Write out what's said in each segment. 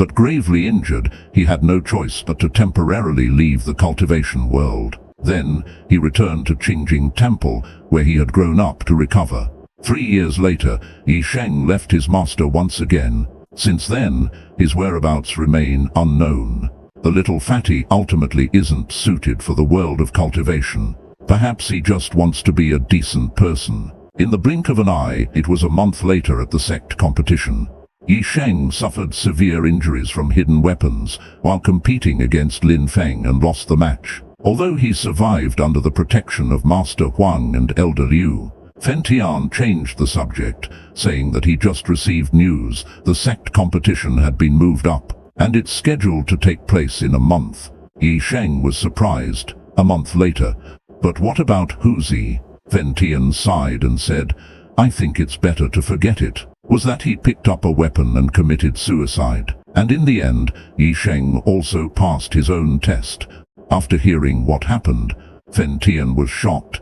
But gravely injured, he had no choice but to temporarily leave the cultivation world. Then, he returned to Qingjing Temple, where he had grown up, to recover. 3 years later, Yi Sheng left his master once again. Since then, his whereabouts remain unknown. The little fatty ultimately isn't suited for the world of cultivation. Perhaps he just wants to be a decent person. In the blink of an eye, it was a month later at the sect competition. Yi Sheng suffered severe injuries from hidden weapons while competing against Lin Feng and lost the match. Although he survived under the protection of Master Huang and Elder Liu, Fen Tian changed the subject, saying that he just received news the sect competition had been moved up, and it's scheduled to take place in a month. Yi Sheng was surprised. A month later. But what about Huzi? Fen Tian sighed and said, I think it's better to forget it. Was that he picked up a weapon and committed suicide. And in the end, Yi Sheng also passed his own test. After hearing what happened, Fen Tian was shocked.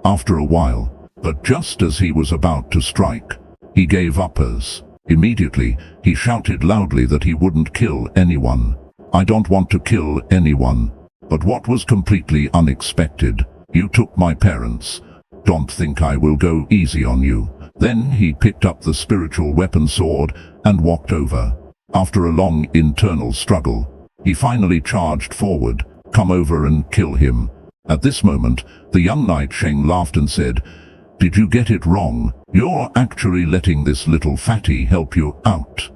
After a while, but just as he was about to strike, he gave up as. Immediately, he shouted loudly that he wouldn't kill anyone. I don't want to kill anyone. But what was completely unexpected, you took my parents. Don't think I will go easy on you. Then he picked up the spiritual weapon sword and walked over. After a long internal struggle, he finally charged forward. Come over and kill him. At this moment, the young knight Sheng laughed and said, Did you get it wrong? You're actually letting this little fatty help you out.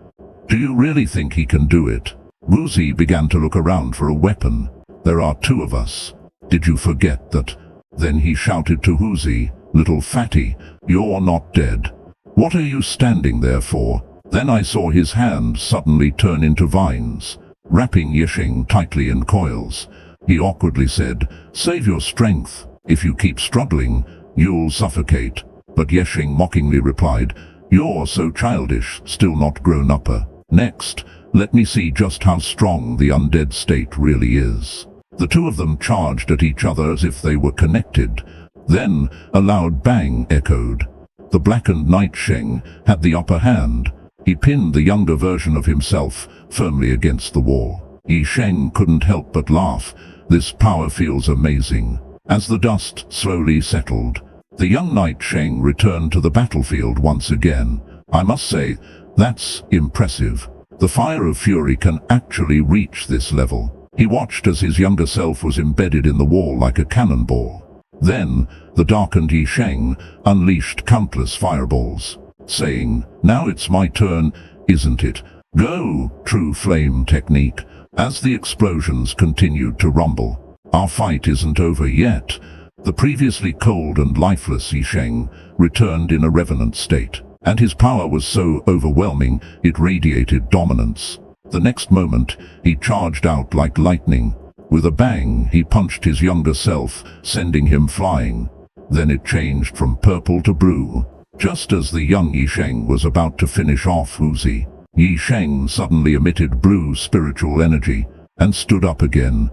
Do you really think he can do it? Wuzi began to look around for a weapon. There are 2 of us. Did you forget that? Then he shouted to Wuzi, Little fatty, you're not dead. What are you standing there for? Then I saw his hand suddenly turn into vines, wrapping Yi Sheng tightly in coils. He awkwardly said, Save your strength. If you keep struggling, you'll suffocate. But Yi Sheng mockingly replied, You're so childish, still not grown upper. Next, let me see just how strong the undead state really is. The 2 of them charged at each other as if they were connected. Then, a loud bang echoed. The blackened knight Sheng had the upper hand. He pinned the younger version of himself firmly against the wall. Yi Sheng couldn't help but laugh. This power feels amazing. As the dust slowly settled, the young knight Sheng returned to the battlefield once again. I must say, that's impressive. The fire of fury can actually reach this level. He watched as his younger self was embedded in the wall like a cannonball. Then, the darkened Yi Sheng unleashed countless fireballs, saying, Now it's my turn, isn't it? Go, true flame technique. As the explosions continued to rumble, our fight isn't over yet. The previously cold and lifeless Yi Sheng returned in a revenant state, and his power was so overwhelming it radiated dominance. The next moment, he charged out like lightning. With a bang, he punched his younger self, sending him flying. Then it changed from purple to blue. Just as the young Yi Sheng was about to finish off Wuzi, Yi Sheng suddenly emitted blue spiritual energy and stood up again.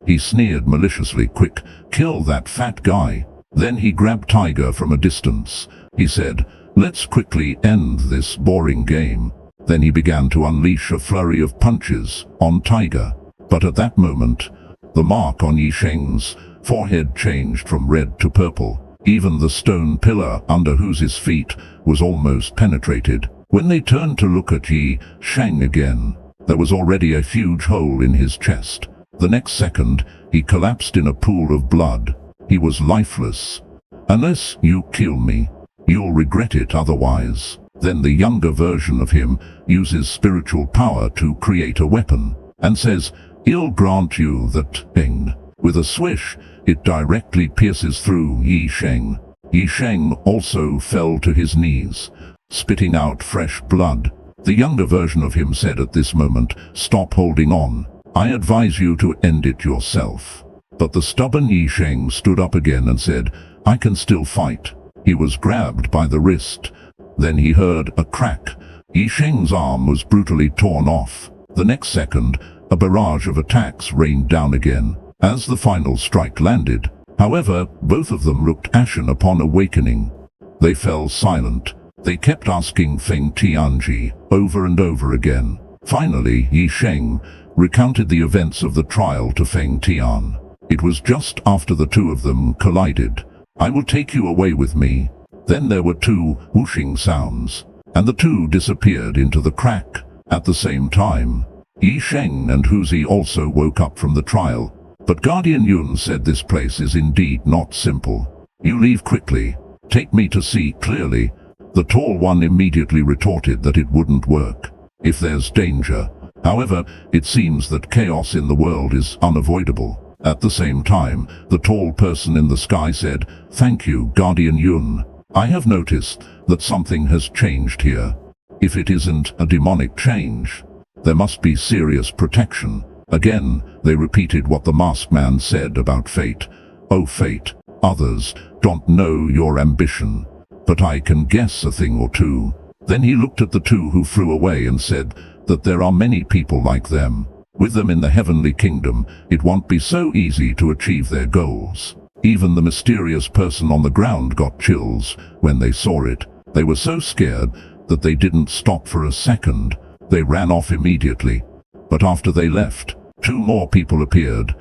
He sneered maliciously, Quick, kill that fat guy. Then he grabbed Tiger from a distance. He said, Let's quickly end this boring game. Then he began to unleash a flurry of punches on Tiger. But at that moment, the mark on Yi Sheng's forehead changed from red to purple. Even the stone pillar under Wuzi's feet was almost penetrated. When they turned to look at Yi Sheng again, there was already a huge hole in his chest. The next second, he collapsed in a pool of blood. He was lifeless. Unless you kill me, you'll regret it otherwise. Then the younger version of him uses spiritual power to create a weapon, and says, I'll grant you that thing. With a swish, it directly pierces through Yi Sheng. Yi Sheng also fell to his knees, spitting out fresh blood. The younger version of him said at this moment, Stop holding on. I advise you to end it yourself. But the stubborn Yi Sheng stood up again and said, I can still fight. He was grabbed by the wrist. Then he heard a crack. Yi Sheng's arm was brutally torn off. The next second, a barrage of attacks rained down again, as the final strike landed. However, both of them looked ashen upon awakening. They fell silent. They kept asking Feng Tianji over and over again. Finally, Yi Sheng recounted the events of the trial to Feng Tian. It was just after the two of them collided. "I will take you away with me." Then there were two whooshing sounds, and the two disappeared into the crack. At the same time, Yi Sheng and Huzi also woke up from the trial. But Guardian Yun said this place is indeed not simple. "You leave quickly. Take me to see clearly." The tall one immediately retorted that it wouldn't work if there's danger. However, it seems that chaos in the world is unavoidable. At the same time, the tall person in the sky said, "Thank you, Guardian Yun. I have noticed that something has changed here. If it isn't a demonic change, there must be serious protection." Again, they repeated what the masked man said about fate. "Oh fate, others don't know your ambition, but I can guess a thing or two." Then he looked at the two who flew away and said that there are many people like them. With them in the heavenly kingdom, it won't be so easy to achieve their goals. Even the mysterious person on the ground got chills when they saw it. They were so scared that they didn't stop for a second. They ran off immediately. But after they left, two more people appeared.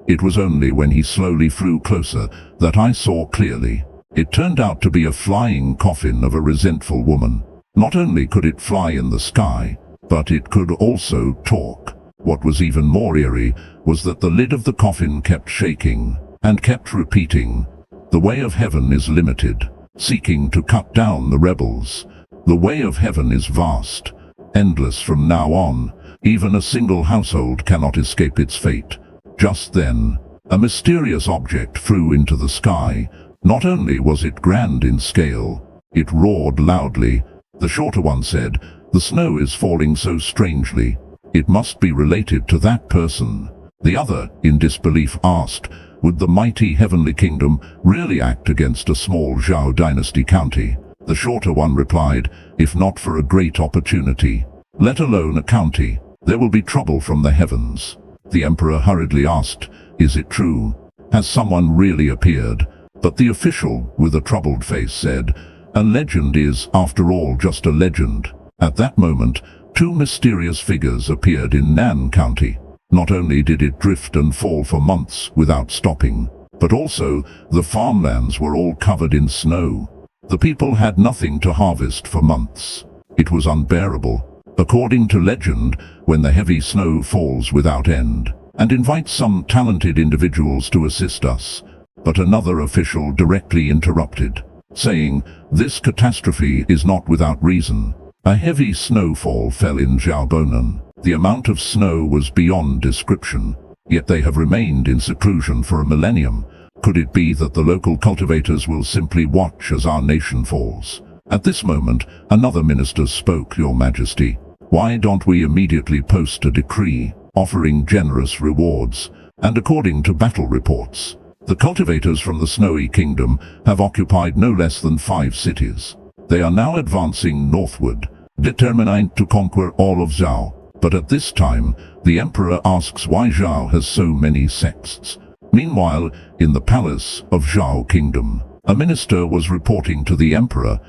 It was only when he slowly flew closer that I saw clearly. It turned out to be a flying coffin of a resentful woman. Not only could it fly in the sky, but it could also talk. What was even more eerie was that the lid of the coffin kept shaking and kept repeating, "The way of heaven is limited, seeking to cut down the rebels. The way of heaven is vast, endless from now on. Even a single household cannot escape its fate." Just then, a mysterious object flew into the sky. Not only was it grand in scale, it roared loudly. The shorter one said, "The snow is falling so strangely. It must be related to that person." The other, in disbelief, asked, "Would the mighty heavenly kingdom really act against a small Zhao dynasty county?" The shorter one replied, "If not for a great opportunity, let alone a county, there will be trouble from the heavens." The emperor hurriedly asked, "Is it true? Has someone really appeared?" But the official, with a troubled face, said, "A legend is, after all, just a legend." At that moment, two mysterious figures appeared in Nan County. Not only did it drift and fall for months without stopping, but also the farmlands were all covered in snow. The people had nothing to harvest for months. It was unbearable. According to legend, when the heavy snow falls without end, and invites some talented individuals to assist us. But another official directly interrupted, saying, "This catastrophe is not without reason." A heavy snowfall fell in Xiaobonan. The amount of snow was beyond description, yet they have remained in seclusion for a millennium. Could it be that the local cultivators will simply watch as our nation falls? At this moment, another minister spoke, "Your Majesty, why don't we immediately post a decree offering generous rewards?" And according to battle reports, the cultivators from the Snowy Kingdom have occupied no less than 5 cities. They are now advancing northward, determined to conquer all of Zhao. But at this time, the emperor asks why Zhao has so many sects. Meanwhile, in the palace of Zhao Kingdom, a minister was reporting to the emperor,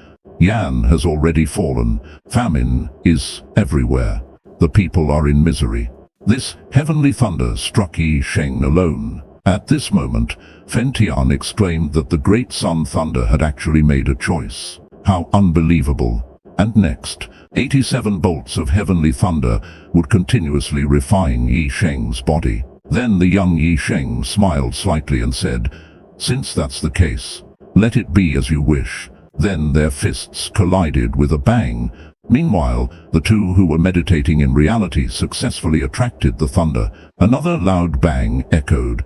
"Yan has already fallen. Famine is everywhere. The people are in misery." This heavenly thunder struck Yi Sheng alone. At this moment, Fen Tian exclaimed that the great sun thunder had actually made a choice. How unbelievable! And next, 87 bolts of heavenly thunder would continuously refine Yi Sheng's body. Then the young Yi Sheng smiled slightly and said, "Since that's the case, let it be as you wish." Then their fists collided with a bang. Meanwhile, the two who were meditating in reality successfully attracted the thunder. Another loud bang echoed.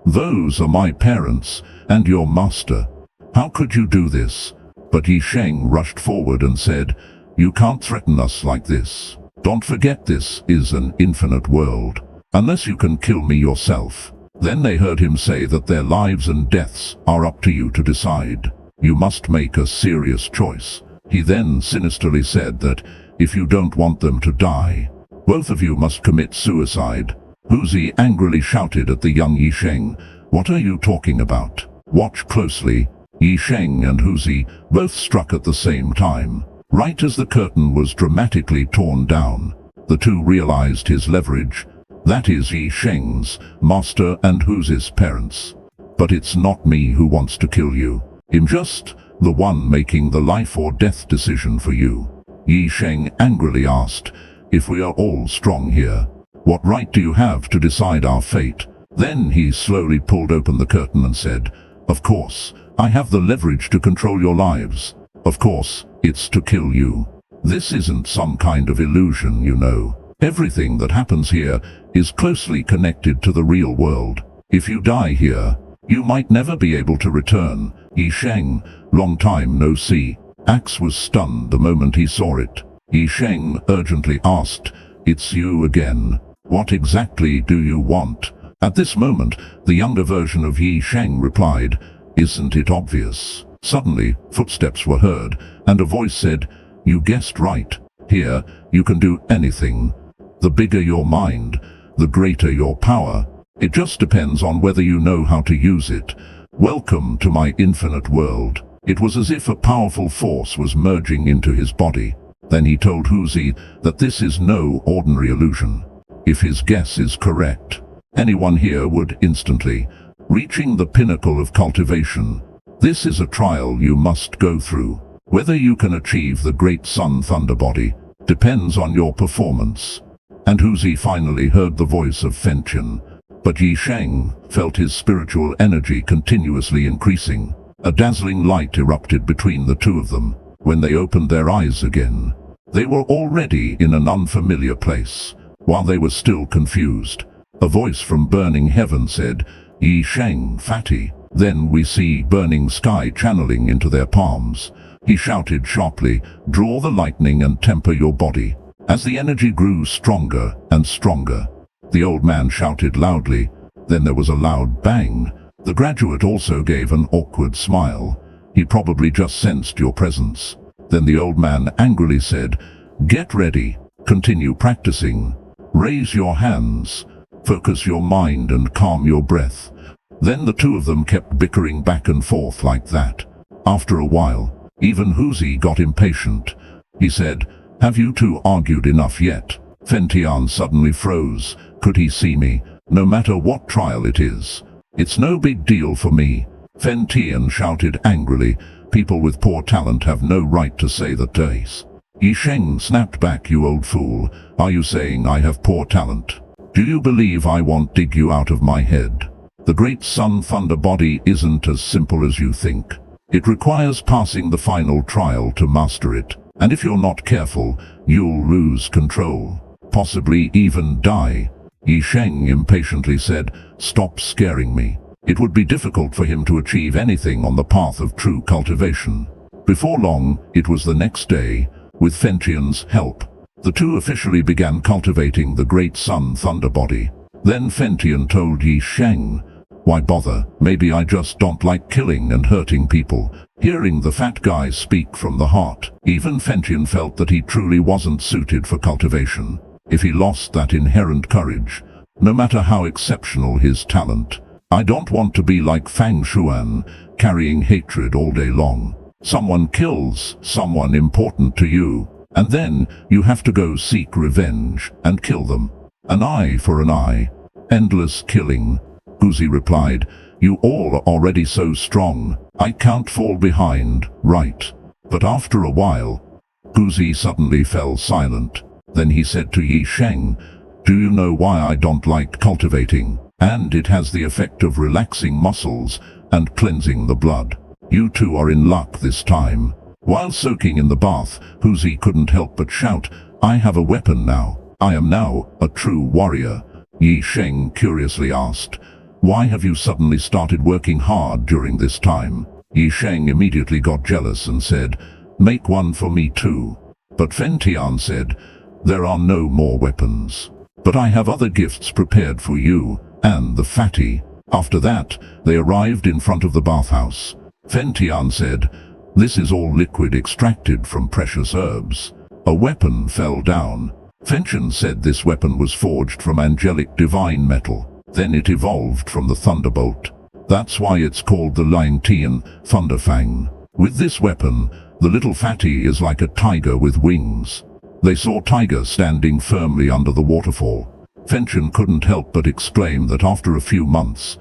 "Those are my parents and your master. How could you do this?" But Yi Sheng rushed forward and said, "You can't threaten us like this. Don't forget this is an infinite world. Unless you can kill me yourself." Then they heard him say that their lives and deaths are up to you to decide. You must make a serious choice. He then sinisterly said that if you don't want them to die, both of you must commit suicide. Huzi angrily shouted at the young Yi Sheng, "What are you talking about? Watch closely." Yi Sheng and Huzi both struck at the same time. Right as the curtain was dramatically torn down, The two realized his leverage. That is Yi Sheng's, master and Huzi's parents. But it's not me who wants to kill you. I'm just the one making the life or death decision for you. Yi Sheng angrily asked, if we are all strong here, what right do you have to decide our fate? Then he slowly pulled open the curtain and said, of course, I have the leverage to control your lives. Of course, it's to kill you. This isn't some kind of illusion, you know. Everything that happens here is closely connected to the real world. If you die here, you might never be able to return. Yi Sheng, long time no see. Axe was stunned the moment he saw it. Yi Sheng urgently asked, it's you again. What exactly do you want? At this moment, the younger version of Yi Sheng replied, isn't it obvious? Suddenly, footsteps were heard, and a voice said, you guessed right. Here, you can do anything. The bigger your mind, the greater your power. It just depends on whether you know how to use it. Welcome to my infinite world. It was as if a powerful force was merging into his body. Then he told Huzi that this is no ordinary illusion. If his guess is correct, anyone here would instantly reaching the pinnacle of cultivation. This is a trial you must go through. Whether you can achieve the great Sun Thunder body depends on your performance. And Huzi finally heard the voice of Fentian. But Yi Sheng felt his spiritual energy continuously increasing. A dazzling light erupted between the two of them. When they opened their eyes again, they were already in an unfamiliar place. While they were still confused, a voice from burning heaven said, Yi Sheng, fatty. Then we see burning sky channeling into their palms. He shouted sharply, draw the lightning and temper your body. As the energy grew stronger and stronger, the old man shouted loudly. Then there was a loud bang. The graduate also gave an awkward smile. He probably just sensed your presence. Then the old man angrily said, get ready. Continue practicing. Raise your hands. Focus your mind and calm your breath. Then the two of them kept bickering back and forth like that. After a while, even Huzi got impatient. He said, have you two argued enough yet? Fentian suddenly froze. Could he see me? No matter what trial it is. It's no big deal for me. Fentian shouted angrily. People with poor talent have no right to say that days. Yi Sheng snapped back, you old fool. Are you saying I have poor talent? Do you believe I won't dig you out of my head? The great Sun Thunder body isn't as simple as you think. It requires passing the final trial to master it. And if you're not careful, you'll lose control. Possibly even die. Yi Sheng impatiently said, stop scaring me. It would be difficult for him to achieve anything on the path of true cultivation. Before long, it was the next day. With Fentian's help, the two officially began cultivating the great Sun Thunder body. Then Fentian told Yi Sheng, why bother? Maybe I just don't like killing and hurting people. Hearing the fat guy speak from the heart, even Fentian felt that he truly wasn't suited for cultivation. If he lost that inherent courage, no matter how exceptional his talent, I don't want to be like Fang Shuan, carrying hatred all day long. Someone kills someone important to you, and then you have to go seek revenge and kill them. An eye for an eye. Endless killing. Huzi replied, you all are already so strong, I can't fall behind, right? But after a while, Huzi suddenly fell silent. Then he said to Yi Sheng, do you know why I don't like cultivating? And it has the effect of relaxing muscles and cleansing the blood. You two are in luck this time. While soaking in the bath, Huzi couldn't help but shout, I have a weapon now. I am now a true warrior. Yi Sheng curiously asked, why have you suddenly started working hard during this time? Yi Sheng immediately got jealous and said, make one for me too. But Fentian said, there are no more weapons. But I have other gifts prepared for you and the fatty. After that, they arrived in front of the bathhouse. Fentian said, this is all liquid extracted from precious herbs. A weapon fell down. Fentian said this weapon was forged from angelic divine metal. Then it evolved from the thunderbolt. That's why it's called the Liangtian Thunderfang. With this weapon, the little fatty is like a tiger with wings. they saw Tiger standing firmly under the waterfall. Fenchen couldn't help but exclaim that after a few months,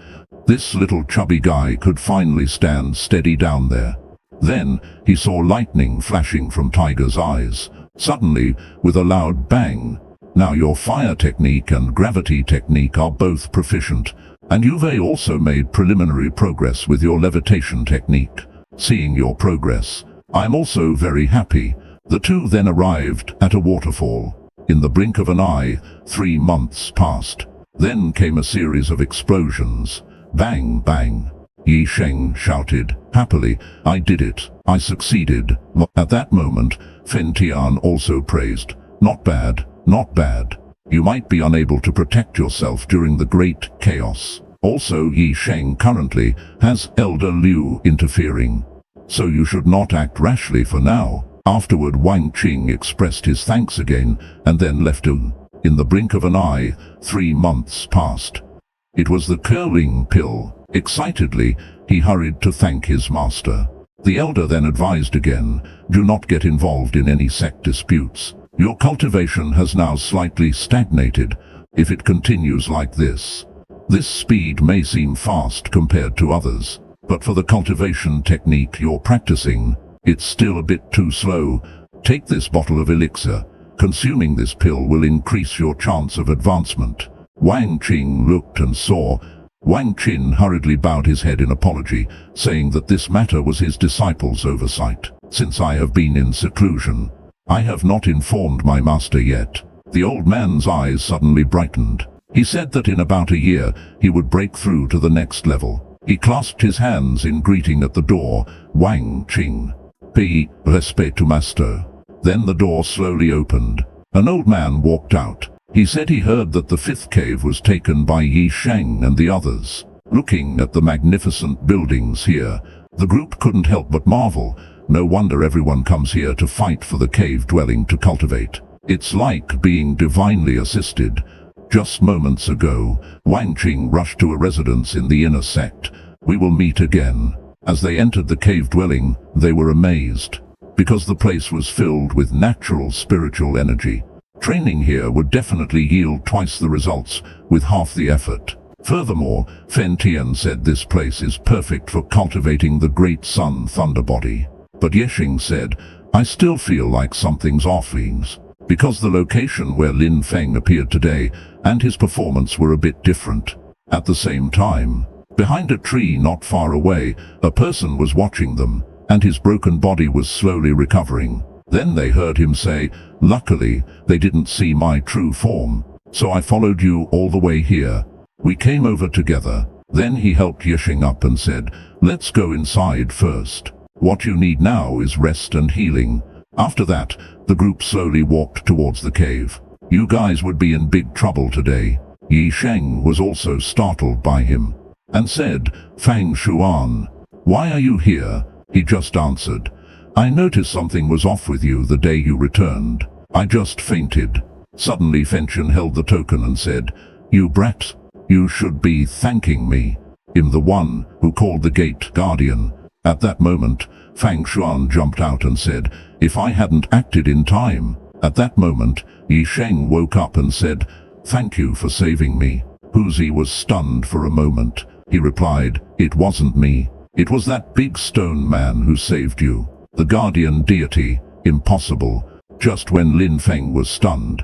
this little chubby guy could finally stand steady down there. Then he saw lightning flashing from Tiger's eyes. Suddenly, with a loud bang, now your fire technique and gravity technique are both proficient, and you've also made preliminary progress with your levitation technique. Seeing your progress, I'm also very happy. The two then arrived at a waterfall. In the blink of an eye, 3 months passed. Then came a series of explosions. Bang, bang. Yi Sheng shouted, happily, I did it. I succeeded. At that moment, Fen Tian also praised, not bad, not bad. You might be unable to protect yourself during the great chaos. Also, Yi Sheng currently has Elder Liu interfering, so you should not act rashly for now. Afterward, Wang Qing expressed his thanks again, and then left him. In the blink of an eye, 3 months passed. It was the curling pill. Excitedly, he hurried to thank his master. The elder then advised again, do not get involved in any sect disputes. Your cultivation has now slightly stagnated. If it continues like this speed may seem fast compared to others, but for the cultivation technique you're practicing, it's still a bit too slow. Take this bottle of elixir. Consuming this pill will increase your chance of advancement. Wang Qing looked and saw. Wang Qin hurriedly bowed his head in apology, saying that this matter was his disciple's oversight. Since I have been in seclusion, I have not informed my master yet. The old man's eyes suddenly brightened. He said that in about a year, he would break through to the next level. He clasped his hands in greeting at the door. Wang Qing. P. Respect to master. Then the door slowly opened. An old man walked out. He said he heard that the 5th cave was taken by Yi Sheng and the others. Looking at the magnificent buildings here, the group couldn't help but marvel. No wonder everyone comes here to fight for the cave dwelling to cultivate. It's like being divinely assisted. Just moments ago, Wang Qing rushed to a residence in the inner sect. We will meet again. As they entered the cave dwelling, they were amazed, because the place was filled with natural spiritual energy. Training here would definitely yield twice the results with half the effort. Furthermore, Fen Tian said this place is perfect for cultivating the great sun thunder body. But Yeshing said, I still feel like something's off, because the location where Lin Feng appeared today and his performance were a bit different. At the same time, behind a tree not far away, a person was watching them, and his broken body was slowly recovering. Then they heard him say, luckily, they didn't see my true form, so I followed you all the way here. We came over together. Then he helped Yeshing up and said, let's go inside first. What you need now is rest and healing. After that, the group slowly walked towards the cave. You guys would be in big trouble today. Yi Sheng was also startled by him, and said, Fang Shuan, why are you here? He just answered, I noticed something was off with you the day you returned. I just fainted. Suddenly Fenchen held the token and said, you brat, you should be thanking me. I'm the one who called the gate guardian. At that moment, Fang Shuan jumped out and said, if I hadn't acted in time. At that moment, Yi Sheng woke up and said, thank you for saving me. Huzi was stunned for a moment. He replied, it wasn't me. It was that big stone man who saved you. The guardian deity. Impossible. Just when Lin Feng was stunned,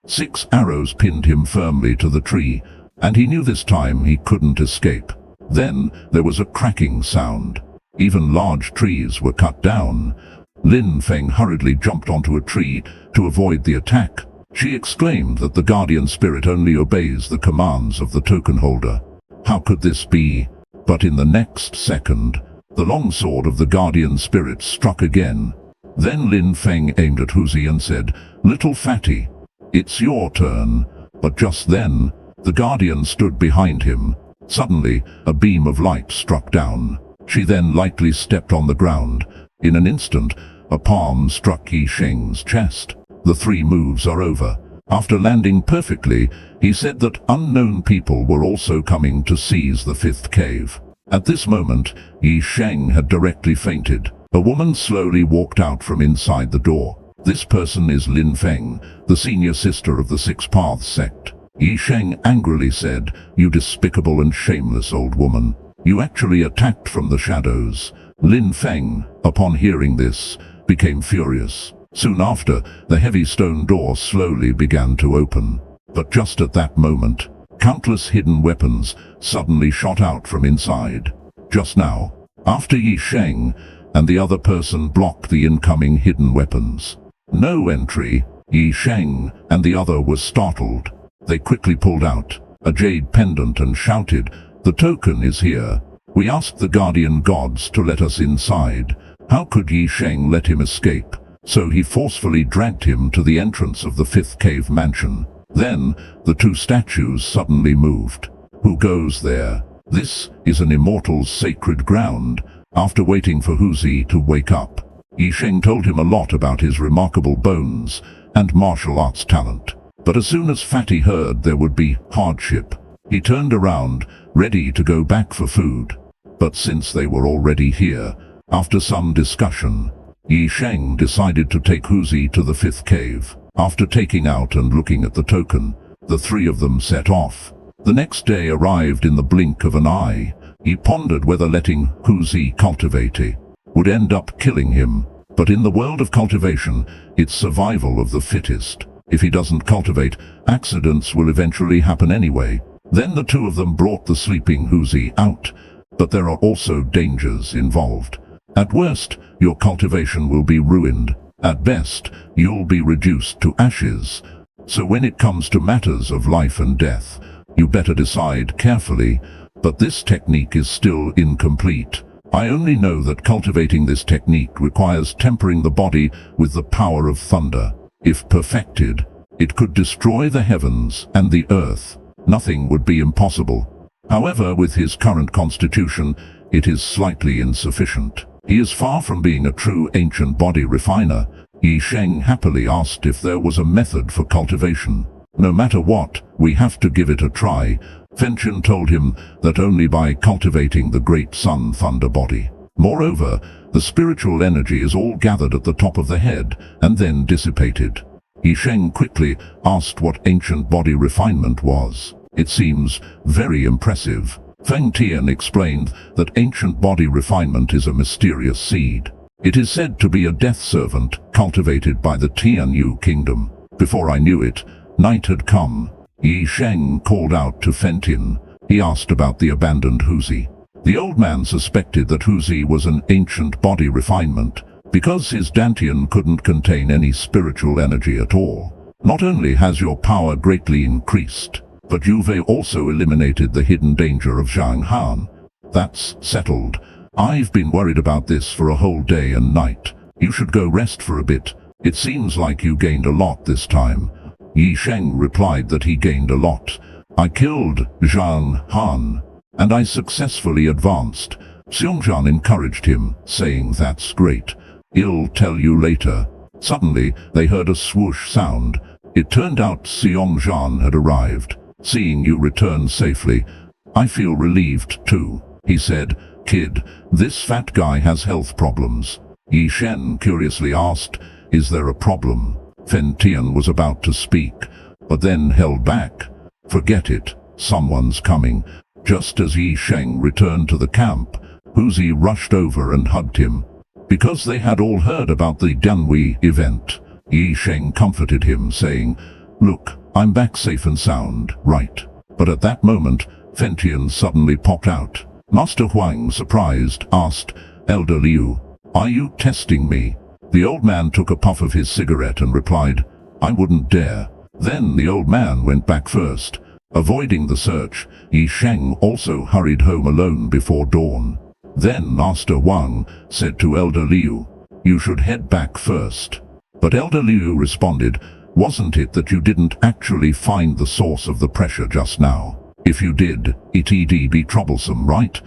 6 arrows pinned him firmly to the tree, and he knew this time he couldn't escape. Then there was a cracking sound. Even large trees were cut down. Lin Feng hurriedly jumped onto a tree to avoid the attack. She exclaimed that the guardian spirit only obeys the commands of the token holder. How could this be? But in the next second, the long sword of the guardian spirit struck again. Then Lin Feng aimed at Huzi and said, little fatty, it's your turn. But just then, the guardian stood behind him. Suddenly, a beam of light struck down. She then lightly stepped on the ground. In an instant, a palm struck Yi Sheng's chest. The 3 moves are over. After landing perfectly, he said that unknown people were also coming to seize the 5th cave. At this moment, Yi Sheng had directly fainted. A woman slowly walked out from inside the door. This person is Lin Feng, the senior sister of the Six Paths sect. Yi Sheng angrily said, "You despicable and shameless old woman. You actually attacked from the shadows." Lin Feng, upon hearing this, became furious. Soon after, the heavy stone door slowly began to open. But just at that moment, countless hidden weapons suddenly shot out from inside. Just now, after Yi Sheng and the other person blocked the incoming hidden weapons. No entry. Yi Sheng and the other were startled. They quickly pulled out a jade pendant and shouted, "The token is here. We asked the guardian gods to let us inside. How could Yi Sheng let him escape?" So he forcefully dragged him to the entrance of the fifth cave mansion. Then, the two statues suddenly moved. "Who goes there? This is an immortal's sacred ground." After waiting for Huzi to wake up, Yi Sheng told him a lot about his remarkable bones and martial arts talent. But as soon as Fatty heard there would be hardship, he turned around, ready to go back for food. But since they were already here, after some discussion, Yi Sheng decided to take Huzi to the fifth cave. After taking out and looking at the token, the three of them set off. The next day arrived in the blink of an eye. He pondered whether letting Huzi cultivate would end up killing him. But in the world of cultivation, it's survival of the fittest. If he doesn't cultivate, accidents will eventually happen anyway. Then the two of them brought the sleeping Huzi out. But there are also dangers involved. At worst, your cultivation will be ruined. At best, you'll be reduced to ashes. So when it comes to matters of life and death, you better decide carefully. But this technique is still incomplete. I only know that cultivating this technique requires tempering the body with the power of thunder. If perfected, it could destroy the heavens and the earth. Nothing would be impossible. However, with his current constitution, it is slightly insufficient. He is far from being a true ancient body refiner. Yi Sheng happily asked if there was a method for cultivation. "No matter what, we have to give it a try." Fenchen told him that only by cultivating the great sun thunder body. Moreover, the spiritual energy is all gathered at the top of the head and then dissipated. Yi Sheng quickly asked what ancient body refinement was. It seems very impressive. Feng Tian explained that ancient body refinement is a mysterious seed. It is said to be a death servant cultivated by the Tianyu kingdom. Before I knew it, night had come. Yi Sheng called out to Feng Tian. He asked about the abandoned Huzi. The old man suspected that Huzi was an ancient body refinement, because his dantian couldn't contain any spiritual energy at all. Not only has your power greatly increased, but you've also eliminated the hidden danger of Zhang Han. That's settled. I've been worried about this for a whole day and night. You should go rest for a bit. It seems like you gained a lot this time. Yi Sheng replied that he gained a lot. "I killed Zhang Han, and I successfully advanced." Xiongzhan encouraged him, saying, "That's great. I'll tell you later." Suddenly, they heard a swoosh sound. It turned out Xiongzhan had arrived. "Seeing you return safely, I feel relieved too," he said. "Kid, this fat guy has health problems." Yi Shen curiously asked, "Is there a problem?" Feng Tian was about to speak, but then held back. "Forget it, someone's coming." Just as Yi Sheng returned to the camp, Huzi rushed over and hugged him. Because they had all heard about the Danwei event, Yi Sheng comforted him, saying, "Look, I'm back safe and sound, right?" But at that moment, Feng Tian suddenly popped out. Master Huang, surprised, asked, "Elder Liu, are you testing me?" The old man took a puff of his cigarette and replied, "I wouldn't dare." Then the old man went back first. Avoiding the search, Yi Sheng also hurried home alone before dawn. Then Master Wang said to Elder Liu, "You should head back first." But Elder Liu responded, "Wasn't it that you didn't actually find the source of the pressure just now? If you did, it'd be troublesome, right?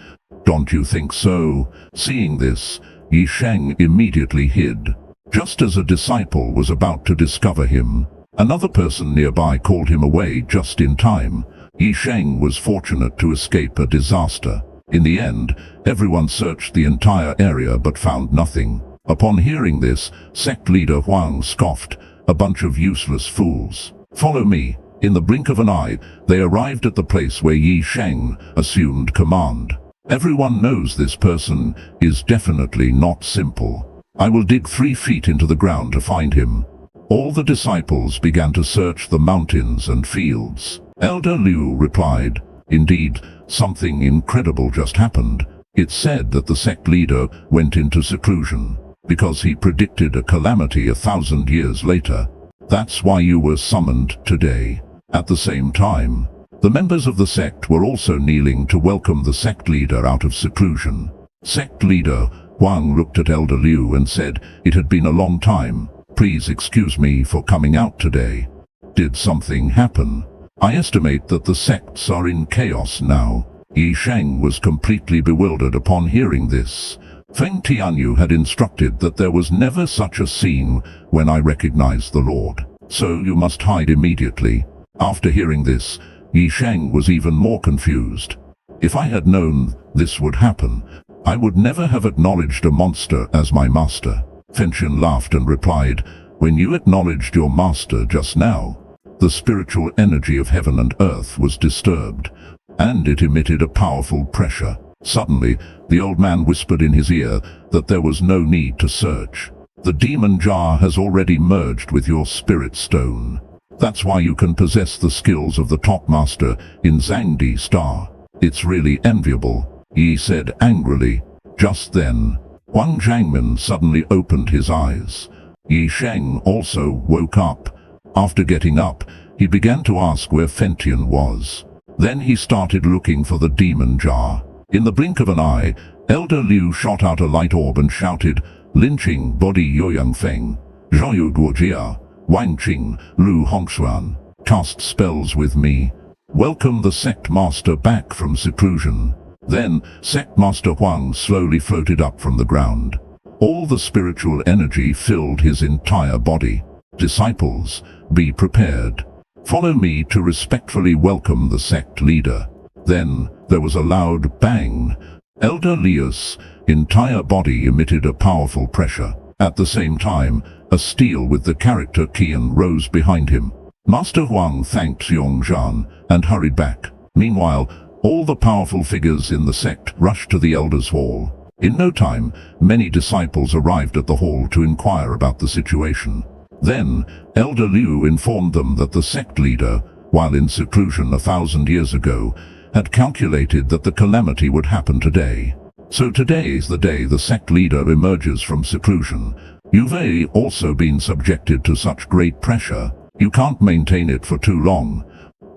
Don't you think so?" Seeing this, Yi Sheng immediately hid. Just as a disciple was about to discover him, another person nearby called him away just in time. Yi Sheng was fortunate to escape a disaster. In the end, everyone searched the entire area but found nothing. Upon hearing this, sect leader Huang scoffed, "A bunch of useless fools. Follow me." In the blink of an eye, they arrived at the place where Yi Sheng assumed command. "Everyone knows this person is definitely not simple. I will dig 3 feet into the ground to find him." All the disciples began to search the mountains and fields. Elder Liu replied, "Indeed, something incredible just happened. It's said that the sect leader went into seclusion because he predicted a calamity 1,000 years later. That's why you were summoned today." At the same time, the members of the sect were also kneeling to welcome the sect leader out of seclusion. Sect leader Huang looked at Elder Liu and said, "It had been a long time. Please excuse me for coming out today. Did something happen? I estimate that the sects are in chaos now." Yi Sheng was completely bewildered upon hearing this. Feng Tianyu had instructed that there was never such a scene when I recognized the Lord. So you must hide immediately. After hearing this, Yi Sheng was even more confused. If I had known this would happen, I would never have acknowledged a monster as my master. Fenxian laughed and replied, "When you acknowledged your master just now, the spiritual energy of heaven and earth was disturbed, and it emitted a powerful pressure. Suddenly, the old man whispered in his ear that there was no need to search. The demon jar has already merged with your spirit stone. That's why you can possess the skills of the top master in Zhangdi Star. It's really enviable," Yi said angrily. Just then, Huang Zhangmin suddenly opened his eyes. Yi Sheng also woke up. After getting up, he began to ask where Fentian was. Then he started looking for the demon jar. In the blink of an eye, Elder Liu shot out a light orb and shouted, "Lynching body Yoyang Feng, Zhoyu Guojia, Wang Qing, Lu Hongshuan, cast spells with me. Welcome the sect master back from seclusion." Then, sect master Huang slowly floated up from the ground. All the spiritual energy filled his entire body. "Disciples, be prepared. Follow me to respectfully welcome the sect leader." Then, there was a loud bang. Elder Liu's entire body emitted a powerful pressure. At the same time, a stele with the character Qian rose behind him. Master Huang thanked Xiongzhan and hurried back. Meanwhile, all the powerful figures in the sect rushed to the elders' hall. In no time, many disciples arrived at the hall to inquire about the situation. Then, Elder Liu informed them that the sect leader, while in seclusion 1,000 years ago, had calculated that the calamity would happen today. So today is the day the sect leader emerges from seclusion. You've also been subjected to such great pressure. You can't maintain it for too long.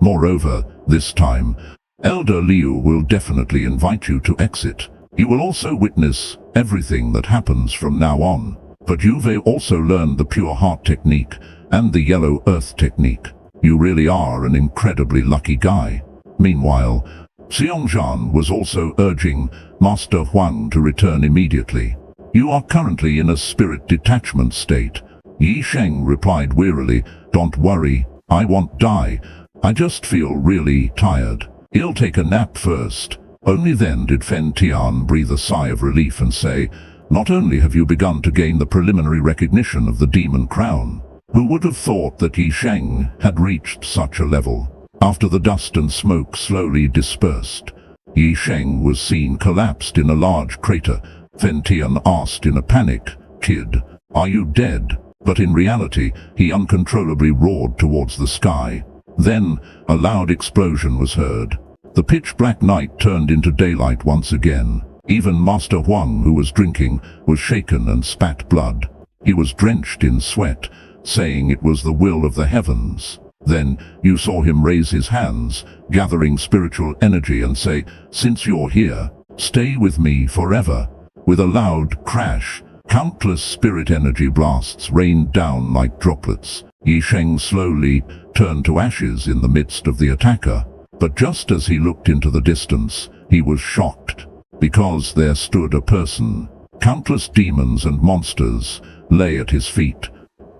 Moreover, this time, Elder Liu will definitely invite you to exit. You will also witness everything that happens from now on. But you've also learned the pure heart technique and the yellow earth technique. You really are an incredibly lucky guy. Meanwhile, Xiongzhan was also urging Master Huang to return immediately. "You are currently in a spirit detachment state." Yi Sheng replied wearily, "Don't worry, I won't die. I just feel really tired. He'll take a nap first." Only then did Fen Tian breathe a sigh of relief and say, "Not only have you begun to gain the preliminary recognition of the demon crown, who would have thought that Yi Sheng had reached such a level?" After the dust and smoke slowly dispersed, Yi Sheng was seen collapsed in a large crater. Fen Tian asked in a panic, "Kid, are you dead?" But in reality, he uncontrollably roared towards the sky. Then, a loud explosion was heard. The pitch-black night turned into daylight once again. Even Master Huang, who was drinking, was shaken and spat blood. He was drenched in sweat, saying it was the will of the heavens. Then, you saw him raise his hands, gathering spiritual energy and say, "Since you're here, stay with me forever." With a loud crash, countless spirit energy blasts rained down like droplets. Yi Sheng slowly turned to ashes in the midst of the attacker. But just as he looked into the distance, he was shocked, because there stood a person. Countless demons and monsters lay at his feet.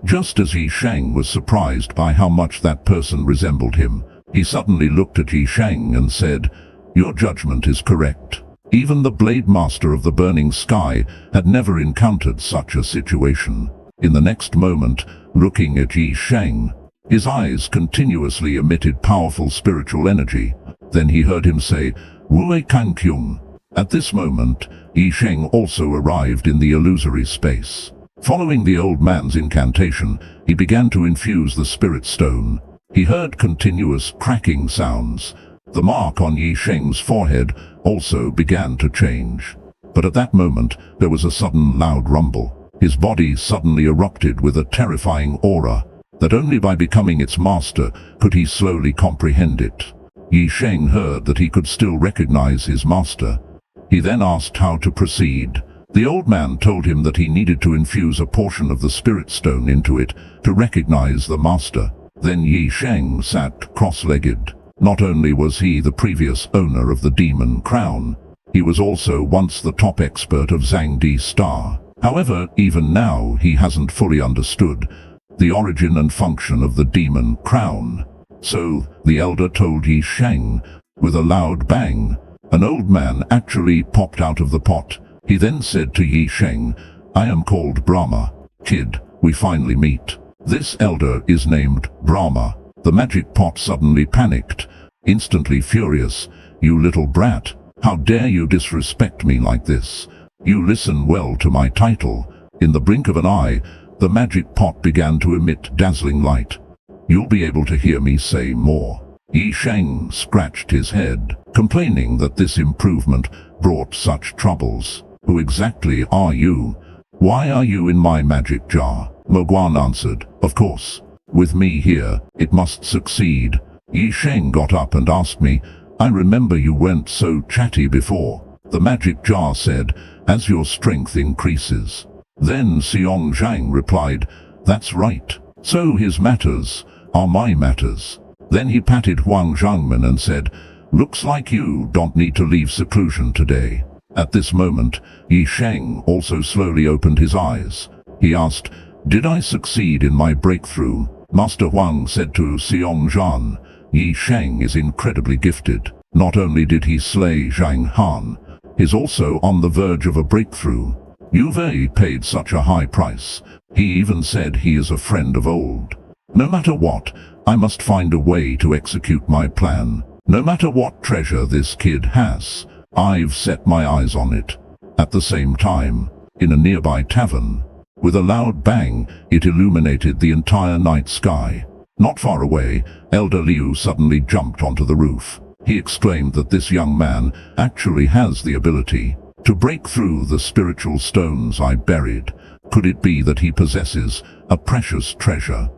Just as Yi Sheng was surprised by how much that person resembled him, he suddenly looked at Yi Sheng and said, "Your judgment is correct. Even the Blade Master of the Burning Sky had never encountered such a situation. In the next moment, looking at Yi Sheng, his eyes continuously emitted powerful spiritual energy. Then he heard him say, "Wei Kang Kyung." At this moment, Yi Sheng also arrived in the illusory space. Following the old man's incantation, he began to infuse the spirit stone. He heard continuous cracking sounds. The mark on Yi Sheng's forehead also began to change. But at that moment, there was a sudden loud rumble. His body suddenly erupted with a terrifying aura, that only by becoming its master could he slowly comprehend it. Yi Sheng heard that he could still recognize his master. He then asked how to proceed. The old man told him that he needed to infuse a portion of the spirit stone into it to recognize the master. Then Yi Sheng sat cross-legged. Not only was he the previous owner of the demon crown, he was also once the top expert of Zhangdi Star. However, even now he hasn't fully understood the origin and function of the demon crown. So, the elder told Yi Sheng, with a loud bang, an old man actually popped out of the pot. He then said to Yi Sheng, "I am called Brahma. Kid, we finally meet. This elder is named Brahma." The magic pot suddenly panicked, instantly furious. "You little brat, how dare you disrespect me like this? You listen well to my title." In the blink of an eye, the magic pot began to emit dazzling light. "You'll be able to hear me say more." Yi Sheng scratched his head, complaining that this improvement brought such troubles. "Who exactly are you? Why are you in my magic jar?" Mogwan answered, "Of course, with me here, it must succeed." Yi Sheng got up and asked me, "I remember you weren't so chatty before." The magic jar said, "As your strength increases." Then Xiong Zhang replied, "That's right. So his matters are my matters." Then he patted Huang Zhangmen and said, "Looks like you don't need to leave seclusion today." At this moment, Yi Sheng also slowly opened his eyes. He asked, "Did I succeed in my breakthrough?" Master Huang said to Xiong Zhan, "Yi Sheng is incredibly gifted. Not only did he slay Zhang Han, he's also on the verge of a breakthrough. Yuve paid such a high price. He even said he is a friend of old. No matter what, I must find a way to execute my plan. No matter what treasure this kid has, I've set my eyes on it." At the same time, in a nearby tavern, with a loud bang, it illuminated the entire night sky. Not far away, Elder Liu suddenly jumped onto the roof. He exclaimed that this young man actually has the ability to break through the spiritual stones I buried. Could it be that he possesses a precious treasure?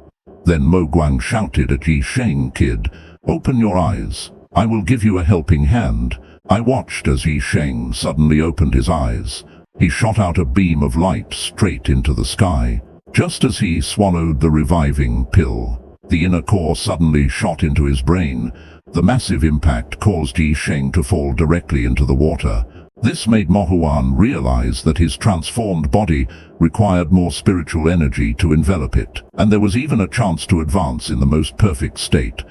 Then Mo Guang shouted at Yi Sheng, "Kid, open your eyes. I will give you a helping hand." I watched as Yi Sheng suddenly opened his eyes. He shot out a beam of light straight into the sky. Just as he swallowed the reviving pill, the inner core suddenly shot into his brain. The massive impact caused Yi Sheng to fall directly into the water. This made Manhwa realize that his transformed body required more spiritual energy to envelop it, and there was even a chance to advance in the most perfect state.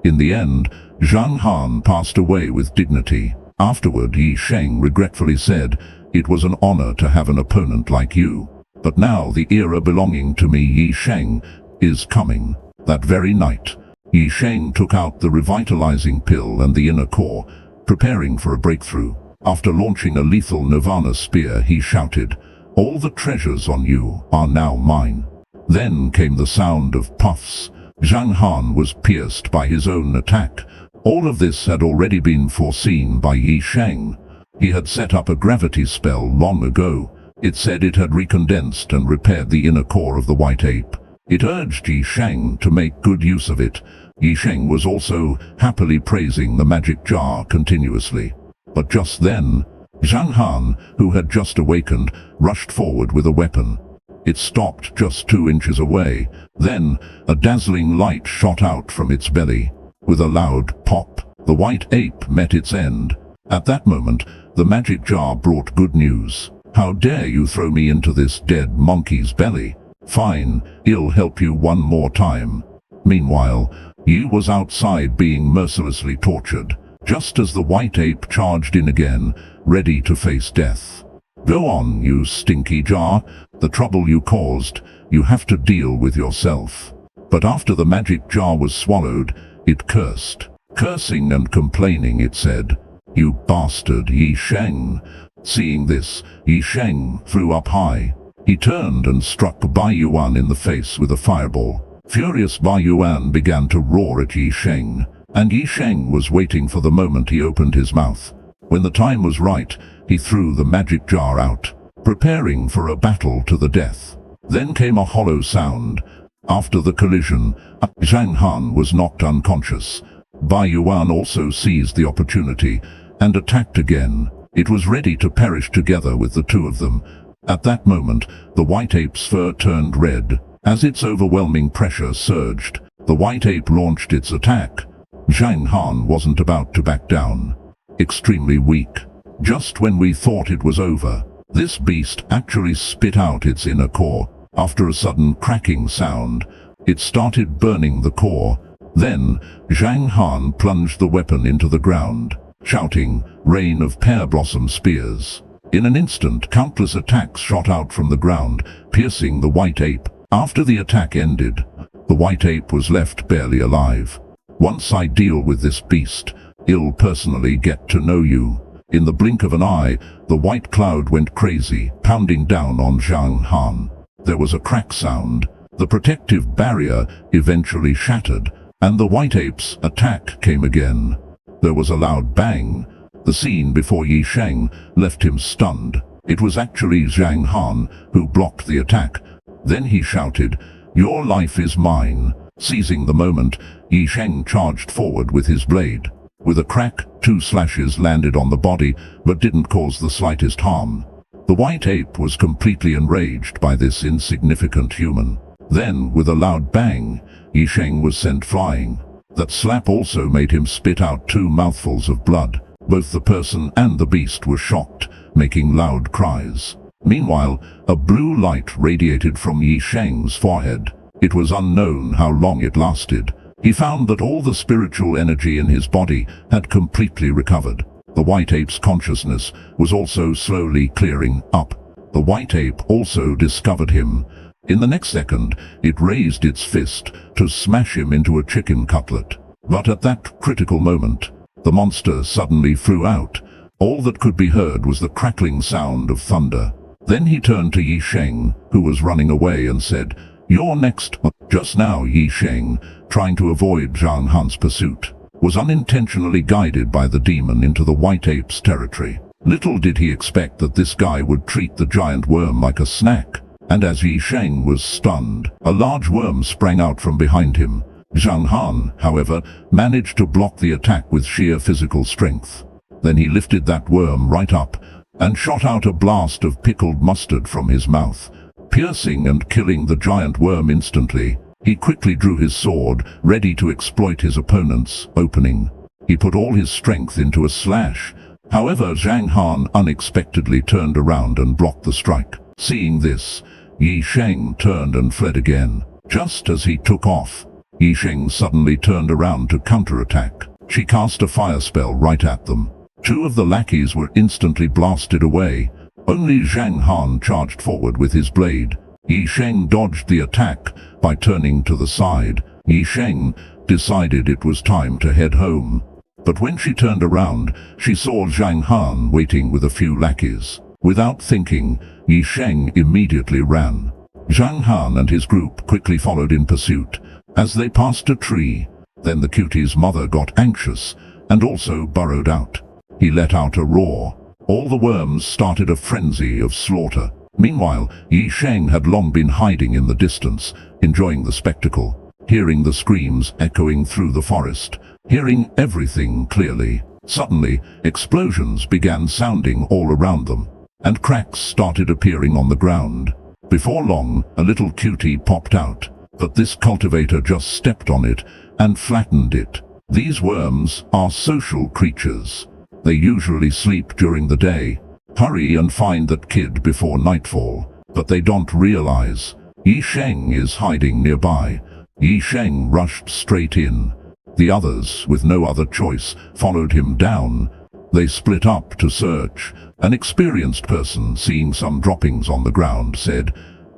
In the end, Zhang Han passed away with dignity. Afterward, Yi Sheng regretfully said, "It was an honor to have an opponent like you. But now the era belonging to me, Yi Sheng, is coming." That very night, Yi Sheng took out the revitalizing pill and the inner core, preparing for a breakthrough. After launching a lethal Nirvana spear, he shouted, "All the treasures on you are now mine." Then came the sound of puffs. Zhang Han was pierced by his own attack. All of this had already been foreseen by Yi Sheng. He had set up a gravity spell long ago. It said it had recondensed and repaired the inner core of the white ape. It urged Yi Sheng to make good use of it. Yi Sheng was also happily praising the magic jar continuously. But just then, Zhang Han, who had just awakened, rushed forward with a weapon. It stopped just 2 inches away. Then, a dazzling light shot out from its belly. With a loud pop, the white ape met its end. At that moment, the magic jar brought good news. "How dare you throw me into this dead monkey's belly? Fine, I'll help you one more time." Meanwhile, Yi was outside being mercilessly tortured. just as the white ape charged in again, ready to face death. "Go on, you stinky jar. The trouble you caused, you have to deal with yourself." But after the magic jar was swallowed, it cursed. Cursing and complaining, it said, "You bastard, Yi Sheng." Seeing this, Yi Sheng flew up high. He turned and struck Bai Yuan in the face with a fireball. Furious Bai Yuan began to roar at Yi Sheng, and Yi Sheng was waiting for the moment he opened his mouth. When the time was right, he threw the magic jar out, preparing for a battle to the death. Then came a hollow sound. After the collision, Zhang Han was knocked unconscious. Bai Yuan also seized the opportunity and attacked again. It was ready to perish together with the two of them. At that moment, the white ape's fur turned red. As its overwhelming pressure surged, the white ape launched its attack. Zhang Han wasn't about to back down. Extremely weak. Just when we thought it was over, this beast actually spit out its inner core. After a sudden cracking sound, it started burning the core. Then, Zhang Han plunged the weapon into the ground, shouting, "Rain of pear blossom spears." In an instant, countless attacks shot out from the ground, piercing the white ape. After the attack ended, the white ape was left barely alive. "Once I deal with this beast, I'll personally get to know you." In the blink of an eye, the white cloud went crazy, pounding down on Zhang Han. There was a crack sound. The protective barrier eventually shattered, and the white ape's attack came again. There was a loud bang. The scene before Yi Sheng left him stunned. It was actually Zhang Han who blocked the attack. Then he shouted, "Your life is mine." Seizing the moment, Yi Sheng charged forward with his blade. With a crack, 2 slashes landed on the body, but didn't cause the slightest harm. The white ape was completely enraged by this insignificant human. Then, with a loud bang, Yi Sheng was sent flying. That slap also made him spit out 2 mouthfuls of blood. Both the person and the beast were shocked, making loud cries. Meanwhile, a blue light radiated from Yi Sheng's forehead. It was unknown how long it lasted. He found that all the spiritual energy in his body had completely recovered. The white ape's consciousness was also slowly clearing up. The white ape also discovered him. In the next second, it raised its fist to smash him into a chicken cutlet. But at that critical moment, the monster suddenly flew out. All that could be heard was the crackling sound of thunder. Then he turned to Yi Sheng, who was running away, and said, "You're next." Just now Yi Sheng, trying to avoid Zhang Han's pursuit, was unintentionally guided by the demon into the white ape's territory. Little did he expect that this guy would treat the giant worm like a snack. And as Yi Sheng was stunned, a large worm sprang out from behind him. Zhang Han, however, managed to block the attack with sheer physical strength. Then he lifted that worm right up and shot out a blast of pickled mustard from his mouth, piercing and killing the giant worm instantly. He quickly drew his sword, ready to exploit his opponent's opening. He put all his strength into a slash. However, Zhang Han unexpectedly turned around and blocked the strike. Seeing this, Yi Sheng turned and fled again. Just as he took off, Yi Sheng suddenly turned around to counterattack. She cast a fire spell right at them. 2 of the lackeys were instantly blasted away. Only Zhang Han charged forward with his blade. Yi Sheng dodged the attack by turning to the side. Yi Sheng decided it was time to head home. But when she turned around, she saw Zhang Han waiting with a few lackeys. Without thinking, Yi Sheng immediately ran. Zhang Han and his group quickly followed in pursuit. As they passed a tree, then the cutie's mother got anxious and also burrowed out. He let out a roar. All the worms started a frenzy of slaughter. Meanwhile, Yi Sheng had long been hiding in the distance, enjoying the spectacle, hearing the screams echoing through the forest, hearing everything clearly. Suddenly, explosions began sounding all around them, and cracks started appearing on the ground. Before long, a little cutie popped out, but this cultivator just stepped on it and flattened it. These worms are social creatures. They usually sleep during the day, hurry and find that kid before nightfall, but they don't realize Yi Sheng is hiding nearby. Yi Sheng rushed straight in. The others, with no other choice, followed him down. They split up to search. An experienced person, seeing some droppings on the ground, said,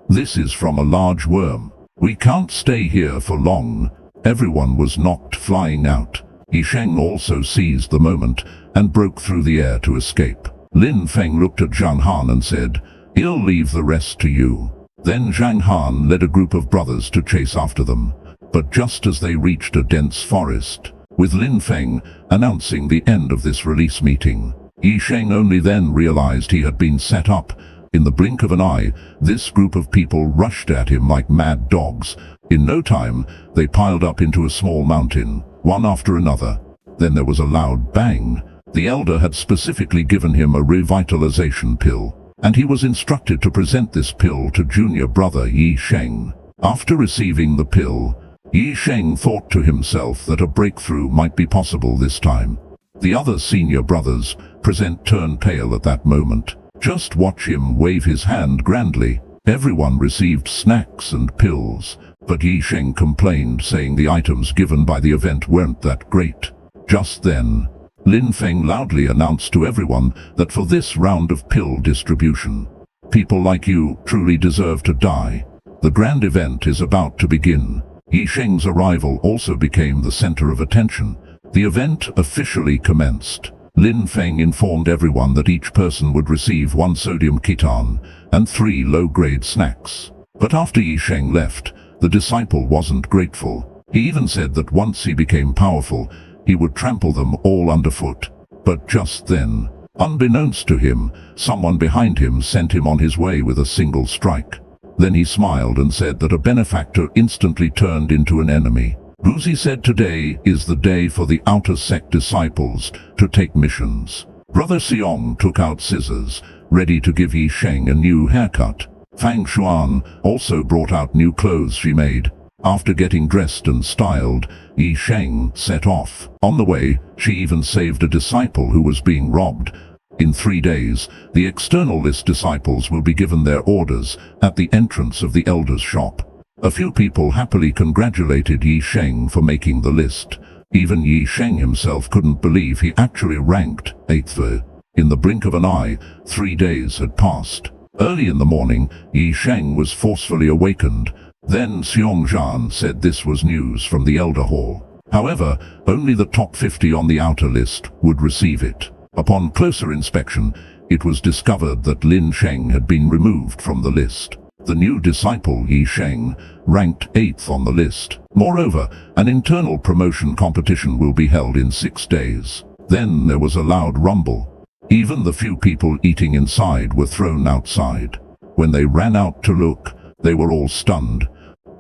"This is from a large worm. We can't stay here for long." Everyone was knocked flying out. Yi Sheng also seized the moment and broke through the air to escape. Lin Feng looked at Zhang Han and said, "I'll leave the rest to you." Then Zhang Han led a group of brothers to chase after them. But just as they reached a dense forest, with Lin Feng announcing the end of this release meeting, Yi Sheng only then realized he had been set up. In the blink of an eye, this group of people rushed at him like mad dogs. In no time, they piled up into a small mountain, one after another. Then there was a loud bang. The elder had specifically given him a revitalization pill, and he was instructed to present this pill to junior brother Yi Sheng. After receiving the pill, Yi Sheng thought to himself that a breakthrough might be possible this time. The other senior brothers present turned pale at that moment. Just watch him wave his hand grandly. Everyone received snacks and pills, but Yi Sheng complained, saying the items given by the event weren't that great. Just then, Lin Feng loudly announced to everyone that for this round of pill distribution, people like you truly deserve to die. The grand event is about to begin. Yi Sheng's arrival also became the center of attention. The event officially commenced. Lin Feng informed everyone that each person would receive 1 sodium keton and 3 low-grade snacks. But after Yi Sheng left, the disciple wasn't grateful. He even said that once he became powerful, he would trample them all underfoot. But just then, unbeknownst to him, someone behind him sent him on his way with a single strike. Then he smiled and said that a benefactor instantly turned into an enemy. Buzi said today is the day for the outer sect disciples to take missions. Brother Xiong took out scissors, ready to give Yi Sheng a new haircut. Fang Xuan also brought out new clothes she made. After getting dressed and styled, Yi Sheng set off. On the way, she even saved a disciple who was being robbed. In 3 days, the external list disciples will be given their orders at the entrance of the elder's shop. A few people happily congratulated Yi Sheng for making the list. Even Yi Sheng himself couldn't believe he actually ranked 8th. In the blink of an eye, 3 days had passed. Early in the morning, Yi Sheng was forcefully awakened. Then Xiong Zhan said this was news from the Elder Hall. However, only the top 50 on the outer list would receive it. Upon closer inspection, it was discovered that Lin Sheng had been removed from the list. The new disciple Yi Sheng ranked 8th on the list. Moreover, an internal promotion competition will be held in 6 days. Then there was a loud rumble. Even the few people eating inside were thrown outside. When they ran out to look, they were all stunned.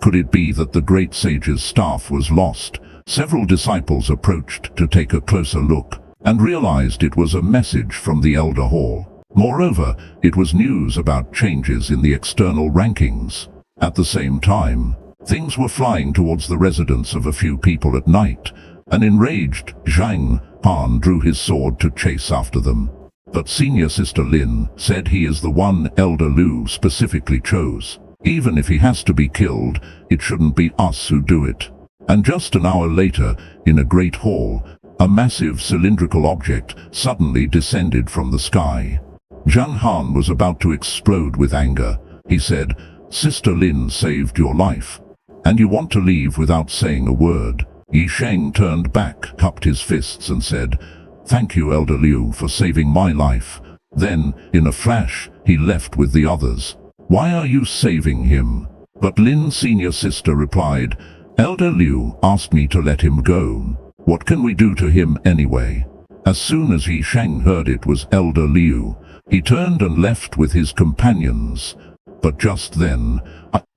Could it be that the great sage's staff was lost? Several disciples approached to take a closer look, and realized it was a message from the Elder Hall. Moreover, it was news about changes in the external rankings. At the same time, things were flying towards the residence of a few people at night. An enraged Zhang Han drew his sword to chase after them. But senior sister Lin said he is the one Elder Liu specifically chose. Even if he has to be killed, it shouldn't be us who do it. And just an hour later, in a great hall, a massive cylindrical object suddenly descended from the sky. Zhang Han was about to explode with anger. He said, "Sister Lin saved your life, and you want to leave without saying a word?" Yi Sheng turned back, cupped his fists and said, "Thank you, Elder Liu, for saving my life." Then, in a flash, he left with the others. "Why are you saving him?" But Lin's senior sister replied, "Elder Liu asked me to let him go. What can we do to him anyway?" As soon as Yi Sheng heard it was Elder Liu, he turned and left with his companions. But just then,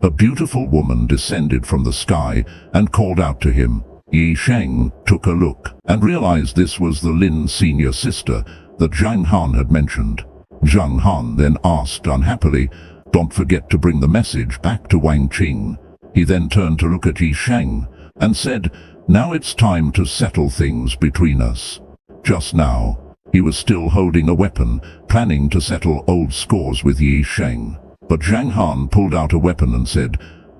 a beautiful woman descended from the sky and called out to him. Yi Sheng took a look and realized this was the Lin senior sister that Zhang Han had mentioned. Zhang Han then asked unhappily, "Don't forget to bring the message back to Wang Qing." He then turned to look at Yi Sheng and said, "Now it's time to settle things between us." Just now, he was still holding a weapon, planning to settle old scores with Yi Sheng. But Zhang Han pulled out a weapon and said,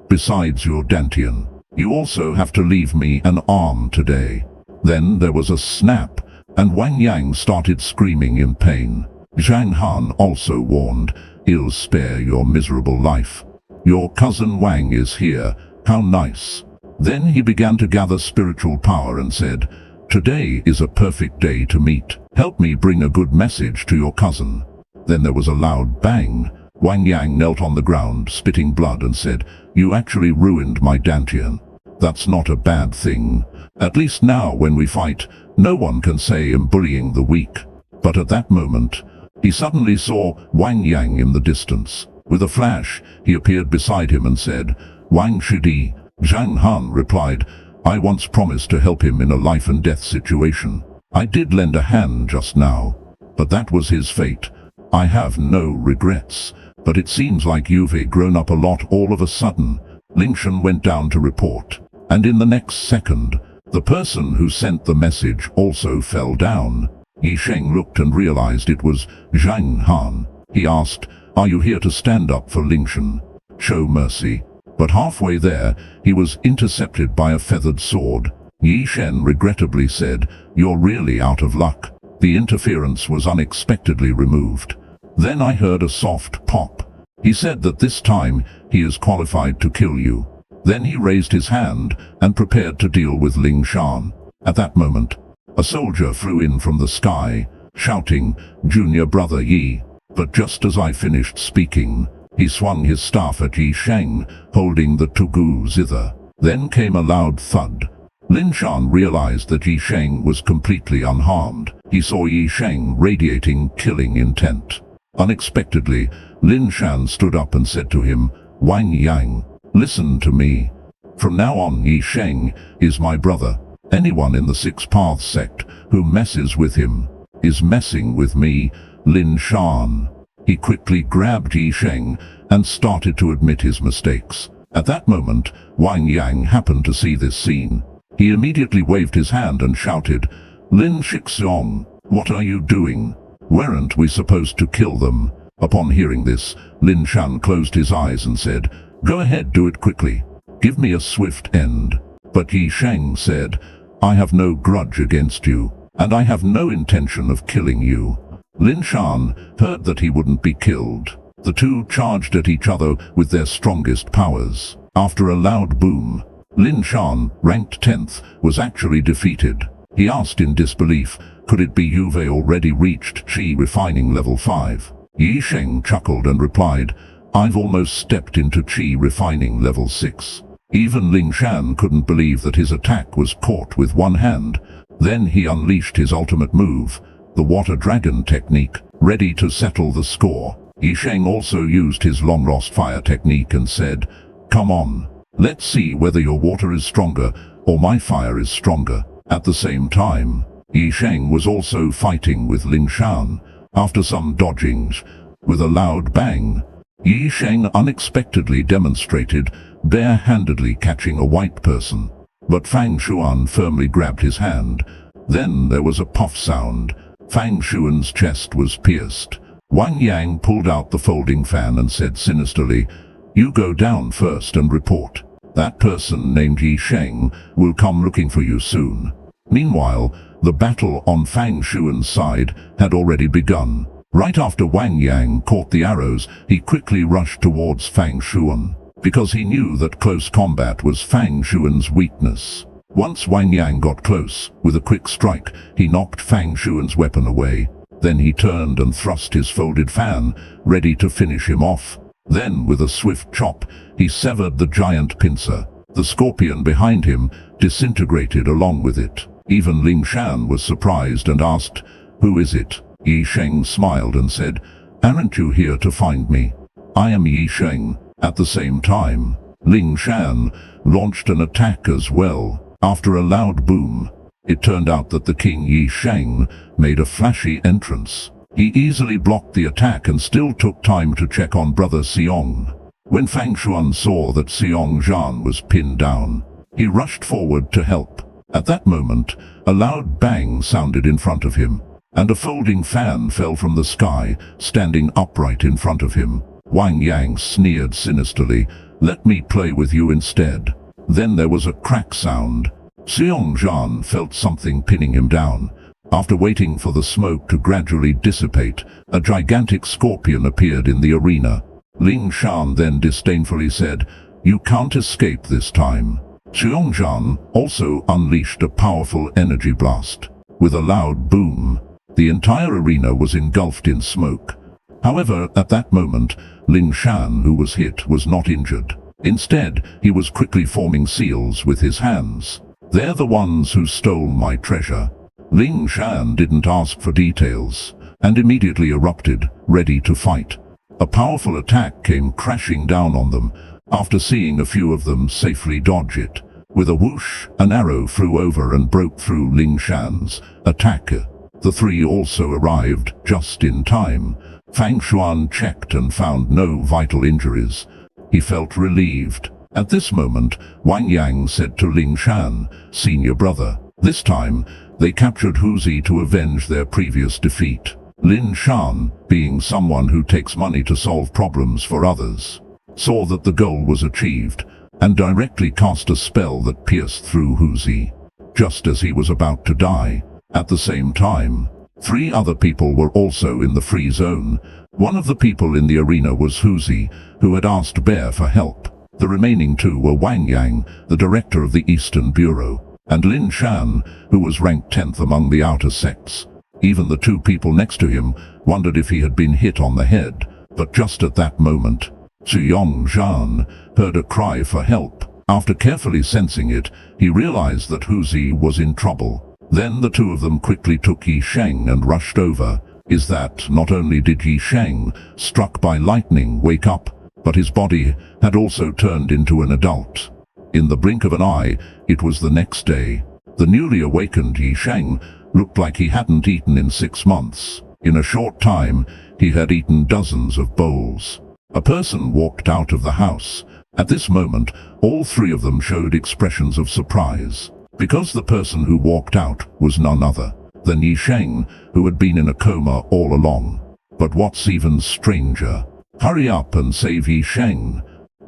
"Besides your Dantian, You also have to leave me an arm today." Then there was a snap, and Wang Yang started screaming in pain. Zhang Han also warned, "He'll spare your miserable life. Your cousin Wang is here. How nice." Then he began to gather spiritual power and said, "Today is a perfect day to meet. Help me bring a good message to your cousin." Then there was a loud bang. Wang Yang knelt on the ground, spitting blood, and said, "You actually ruined my dantian. That's not a bad thing. At least now when we fight, no one can say I'm bullying the weak." But at that moment, he suddenly saw Wang Yang in the distance. With a flash, he appeared beside him and said, "Wang Shidi." Zhang Han replied, "I once promised to help him in a life and death situation. I did lend a hand just now, but that was his fate. I have no regrets. But it seems like you've grown up a lot all of a sudden." Ling Shan went down to report, and in the next second, the person who sent the message also fell down. Yi Sheng looked and realized it was Zhang Han. He asked, "Are you here to stand up for Ling Shan? Show mercy." But halfway there, he was intercepted by a feathered sword. Yi Shen regrettably said, "You're really out of luck." The interference was unexpectedly removed. Then I heard a soft pop. He said that this time he is qualified to kill you. Then he raised his hand and prepared to deal with Ling Shan. At that moment, a soldier flew in from the sky, shouting, "Junior brother Yi." But just as I finished speaking, he swung his staff at Yi Sheng, holding the Tugu zither. Then came a loud thud. Lin Shan realized that Yi Sheng was completely unharmed. He saw Yi Sheng radiating killing intent. Unexpectedly, Lin Shan stood up and said to him, "Wang Yang, listen to me. From now on, Yi Sheng is my brother. Anyone in the Six Paths sect who messes with him is messing with me, Lin Shan." He quickly grabbed Yi Sheng and started to admit his mistakes. At that moment, Wang Yang happened to see this scene. He immediately waved his hand and shouted, "Lin Shixiong, what are you doing? Weren't we supposed to kill them?" Upon hearing this, Lin Shan closed his eyes and said, "Go ahead, do it quickly. Give me a swift end." But Yi Sheng said, "I have no grudge against you, and I have no intention of killing you." Lin Shan heard that he wouldn't be killed. The two charged at each other with their strongest powers. After a loud boom, Lin Shan, ranked 10th, was actually defeated. He asked in disbelief, could it be you've already reached Qi refining level 5? Yi Sheng chuckled and replied, "I've almost stepped into Qi refining level 6. Even Ling Shan couldn't believe that his attack was caught with one hand. Then he unleashed his ultimate move, the Water Dragon technique, ready to settle the score. Yi Sheng also used his long-lost fire technique and said, "Come on, let's see whether your water is stronger or my fire is stronger." At the same time, Yi Sheng was also fighting with Ling Shan. After some dodgings, with a loud bang, Yi Sheng unexpectedly demonstrated bare-handedly catching a white person. But Fang Shuan firmly grabbed his hand. Then there was a puff sound. Fang Shuan's chest was pierced. Wang Yang pulled out the folding fan and said sinisterly, "You go down first and report. That person named Yi Sheng will come looking for you soon." Meanwhile, the battle on Fang Shuan's side had already begun. Right after Wang Yang caught the arrows, he quickly rushed towards Fang Shuan, because he knew that close combat was Fang Shuan's weakness. Once Wang Yang got close, with a quick strike, he knocked Fang Shuan's weapon away. Then he turned and thrust his folded fan, ready to finish him off. Then, with a swift chop, he severed the giant pincer. The scorpion behind him disintegrated along with it. Even Ling Shan was surprised and asked, "Who is it?" Yi Sheng smiled and said, "Aren't you here to find me? I am Yi Sheng." At the same time, Ling Shan launched an attack as well. After a loud boom, it turned out that the King Yi Sheng made a flashy entrance. He easily blocked the attack and still took time to check on brother Xiong. When Fang Shuan saw that Xiong Zhan was pinned down, he rushed forward to help. At that moment, a loud bang sounded in front of him, and a folding fan fell from the sky, standing upright in front of him. Wang Yang sneered sinisterly, "Let me play with you instead." Then there was a crack sound. Xiongzhan felt something pinning him down. After waiting for the smoke to gradually dissipate, a gigantic scorpion appeared in the arena. Ling Shan then disdainfully said, "You can't escape this time." Xiongzhan also unleashed a powerful energy blast. With a loud boom, the entire arena was engulfed in smoke. However, at that moment, Ling Shan, who was hit, was not injured. Instead, he was quickly forming seals with his hands. "They're the ones who stole my treasure." Ling Shan didn't ask for details, and immediately erupted, ready to fight. A powerful attack came crashing down on them, after seeing a few of them safely dodge it. With a whoosh, an arrow flew over and broke through Ling Shan's attacker. The three also arrived just in time. Fang Xuan checked and found no vital injuries. He felt relieved. At this moment, Wang Yang said to Ling Shan, "Senior brother." This time, they captured Huzi to avenge their previous defeat. Lin Shan, being someone who takes money to solve problems for others, saw that the goal was achieved, and directly cast a spell that pierced through Huzi, just as he was about to die. At the same time, 3 other people were also in the free zone. One of the people in the arena was Huzi, who had asked Bear for help. The remaining 2 were Wang Yang, the director of the Eastern Bureau, and Lin Shan, who was ranked 10th among the outer sects. Even the 2 people next to him wondered if he had been hit on the head, but just at that moment, Xiongzhan heard a cry for help. After carefully sensing it, he realized that Huzi was in trouble. Then the 2 of them quickly took Yi Sheng and rushed over. Is that not only did Yi Sheng, struck by lightning, wake up, but his body had also turned into an adult. In the blink of an eye, it was the next day. The newly awakened Yi Sheng looked like he hadn't eaten in 6 months. In a short time, he had eaten dozens of bowls. A person walked out of the house. At this moment, all 3 of them showed expressions of surprise, because the person who walked out was none other than Yi Sheng, who had been in a coma all along. But what's even stranger, hurry up and save Yi Sheng.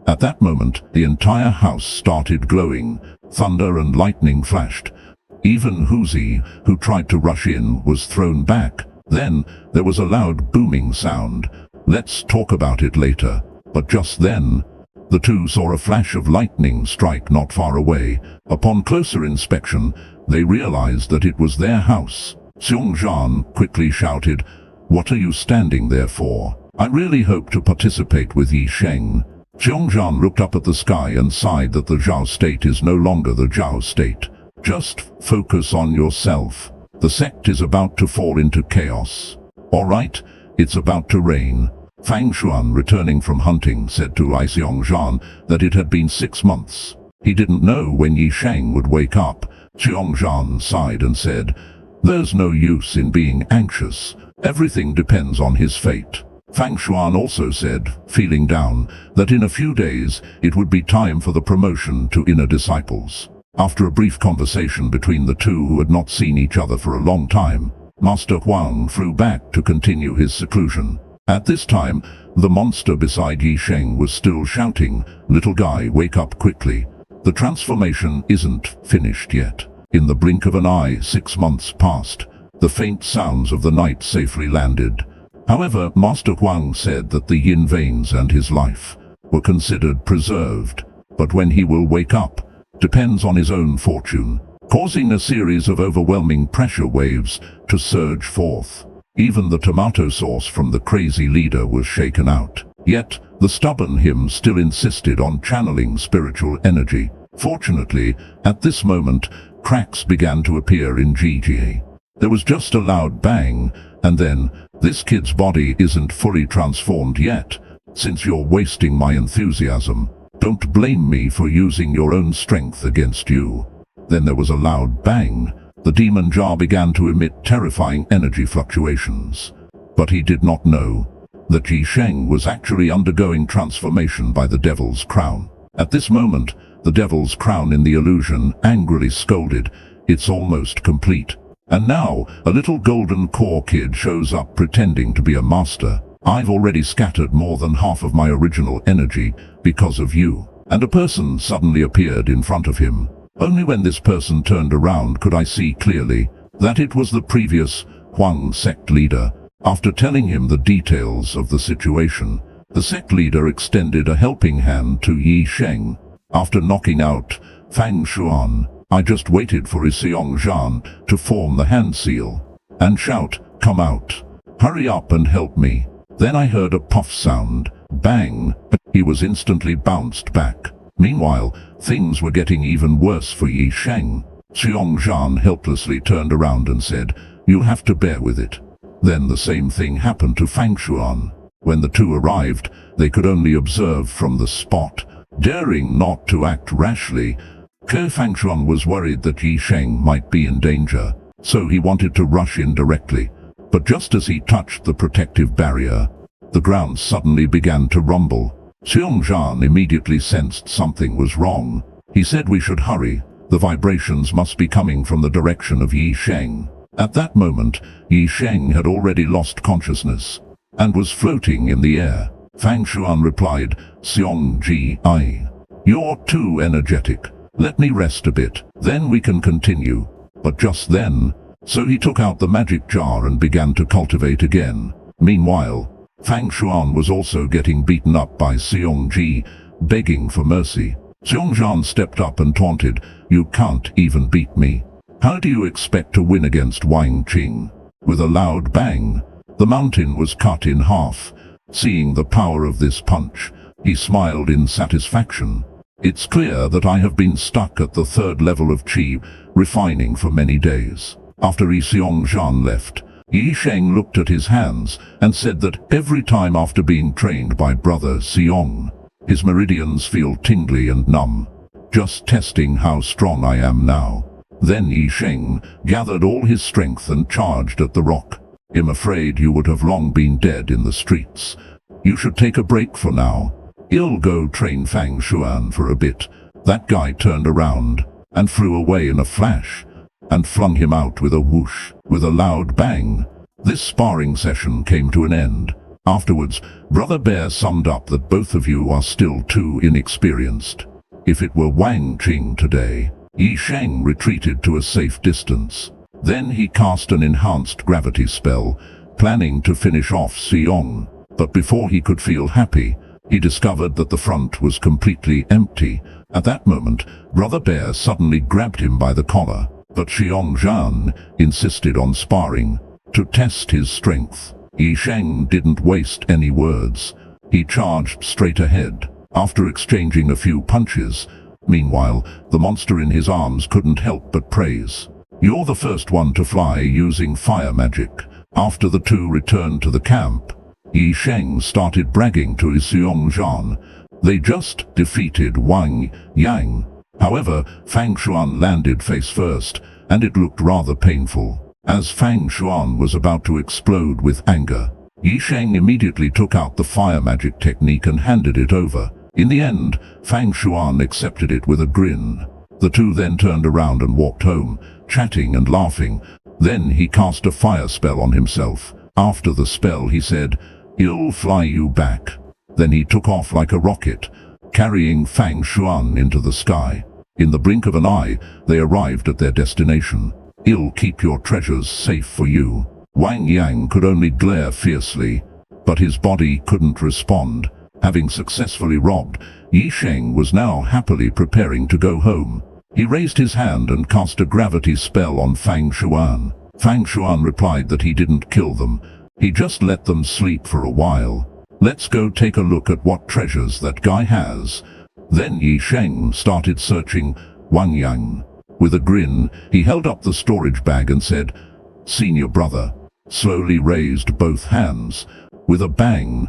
At that moment, the entire house started glowing. Thunder and lightning flashed. Even Huzi, who tried to rush in, was thrown back. Then, there was a loud booming sound. Let's talk about it later. But just then, the 2 saw a flash of lightning strike not far away. Upon closer inspection, they realized that it was their house. Xiongzhan quickly shouted, "What are you standing there for? I really hope to participate with Yi Sheng." Xiongzhan looked up at the sky and sighed that the Zhao state is no longer the Zhao state. Just focus on yourself. The sect is about to fall into chaos. All right, it's about to rain. Fang Xuan, returning from hunting, said to Li Xiongzhan that it had been 6 months. He didn't know when Yi Sheng would wake up. Xiongzhan sighed and said, "There's no use in being anxious. Everything depends on his fate." Fang Xuan also said, feeling down, that in a few days it would be time for the promotion to inner disciples. After a brief conversation between the 2 who had not seen each other for a long time, Master Huang flew back to continue his seclusion. At this time, the monster beside Yi Sheng was still shouting, "Little guy, wake up quickly. The transformation isn't finished yet." In the blink of an eye, 6 months passed. The faint sounds of the night safely landed. However, Master Huang said that the yin veins and his life were considered preserved, but when he will wake up depends on his own fortune, causing a series of overwhelming pressure waves to surge forth. Even the tomato sauce from the crazy leader was shaken out. Yet, the stubborn him still insisted on channeling spiritual energy. Fortunately, at this moment, cracks began to appear in Gigi. There was just a loud bang, and then, "This kid's body isn't fully transformed yet. Since you're wasting my enthusiasm, don't blame me for using your own strength against you." Then there was a loud bang. The demon jar began to emit terrifying energy fluctuations. But he did not know that Yi Sheng was actually undergoing transformation by the Devil's Crown. At this moment, the Devil's Crown in the illusion angrily scolded, "It's almost complete. And now, a little golden core kid shows up pretending to be a master. I've already scattered more than half of my original energy because of you." and a person suddenly appeared in front of him. Only when this person turned around could I see clearly that it was the previous Huang sect leader. After telling him the details of the situation, the sect leader extended a helping hand to Yi Sheng. After knocking out Fang Xuan, I just waited for Seong Zhan to form the hand seal and shout, "Come out! Hurry up and help me!" Then I heard a puff sound. Bang! He was instantly bounced back. Meanwhile, things were getting even worse for Yi Sheng. Seong Zhan helplessly turned around and said, "You'll have to bear with it." Then the same thing happened to Fang Xuan. When the two arrived, they could only observe from the spot, daring not to act rashly. Fang Xuan was worried that Yi Sheng might be in danger, so he wanted to rush in directly. But just as he touched the protective barrier, the ground suddenly began to rumble. Seong Zhan immediately sensed something was wrong. He said we should hurry. The vibrations must be coming from the direction of Yi Sheng. At that moment, Yi Sheng had already lost consciousness and was floating in the air. Fang Xuan replied, "Seong Ji, you're too energetic. Let me rest a bit, then we can continue." But just then, so he took out the magic jar and began to cultivate again. Meanwhile, Fang Xuan was also getting beaten up by Seong Ji, begging for mercy. Seong Zhan stepped up and taunted, "You can't even beat me. How do you expect to win against Wang Qing?" With a loud bang, the mountain was cut in half. Seeing the power of this punch, he smiled in satisfaction. "It's clear that I have been stuck at the third level of Qi, refining for many days." After Seong Zhan left, Yi Sheng looked at his hands and said that every time after being trained by brother Seong, his meridians feel tingly and numb. "Just testing how strong I am now." Then Yi Sheng gathered all his strength and charged at the rock. "I'm afraid you would have long been dead in the streets. You should take a break for now. I'll go train Fang Xuan for a bit." That guy turned around and flew away in a flash and flung him out with a whoosh. With a loud bang, this sparring session came to an end. Afterwards, Brother Bear summed up that both of you are still too inexperienced. If it were Wang Qing today, Yi Sheng retreated to a safe distance. Then he cast an enhanced gravity spell, planning to finish off Seong. But before he could feel happy, he discovered that the front was completely empty. At that moment, Brother Bear suddenly grabbed him by the collar. But Seong Zhan insisted on sparring to test his strength. Yi Sheng didn't waste any words. He charged straight ahead, after exchanging a few punches. Meanwhile, the monster in his arms couldn't help but praise. "You're the first one to fly using fire magic." After the two returned to the camp, Yi Sheng started bragging to Seong Zhan. They just defeated Wang Yang. However, Fang Xuan landed face first, and it looked rather painful. As Fang Xuan was about to explode with anger, Yi Sheng immediately took out the fire magic technique and handed it over. In the end, Fang Xuan accepted it with a grin. The two then turned around and walked home, chatting and laughing. Then he cast a fire spell on himself. After the spell he said, "I'll fly you back." Then he took off like a rocket, carrying Fang Xuan into the sky. In the blink of an eye, they arrived at their destination. "I'll keep your treasures safe for you." Wang Yang could only glare fiercely, but his body couldn't respond. Having successfully robbed, Yi Sheng was now happily preparing to go home. He raised his hand and cast a gravity spell on Fang Xuan. Fang Xuan replied that he didn't kill them, he just let them sleep for a while. "Let's go take a look at what treasures that guy has." Then Yi Sheng started searching Wang Yang. With a grin, he held up the storage bag and said, "Senior brother," slowly raised both hands. With a bang,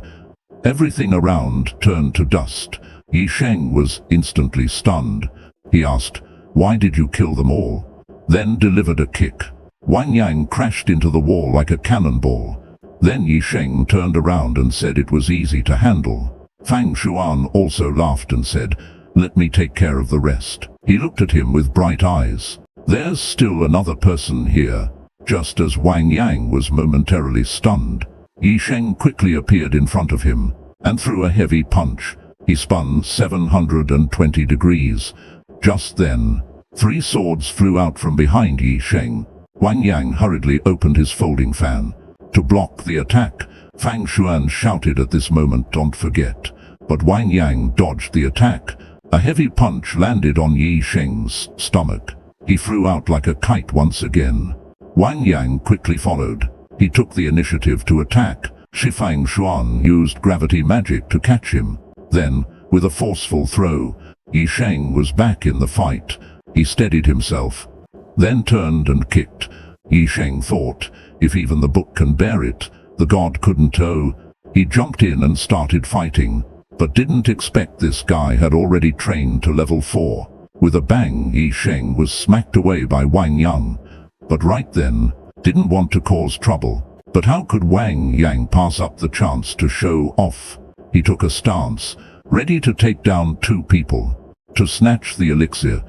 everything around turned to dust. Yi Sheng was instantly stunned. He asked, "Why did you kill them all?" Then delivered a kick. Wang Yang crashed into the wall like a cannonball. Then Yi Sheng turned around and said it was easy to handle. Fang Xuan also laughed and said, "Let me take care of the rest." He looked at him with bright eyes. "There's still another person here." Just as Wang Yang was momentarily stunned, Yi Sheng quickly appeared in front of him and threw a heavy punch. He spun 720 degrees. Just then, 3 swords flew out from behind Yi Sheng. Wang Yang hurriedly opened his folding fan. To block the attack, Fang Xuan shouted at this moment, "Don't forget." But Wang Yang dodged the attack. A heavy punch landed on Yi Sheng's stomach. He flew out like a kite once again. Wang Yang quickly followed. He took the initiative to attack. Fang Xuan used gravity magic to catch him. Then, with a forceful throw, Yi Sheng was back in the fight. He steadied himself, then turned and kicked. Yi Sheng thought, if even the book can bear it, the god couldn't too. He jumped in and started fighting, but didn't expect this guy had already trained to level 4. With a bang, Yi Sheng was smacked away by Wang Yang. But right then, didn't want to cause trouble. But how could Wang Yang pass up the chance to show off? He took a stance, ready to take down 2 people. To snatch the elixir,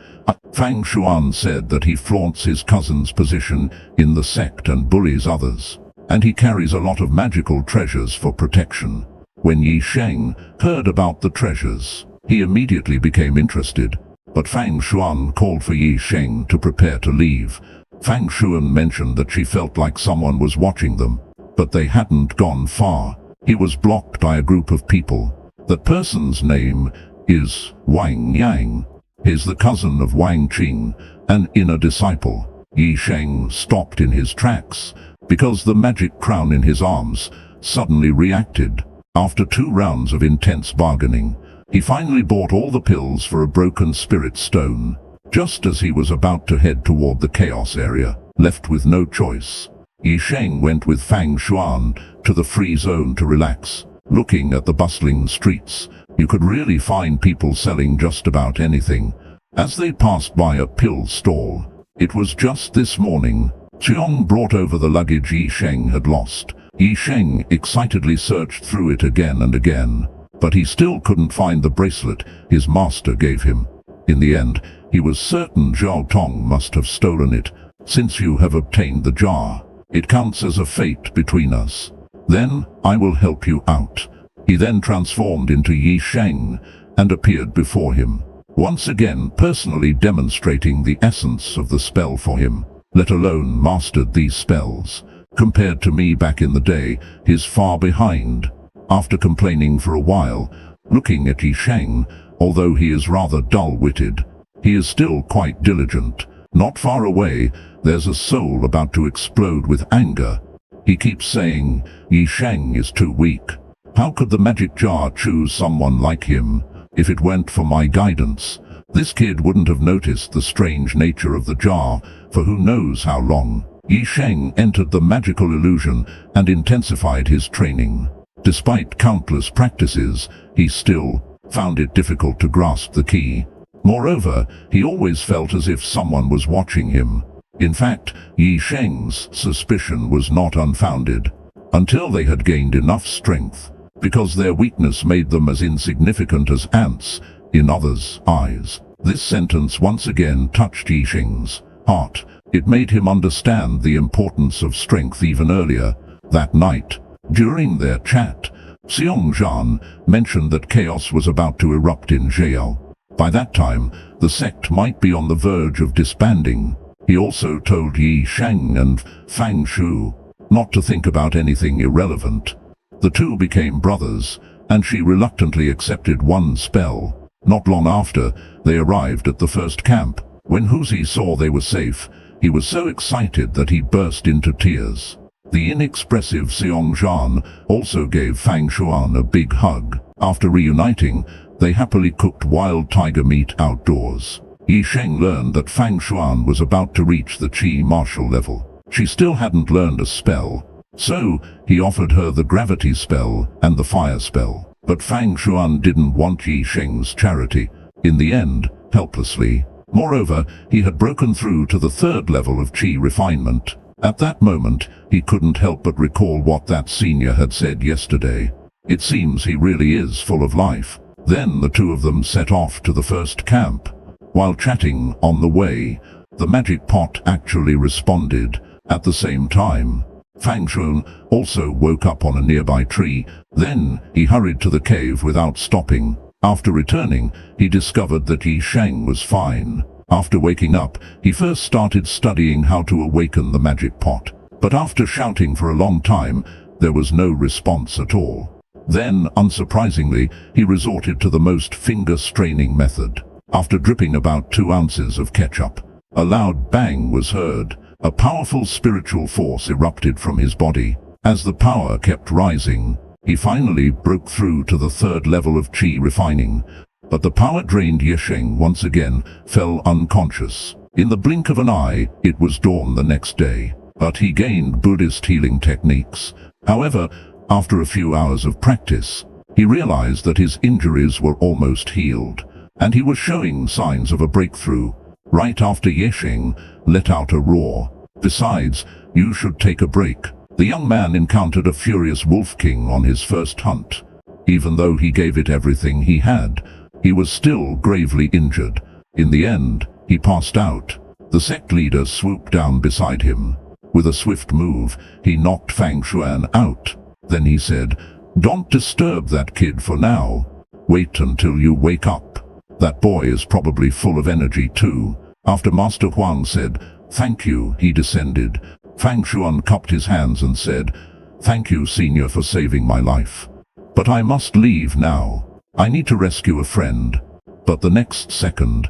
Fang Xuan said that he flaunts his cousin's position in the sect and bullies others. And he carries a lot of magical treasures for protection. When Yi Sheng heard about the treasures, he immediately became interested. But Fang Xuan called for Yi Sheng to prepare to leave. Fang Xuan mentioned that she felt like someone was watching them, but they hadn't gone far. He was blocked by a group of people. That person's name is Wang Yang. He's the cousin of Wang Qing, an inner disciple. Yi Sheng stopped in his tracks, because the magic crown in his arms suddenly reacted. After 2 rounds of intense bargaining, he finally bought all the pills for a broken spirit stone. Just as he was about to head toward the chaos area, left with no choice, Yi Sheng went with Fang Xuan to the free zone to relax. Looking at the bustling streets, you could really find people selling just about anything. As they passed by a pill stall, it was just this morning, Xiong brought over the luggage Yi Sheng had lost. Yi Sheng excitedly searched through it again and again, but he still couldn't find the bracelet his master gave him. In the end, he was certain Zhao Tong must have stolen it. Since you have obtained the jar, it counts as a fate between us. Then, I will help you out. He then transformed into Yi Sheng and appeared before him, once again personally demonstrating the essence of the spell for him, let alone mastered these spells. Compared to me back in the day, he's far behind. After complaining for a while, looking at Yi Sheng, although he is rather dull-witted, he is still quite diligent. Not far away, there's a soul about to explode with anger. He keeps saying, Yi Sheng is too weak. How could the magic jar choose someone like him? If it went for my guidance, this kid wouldn't have noticed the strange nature of the jar for who knows how long. Yi Sheng entered the magical illusion and intensified his training. Despite countless practices, he still found it difficult to grasp the key. Moreover, he always felt as if someone was watching him. In fact, Yi Sheng's suspicion was not unfounded, until they had gained enough strength, because their weakness made them as insignificant as ants in others' eyes. This sentence once again touched Yi Sheng's heart. It made him understand the importance of strength even earlier. That night, during their chat, Xiong Zhan mentioned that chaos was about to erupt in Zheao. By that time, the sect might be on the verge of disbanding. He also told Yi Sheng and Fang Shu not to think about anything irrelevant. The 2 became brothers, and she reluctantly accepted one spell. Not long after, they arrived at the first camp. When Huzi saw they were safe, he was so excited that he burst into tears. The inexpressive Xiong Zhan also gave Fang Xuan a big hug. After reuniting, they happily cooked wild tiger meat outdoors. Yi Sheng learned that Fang Xuan was about to reach the Qi martial level. She still hadn't learned a spell, so he offered her the gravity spell and the fire spell. But Fang Xuan didn't want Yi Sheng's charity. In the end, helplessly. Moreover, he had broken through to the 3rd level of Qi refinement. At that moment, he couldn't help but recall what that senior had said yesterday. It seems he really is full of life. Then the 2 of them set off to the first camp. While chatting on the way, the magic pot actually responded. At the same time, Fang Xuan also woke up on a nearby tree. Then he hurried to the cave without stopping. After returning, he discovered that Yi Sheng was fine. After waking up, he first started studying how to awaken the magic pot. But after shouting for a long time, there was no response at all. Then, unsurprisingly, he resorted to the most finger-straining method. After dripping about 2 ounces of ketchup, a loud bang was heard. A powerful spiritual force erupted from his body. As the power kept rising, he finally broke through to the 3rd level of chi refining. But the power-drained Yi Sheng once again fell unconscious. In the blink of an eye, it was dawn the next day. But he gained Buddhist healing techniques. However, after a few hours of practice, he realized that his injuries were almost healed, and he was showing signs of a breakthrough. Right after Yi Sheng let out a roar. "Besides, you should take a break." The young man encountered a furious wolf king on his first hunt. Even though he gave it everything he had, he was still gravely injured. In the end, he passed out. The sect leader swooped down beside him. With a swift move, he knocked Fang Xuan out. Then he said, "Don't disturb that kid for now. Wait until you wake up. That boy is probably full of energy too." After Master Huang said, "Thank you," he descended. Fang Xuan cupped his hands and said, "Thank you, Senior, for saving my life. But I must leave now. I need to rescue a friend." But the next second,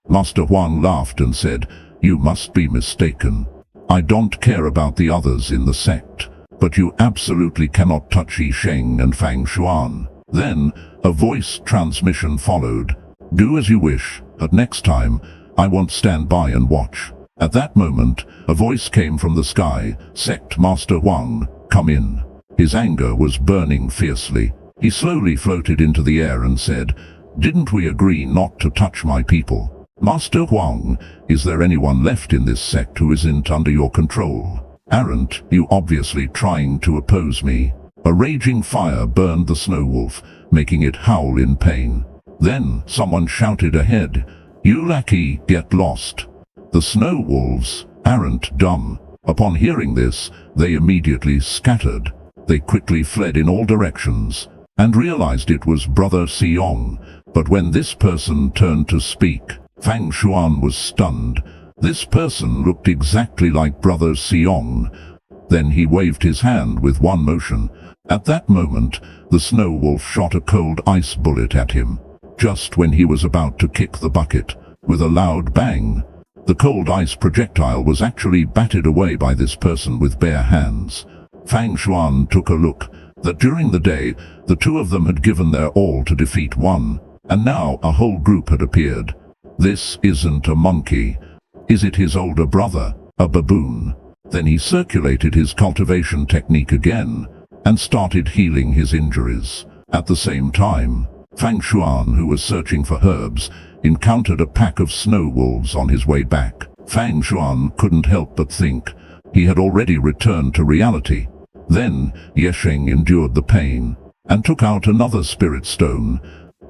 Master Huang laughed and said, "You must be mistaken. I don't care about the others in the sect, but you absolutely cannot touch Yi Sheng and Fang Xuan." Then, a voice transmission followed. "Do as you wish, but next time, I won't stand by and watch." At that moment, a voice came from the sky. "Sect Master Huang, come in." His anger was burning fiercely. He slowly floated into the air and said, "Didn't we agree not to touch my people? Master Huang, is there anyone left in this sect who isn't under your control? Aren't you obviously trying to oppose me?" A raging fire burned the snow wolf, making it howl in pain. Then someone shouted ahead, "You lackey, get lost." The snow wolves aren't dumb. Upon hearing this, they immediately scattered. They quickly fled in all directions, and realized it was Brother Xiong. But when this person turned to speak, Fang Xuan was stunned. This person looked exactly like Brother Xiong. Then he waved his hand with one motion. At that moment, the snow wolf shot a cold ice bullet at him. Just when he was about to kick the bucket, with a loud bang, the cold ice projectile was actually batted away by this person with bare hands. Fang Xuan took a look. That during the day, the two of them had given their all to defeat one, and now a whole group had appeared. This isn't a monkey. Is it his older brother, a baboon? Then he circulated his cultivation technique again, and started healing his injuries. At the same time, Fang Xuan, who was searching for herbs, encountered a pack of snow wolves on his way back. Fang Xuan couldn't help but think he had already returned to reality. Then Yi Sheng endured the pain and took out another spirit stone.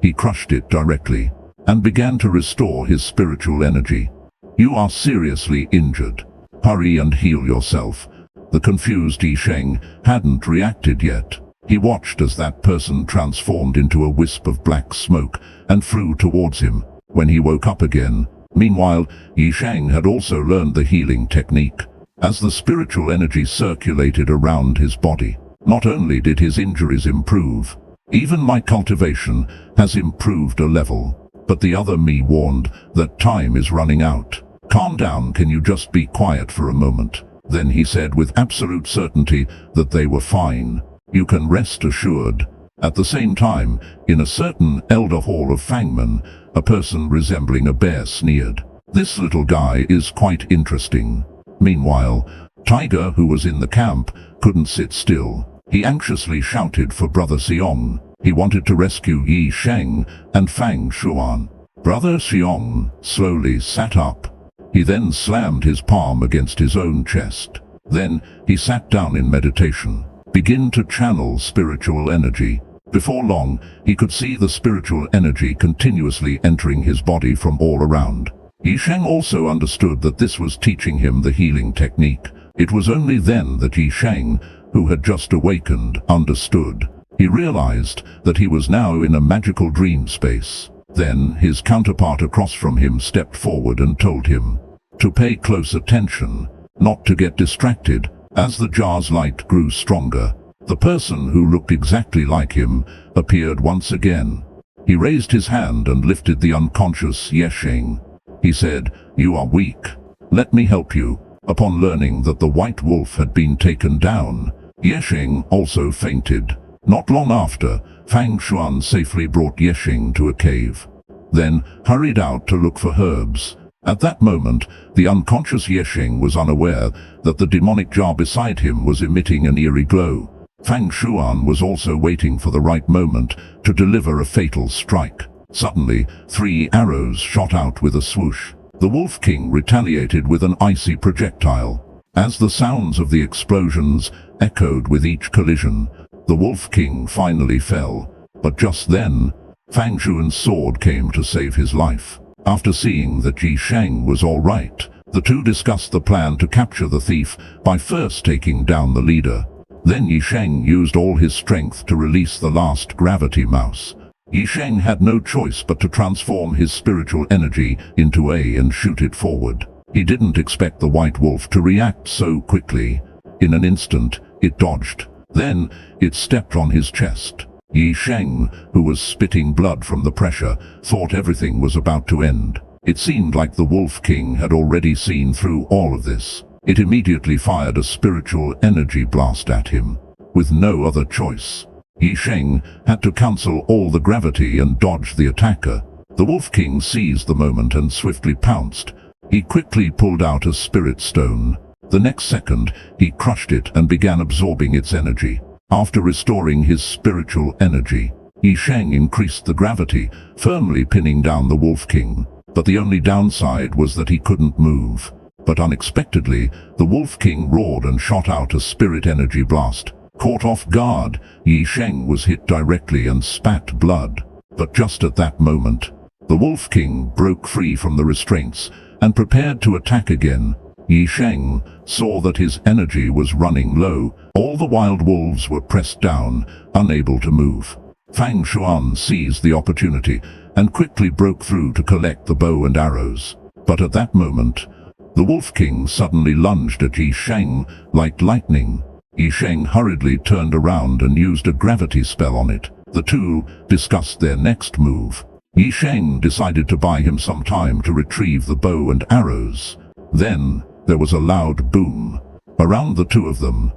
He crushed it directly and began to restore his spiritual energy. "You are seriously injured. Hurry and heal yourself." The confused Yi Sheng hadn't reacted yet. He watched as that person transformed into a wisp of black smoke and flew towards him. When he woke up again, meanwhile, Yi Sheng had also learned the healing technique. As the spiritual energy circulated around his body, not only did his injuries improve, even my cultivation has improved a level. But the other me warned that time is running out. "Calm down, can you just be quiet for a moment?" Then he said with absolute certainty that they were fine. "You can rest assured." At the same time, in a certain elder hall of Fangmen, a person resembling a bear sneered. "This little guy is quite interesting." Meanwhile, Tiger, who was in the camp, couldn't sit still. He anxiously shouted for Brother Xiong. He wanted to rescue Yi Sheng and Fang Xuan. Brother Xiong slowly sat up. He then slammed his palm against his own chest. Then he sat down in meditation, begin to channel spiritual energy. Before long, he could see the spiritual energy continuously entering his body from all around. Yi Sheng also understood that this was teaching him the healing technique. It was only then that Yi Sheng, who had just awakened, understood. He realized that he was now in a magical dream space. Then his counterpart across from him stepped forward and told him to pay close attention, not to get distracted. As the jar's light grew stronger, the person who looked exactly like him appeared once again. He raised his hand and lifted the unconscious Yesheng. He said, "You are weak. Let me help you." Upon learning that the white wolf had been taken down, Yesheng also fainted. Not long after, Fang Xuan safely brought Yesheng to a cave, then hurried out to look for herbs. At that moment, the unconscious Yesheng was unaware that the demonic jar beside him was emitting an eerie glow. Fang Xuan was also waiting for the right moment to deliver a fatal strike. Suddenly, 3 arrows shot out with a swoosh. The Wolf King retaliated with an icy projectile. As the sounds of the explosions echoed with each collision, the Wolf King finally fell. But just then, Fang Xuan's sword came to save his life. After seeing that Yi Sheng was all right, the two discussed the plan to capture the thief by first taking down the leader. Then Yi Sheng used all his strength to release the last gravity mouse. Yi Sheng had no choice but to transform his spiritual energy into A and shoot it forward. He didn't expect the white wolf to react so quickly. In an instant, it dodged. Then, it stepped on his chest. Yi Sheng, who was spitting blood from the pressure, thought everything was about to end. It seemed like the Wolf King had already seen through all of this. It immediately fired a spiritual energy blast at him. With no other choice, Yi Sheng had to cancel all the gravity and dodge the attacker. The Wolf King seized the moment and swiftly pounced. He quickly pulled out a spirit stone. The next second, he crushed it and began absorbing its energy. After restoring his spiritual energy, Yi Sheng increased the gravity, firmly pinning down the Wolf King. But the only downside was that he couldn't move. But unexpectedly, the Wolf King roared and shot out a spirit energy blast. Caught off guard, Yi Sheng was hit directly and spat blood. But just at that moment, the Wolf King broke free from the restraints and prepared to attack again. Yi Sheng saw that his energy was running low. All the wild wolves were pressed down, unable to move. Fang Xuan seized the opportunity and quickly broke through to collect the bow and arrows. But at that moment, the Wolf King suddenly lunged at Yi Sheng like lightning. Yi Sheng hurriedly turned around and used a gravity spell on it. The two discussed their next move. Yi Sheng decided to buy him some time to retrieve the bow and arrows. Then, there was a loud boom. Around the two of them,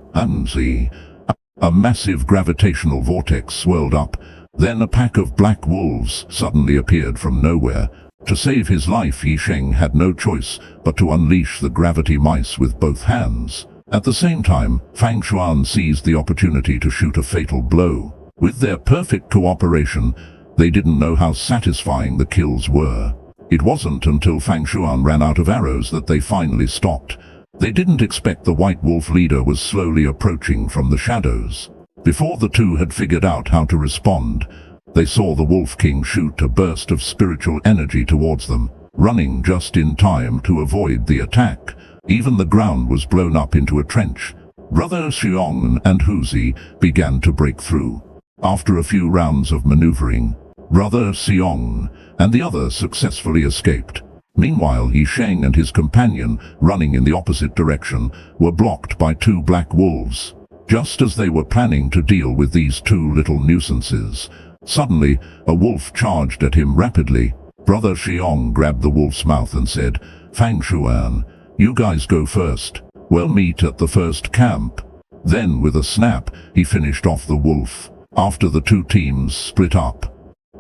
a massive gravitational vortex swirled up. Then a pack of black wolves suddenly appeared from nowhere. To save his life, Yi Sheng had no choice but to unleash the gravity mice with both hands. At the same time, Fang Xuan seized the opportunity to shoot a fatal blow. With their perfect cooperation, they didn't know how satisfying the kills were. It wasn't until Fang Xuan ran out of arrows that they finally stopped. They didn't expect the white wolf leader was slowly approaching from the shadows. Before the two had figured out how to respond, they saw the Wolf King shoot a burst of spiritual energy towards them, running just in time to avoid the attack. Even the ground was blown up into a trench. Brother Xiong and Huzi began to break through. After a few rounds of maneuvering, Brother Xiong and the other successfully escaped. Meanwhile, Yi Sheng and his companion, running in the opposite direction, were blocked by 2 black wolves. Just as they were planning to deal with these 2 little nuisances, suddenly, a wolf charged at him rapidly. Brother Xiong grabbed the wolf's mouth and said, "Fang Xuan, you guys go first. We'll meet at the first camp." Then, with a snap, he finished off the wolf. After the 2 teams split up,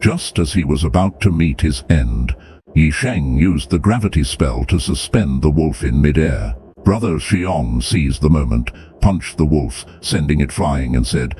just as he was about to meet his end, Yi Sheng used the gravity spell to suspend the wolf in midair. Brother Xiong seized the moment, punched the wolf, sending it flying, and said,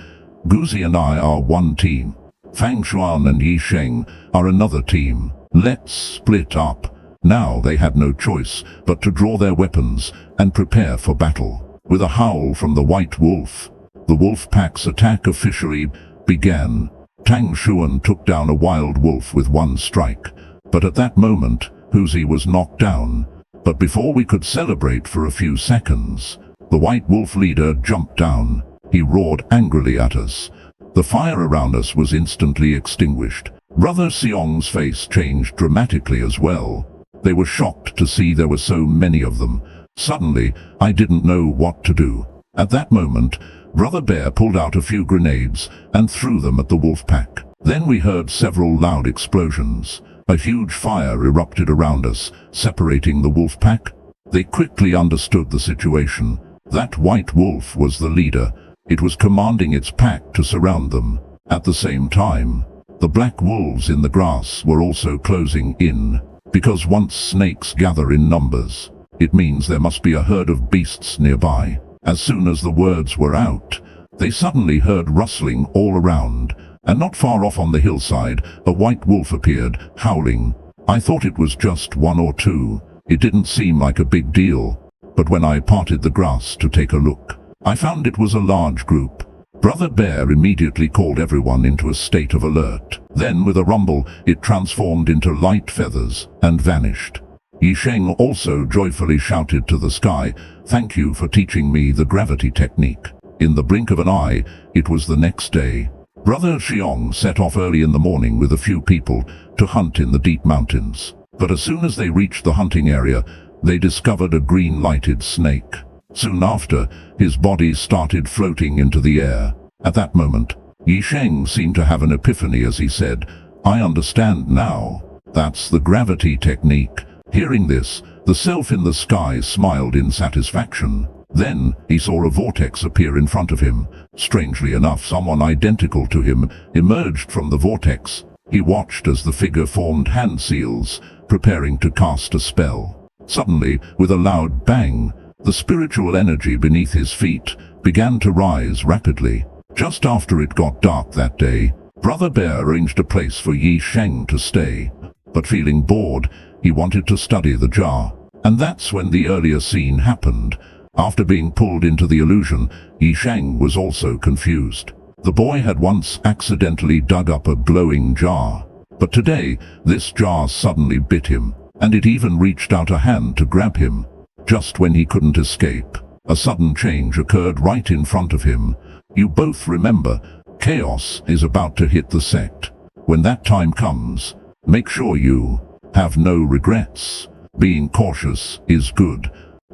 "Guzi and I are one team. Fang Xuan and Yi Sheng are another team. Let's split up." Now they had no choice but to draw their weapons and prepare for battle. With a howl from the white wolf, the wolf pack's attack officially began. Tang Xuan took down a wild wolf with 1 strike. But at that moment, Huzi was knocked down. But before we could celebrate for a few seconds, the white wolf leader jumped down. He roared angrily at us. The fire around us was instantly extinguished. Brother Seong's face changed dramatically as well. They were shocked to see there were so many of them. Suddenly, I didn't know what to do. At that moment, Brother Bear pulled out a few grenades and threw them at the wolf pack. Then we heard several loud explosions. A huge fire erupted around us, separating the wolf pack. They quickly understood the situation. That white wolf was the leader. It was commanding its pack to surround them. At the same time, the black wolves in the grass were also closing in. Because once snakes gather in numbers, it means there must be a herd of beasts nearby. As soon as the words were out, they suddenly heard rustling all around, and not far off on the hillside, a white wolf appeared, howling. I thought it was just one or two. It didn't seem like a big deal. But when I parted the grass to take a look, I found it was a large group. Brother Bear immediately called everyone into a state of alert. Then with a rumble, it transformed into light feathers and vanished. Yi Sheng also joyfully shouted to the sky, "Thank you for teaching me the gravity technique." In the blink of an eye, it was the next day. Brother Xiong set off early in the morning with a few people to hunt in the deep mountains. But as soon as they reached the hunting area, they discovered a green-lighted snake. Soon after, his body started floating into the air. At that moment, Yi Sheng seemed to have an epiphany as he said, "I understand now. That's the gravity technique." Hearing this, the self in the sky smiled in satisfaction. Then, he saw a vortex appear in front of him. Strangely enough, someone identical to him emerged from the vortex. He watched as the figure formed hand seals, preparing to cast a spell. Suddenly, with a loud bang, the spiritual energy beneath his feet began to rise rapidly. Just after it got dark that day, Brother Bear arranged a place for Yi Sheng to stay. But feeling bored, he wanted to study the jar. And that's when the earlier scene happened. After being pulled into the illusion, Yi Sheng was also confused. The boy had once accidentally dug up a glowing jar. But today, this jar suddenly bit him, and it even reached out a hand to grab him. Just when he couldn't escape, a sudden change occurred right in front of him. You both remember, chaos is about to hit the sect. When that time comes, make sure you have no regrets. Being cautious is good,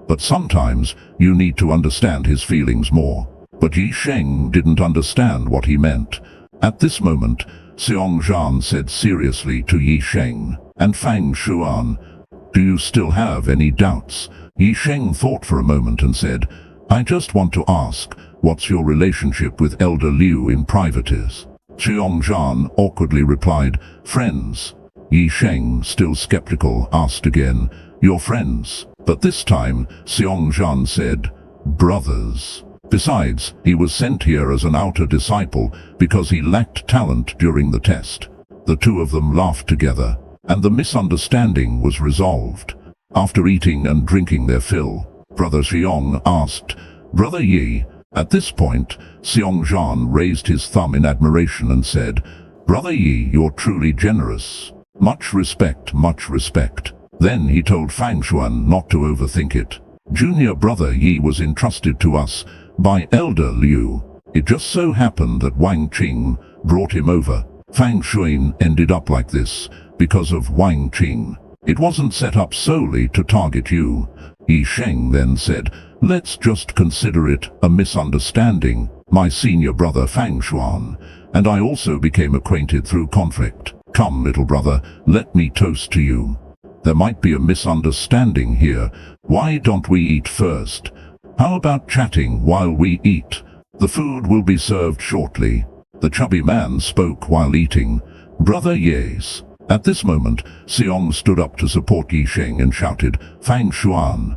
but sometimes you need to understand his feelings more. But Yi Sheng didn't understand what he meant. At this moment, Seong Zhan said seriously to Yi Sheng and Fang Shuan, "Do you still have any doubts?" Yi Sheng thought for a moment and said, "I just want to ask, what's your relationship with Elder Liu in private is?" Seong Zhan awkwardly replied, "Friends." Yi Sheng, still skeptical, asked again, "Your friends?" But this time, Seong Zhan said, "Brothers." Besides, he was sent here as an outer disciple because he lacked talent during the test. The two of them laughed together, and the misunderstanding was resolved. After eating and drinking their fill, Brother Xiong asked, "Brother Yi." At this point, Seong Zhan raised his thumb in admiration and said, "Brother Yi, you're truly generous. Much respect, much respect." Then he told Fang Xuan not to overthink it. Junior Brother Yi was entrusted to us by Elder Liu. It just so happened that Wang Qing brought him over. Fang Xuan ended up like this because of Wang Qing. It wasn't set up solely to target you. Yi Sheng then said, "Let's just consider it a misunderstanding. My senior brother Fang Xuan and I also became acquainted through conflict. Come, little brother, let me toast to you. There might be a misunderstanding here. Why don't we eat first? How about chatting while we eat? The food will be served shortly." The chubby man spoke while eating. "Brother, yes." At this moment, Seong stood up to support Yi Sheng and shouted, "Fang Xuan,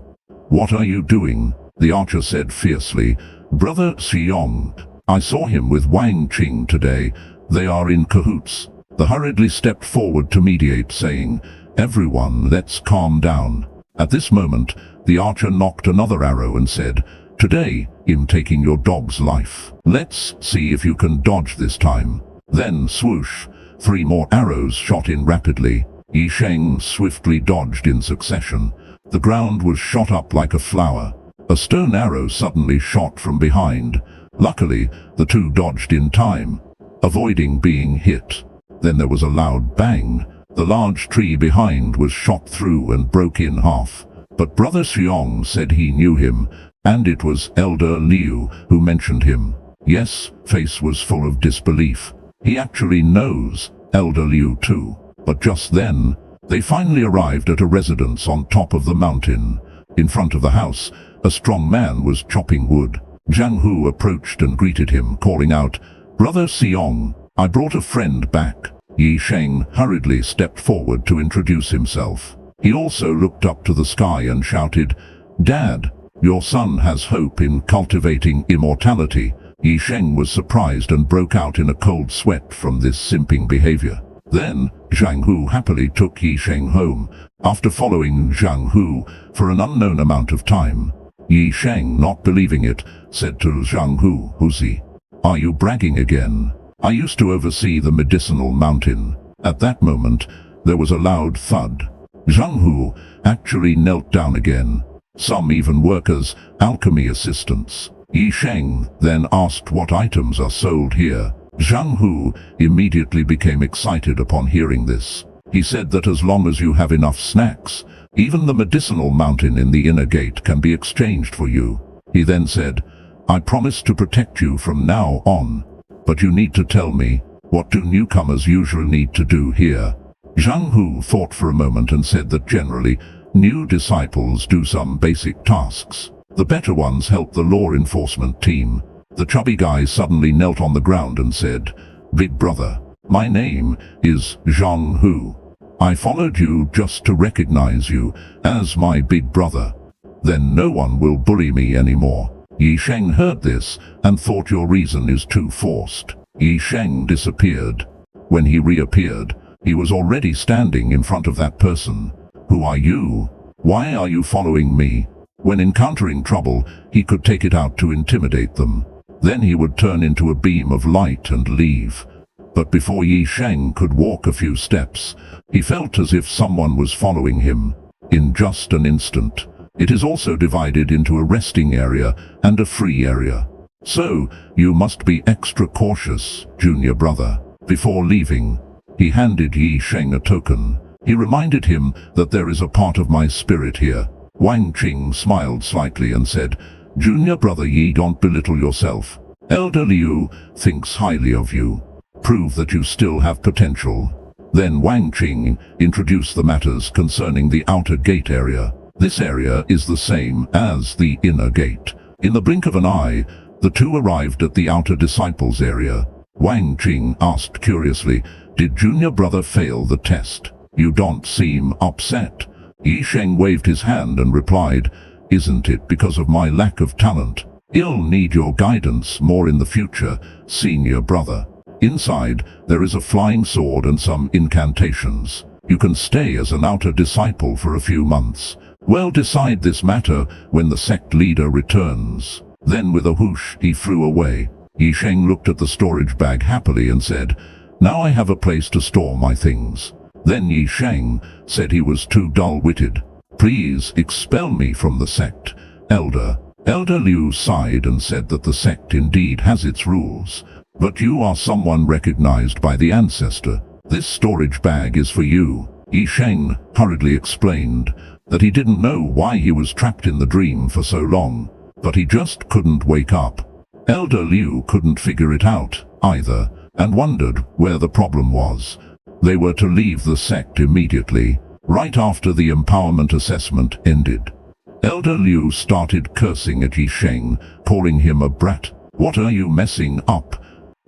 what are you doing?" The archer said fiercely, "Brother Seong, I saw him with Wang Qing today. They are in cahoots." The hurriedly stepped forward to mediate, saying, "Everyone, let's calm down." At this moment, the archer knocked another arrow and said, "Today, I'm taking your dog's life. Let's see if you can dodge this time." Then, swoosh, 3 more arrows shot in rapidly. Yi Sheng swiftly dodged in succession. The ground was shot up like a flower. A stone arrow suddenly shot from behind. Luckily, the two dodged in time. avoiding being hit. Then there was a loud bang. The large tree behind was shot through and broke in half. But Brother Xiong said he knew him, and it was Elder Liu who mentioned him. Yes, Face was full of disbelief. He actually knows Elder Liu too. But just then, they finally arrived at a residence on top of the mountain. In front of the house, a strong man was chopping wood. Zhang Hu approached and greeted him, calling out, "Brother Xiong, I brought a friend back." Yi Sheng hurriedly stepped forward to introduce himself. He also looked up to the sky and shouted, "Dad, your son has hope in cultivating immortality." Yi Sheng was surprised and broke out in a cold sweat from this simping behavior. Then, Zhang Hu happily took Yi Sheng home, after following Zhang Hu for an unknown amount of time. Yi Sheng, not believing it, said to Zhang Hu, "Huzi, are you bragging again? I used to oversee the medicinal mountain." At that moment, there was a loud thud. Zhang Hu actually knelt down again. Some even work as alchemy assistants. Yi Sheng then asked what items are sold here. Zhang Hu immediately became excited upon hearing this. He said that as long as you have enough snacks, even the medicinal mountain in the inner gate can be exchanged for you. He then said, "I promise to protect you from now on. But you need to tell me, what do newcomers usually need to do here?" Zhang Hu thought for a moment and said that generally, new disciples do some basic tasks. The better ones help the law enforcement team. The chubby guy suddenly knelt on the ground and said, "Big brother, my name is Zhang Hu. I followed you just to recognize you as my big brother. Then no one will bully me anymore." Yi Sheng heard this and thought, "Your reason is too forced." Yi Sheng disappeared. When he reappeared, he was already standing in front of that person. "Who are you? Why are you following me?" When encountering trouble, he could take it out to intimidate them. Then he would turn into a beam of light and leave. But before Yi Sheng could walk a few steps, he felt as if someone was following him. In just an instant, it is also divided into a resting area and a free area. So, you must be extra cautious, junior brother. Before leaving, he handed Yi Sheng a token. He reminded him that there is a part of my spirit here. Wang Qing smiled slightly and said, "Junior brother Yi, don't belittle yourself. Elder Liu thinks highly of you. Prove that you still have potential." Then Wang Qing introduced the matters concerning the outer gate area. This area is the same as the inner gate. In the blink of an eye, the two arrived at the outer disciples area. Wang Qing asked curiously, "Did junior brother fail the test? You don't seem upset." Yi Sheng waved his hand and replied, "Isn't it because of my lack of talent? I'll need your guidance more in the future, senior brother." Inside, there is a flying sword and some incantations. You can stay as an outer disciple for a few months. We'll decide this matter when the sect leader returns. Then with a whoosh, he flew away. Yi Sheng looked at the storage bag happily and said, "Now I have a place to store my things." Then Yi Sheng said he was too dull-witted. "Please expel me from the sect, Elder." Elder Liu sighed and said that the sect indeed has its rules. "But you are someone recognized by the ancestor. This storage bag is for you." Yi Sheng hurriedly explained that he didn't know why he was trapped in the dream for so long, but he just couldn't wake up. Elder Liu couldn't figure it out either, and wondered where the problem was. They were to leave the sect immediately, right after the empowerment assessment ended. Elder Liu started cursing at Yi Sheng, calling him a brat. "What are you messing up?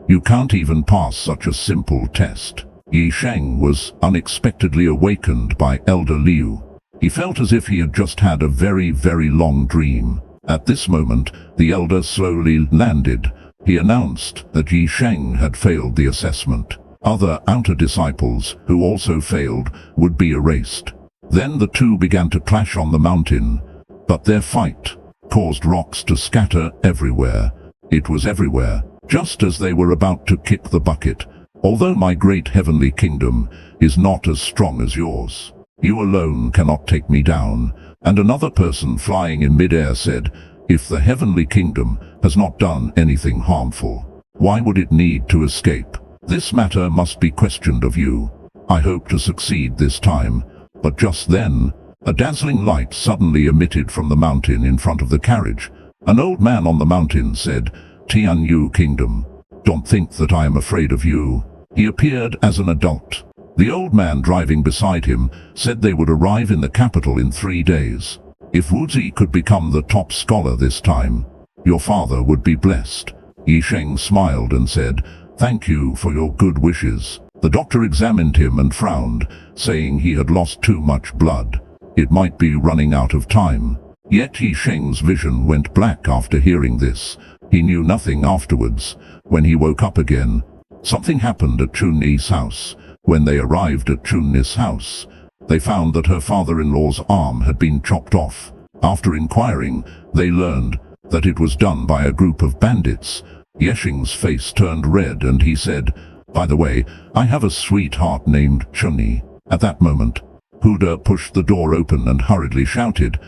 You can't even pass such a simple test." Yi Sheng was unexpectedly awakened by Elder Liu. He felt as if he had just had a very, very long dream. At this moment, the elder slowly landed. He announced that Yi Sheng had failed the assessment. Other outer disciples, who also failed, would be erased. Then the two began to clash on the mountain, but their fight caused rocks to scatter everywhere. It was everywhere, just as they were about to kick the bucket. "Although my great heavenly kingdom is not as strong as yours, you alone cannot take me down." And another person flying in midair said, "If the heavenly kingdom has not done anything harmful, why would it need to escape?" This matter must be questioned of you. I hope to succeed this time." But just then, a dazzling light suddenly emitted from the mountain in front of the carriage. An old man on the mountain said, "Tianyu Kingdom, don't think that I am afraid of you." He appeared as an adult. The old man driving beside him said they would arrive in the capital in 3 days. If Wuzi could become the top scholar this time, your father would be blessed. Yi Sheng smiled and said, "Thank you for your good wishes." The doctor examined him and frowned, saying he had lost too much blood. It might be running out of time. Yet Yi Sheng's vision went black after hearing this. He knew nothing afterwards. When he woke up again, something happened at Chun-Yi's house. When they arrived at Chun-Yi's house, they found that her father-in-law's arm had been chopped off. After inquiring, they learned that it was done by a group of bandits. Yeshing's face turned red and he said, "By the way, I have a sweetheart named Chun-Yi." At that moment, Huda pushed the door open and hurriedly shouted,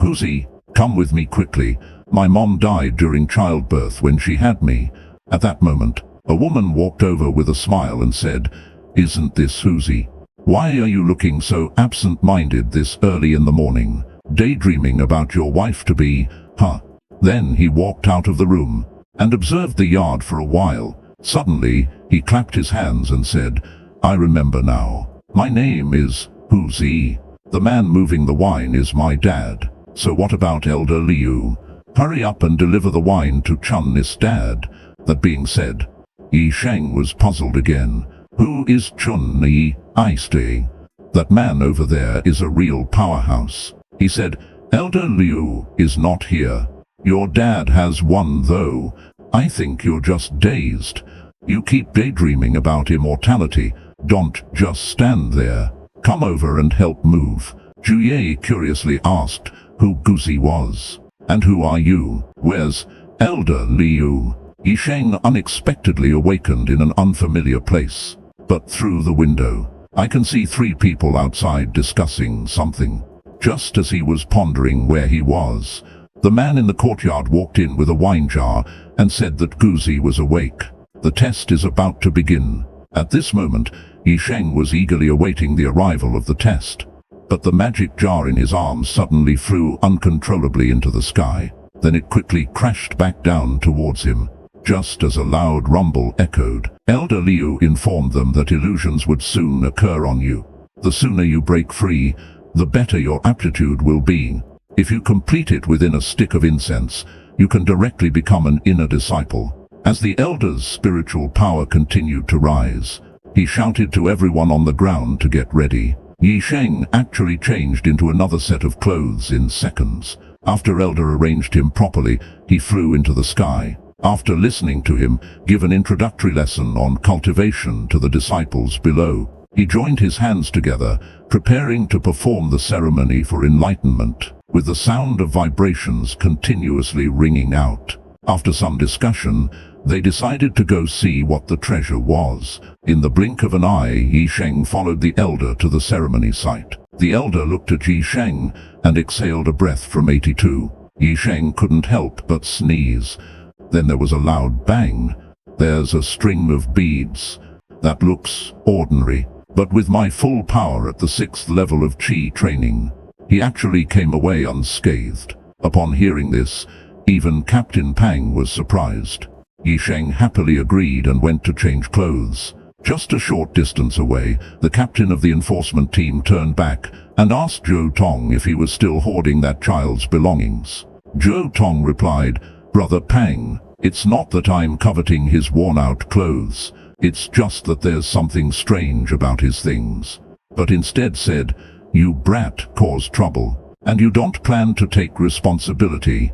"Huzi, come with me quickly. My mom died during childbirth when she had me." At that moment, a woman walked over with a smile and said, "Isn't this Huzi? Why are you looking so absent-minded this early in the morning? Daydreaming about your wife-to-be, huh?" Then he walked out of the room and observed the yard for a while. Suddenly, he clapped his hands and said, "I remember now. My name is Huzi. The man moving the wine is my dad. So what about Elder Liu? Hurry up and deliver the wine to Chun-Yi's dad." That being said, Yi Sheng was puzzled again. Who is Chun-Yi? I say, "That man over there is a real powerhouse." He said, "Elder Liu is not here. Your dad has one though. I think you're just dazed. You keep daydreaming about immortality. Don't just stand there. Come over and help move." Juye curiously asked who Guzi was. "And who are you? Where's Elder Liu?" Yi Sheng unexpectedly awakened in an unfamiliar place. But through the window, I can see 3 people outside discussing something. Just as he was pondering where he was, the man in the courtyard walked in with a wine jar and said that Guzi was awake. The test is about to begin. At this moment, Yi Sheng was eagerly awaiting the arrival of the test. But the magic jar in his arms suddenly flew uncontrollably into the sky. Then it quickly crashed back down towards him. Just as a loud rumble echoed, Elder Liu informed them that illusions would soon occur on you. The sooner you break free, the better your aptitude will be. If you complete it within a stick of incense, you can directly become an inner disciple. As the elder's spiritual power continued to rise, he shouted to everyone on the ground to get ready. Yi Sheng actually changed into another set of clothes in seconds. After Elder arranged him properly, he flew into the sky. After listening to him give an introductory lesson on cultivation to the disciples below, he joined his hands together, preparing to perform the ceremony for enlightenment, with the sound of vibrations continuously ringing out. After some discussion, they decided to go see what the treasure was. In the blink of an eye, Yi Sheng followed the elder to the ceremony site. The elder looked at Yi Sheng and exhaled a breath from 82. Yi Sheng couldn't help but sneeze. Then there was a loud bang. "There's a string of beads. That looks ordinary, but with my full power at the 6th level of Qi training." He actually came away unscathed. Upon hearing this, even Captain Pang was surprised. Yi Sheng happily agreed and went to change clothes. Just a short distance away, the captain of the enforcement team turned back and asked Zhou Tong if he was still hoarding that child's belongings. Zhou Tong replied, "Brother Pang, it's not that I'm coveting his worn-out clothes. It's just that there's something strange about his things." But instead said, "You brat caused trouble, and you don't plan to take responsibility.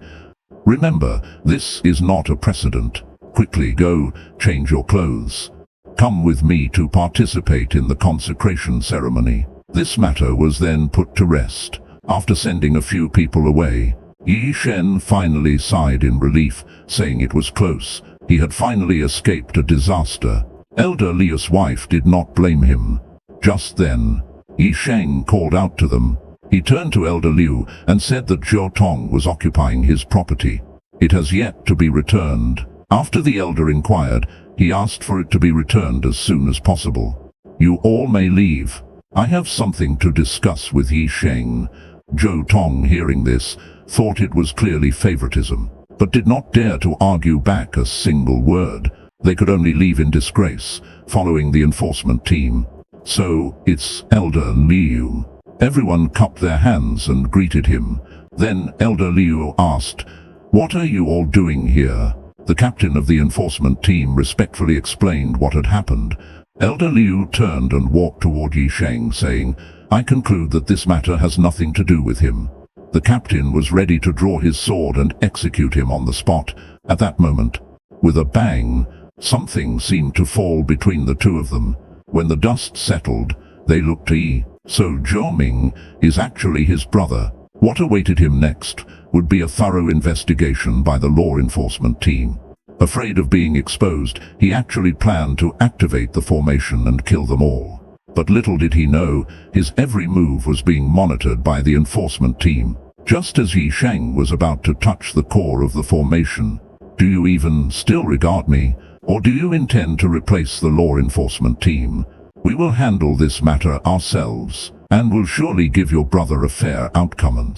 Remember, this is not a precedent. Quickly go, change your clothes. Come with me to participate in the consecration ceremony." This matter was then put to rest. After sending a few people away, Yi Shen finally sighed in relief, saying it was close. He had finally escaped a disaster. Elder Liu's wife did not blame him. Just then, Yi Sheng called out to them. He turned to Elder Liu and said that Zhou Tong was occupying his property. It has yet to be returned. After the elder inquired, He asked for it to be returned as soon as possible. You all may leave. I have something to discuss with Yi Sheng. Zhou Tong, hearing this, thought it was clearly favoritism, but did not dare to argue back a single word. They could only leave in disgrace, following the enforcement team. So, it's Elder Liu. Everyone cupped their hands and greeted him. Then Elder Liu asked, "What are you all doing here?" The captain of the enforcement team respectfully explained what had happened. Elder Liu turned and walked toward Yi Sheng, saying, "I conclude that this matter has nothing to do with him." The captain was ready to draw his sword and execute him on the spot. At that moment, with a bang, something seemed to fall between the two of them. When the dust settled, they looked to Yi. So Zhou Ming is actually his brother. What awaited him next would be a thorough investigation by the law enforcement team. Afraid of being exposed, he actually planned to activate the formation and kill them all. But little did he know, his every move was being monitored by the enforcement team. Just as Yi Sheng was about to touch the core of the formation, "Do you even still regard me? Or do you intend to replace the law enforcement team? We will handle this matter ourselves, and will surely give your brother a fair outcome."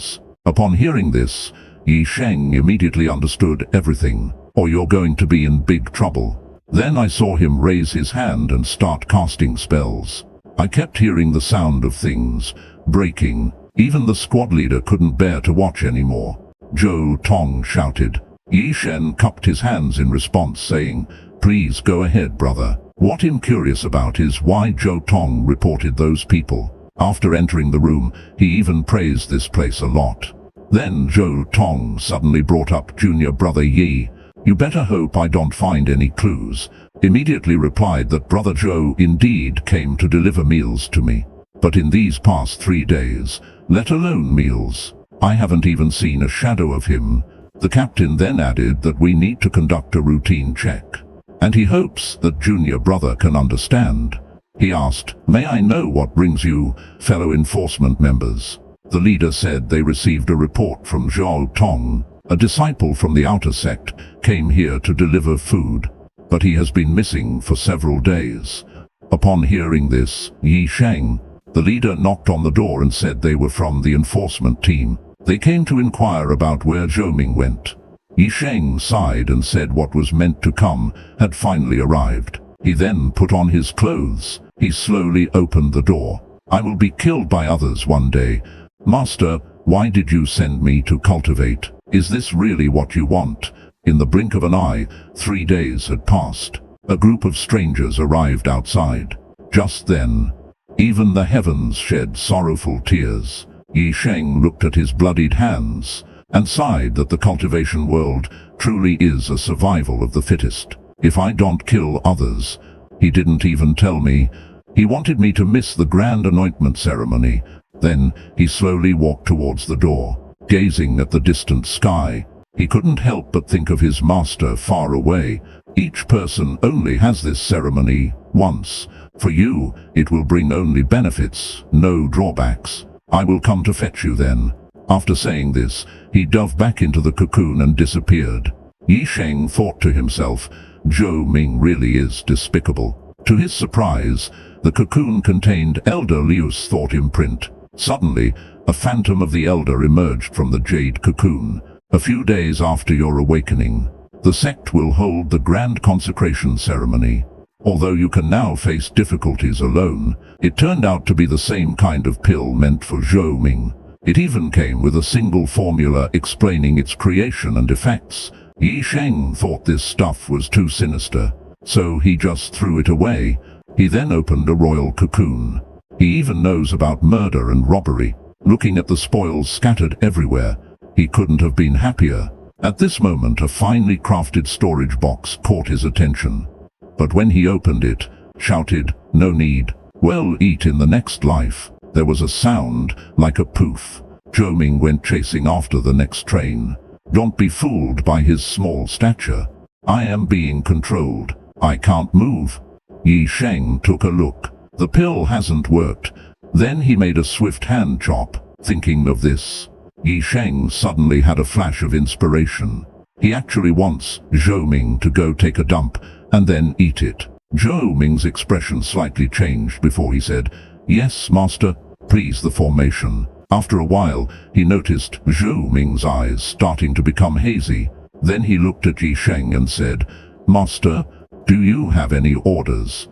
Upon hearing this, Yi Sheng immediately understood everything. "Or you're going to be in big trouble." Then I saw him raise his hand and start casting spells. I kept hearing the sound of things breaking. Even the squad leader couldn't bear to watch anymore. Zhou Tong shouted. Yi Shen cupped his hands in response, saying, "Please go ahead, brother." What I'm curious about is why Zhou Tong reported those people. After entering the room, he even praised this place a lot. Then Zhou Tong suddenly brought up junior brother Yi. "You better hope I don't find any clues." Immediately replied that brother Zhou indeed came to deliver meals to me. But in these past 3 days, let alone meals, I haven't even seen a shadow of him. The captain then added that we need to conduct a routine check, and he hopes that junior brother can understand. He asked, "May I know what brings you, fellow enforcement members?" The leader said they received a report from Zhou Tong. A disciple from the outer sect came here to deliver food, but he has been missing for several days. Upon hearing this, Yi Sheng, the leader, knocked on the door and said they were from the enforcement team. They came to inquire about where Zhou Ming went. Yi Sheng sighed and said what was meant to come had finally arrived. He then put on his clothes. He slowly opened the door. "I will be killed by others one day. Master, why did you send me to cultivate? Is this really what you want?" In the blink of an eye, 3 days had passed. A group of strangers arrived outside. Just then, even the heavens shed sorrowful tears. Yi Sheng looked at his bloodied hands and sighed that the cultivation world truly is a survival of the fittest. "If I don't kill others," he didn't even tell me. He wanted me to miss the grand anointment ceremony. Then he slowly walked towards the door, gazing at the distant sky. He couldn't help but think of his master far away. "Each person only has this ceremony once. For you, it will bring only benefits, no drawbacks. I will come to fetch you then." After saying this, he dove back into the cocoon and disappeared. Yi Sheng thought to himself, Zhou Ming really is despicable. To his surprise, the cocoon contained Elder Liu's thought imprint. Suddenly, a phantom of the Elder emerged from the jade cocoon. "A few days after your awakening, the sect will hold the grand consecration ceremony. Although you can now face difficulties alone." It turned out to be the same kind of pill meant for Zhou Ming. It even came with a single formula explaining its creation and effects. Yi Sheng thought this stuff was too sinister, so he just threw it away. He then opened a royal cocoon. He even knows about murder and robbery. Looking at the spoils scattered everywhere, he couldn't have been happier. At this moment, a finely crafted storage box caught his attention. But when he opened it, shouted, "No need. Well, eat in the next life." There was a sound like a poof. Zhou Ming went chasing after the next train. Don't be fooled by his small stature. I am being controlled. I can't move. Yi Sheng took a look. The pill hasn't worked. Then he made a swift hand chop. Thinking of this, Yi Sheng suddenly had a flash of inspiration. He actually wants Zhou Ming to go take a dump and then eat it. Zhou Ming's expression slightly changed before he said, "Yes, master, please the formation." After a while, he noticed Zhou Ming's eyes starting to become hazy. Then he looked at Yi Sheng and said, "Master, do you have any orders?"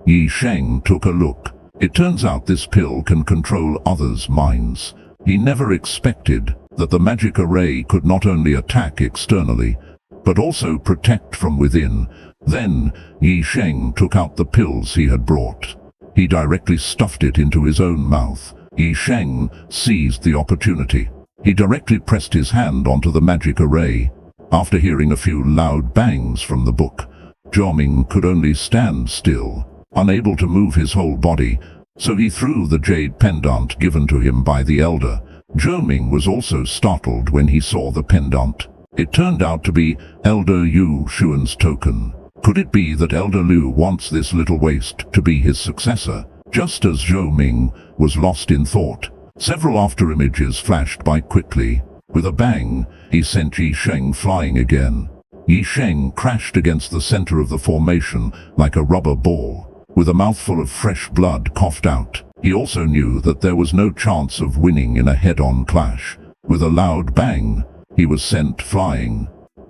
Yi Sheng took a look. It turns out this pill can control others' minds. He never expected that the magic array could not only attack externally, but also protect from within. Then, Yi Sheng took out the pills he had brought. He directly stuffed it into his own mouth. Yi Sheng seized the opportunity. He directly pressed his hand onto the magic array. After hearing a few loud bangs from the book, Zhou Ming could only stand still, unable to move his whole body, so he threw the jade pendant given to him by the elder. Zhou Ming was also startled when he saw the pendant. It turned out to be Elder Yu Xuan's token. Could it be that Elder Liu wants this little waste to be his successor? Just as Zhou Ming was lost in thought, several after-images flashed by quickly. With a bang, he sent Yi Sheng flying again. Yi Sheng crashed against the center of the formation like a rubber ball, with a mouthful of fresh blood coughed out. He also knew that there was no chance of winning in a head-on clash. With a loud bang, he was sent flying.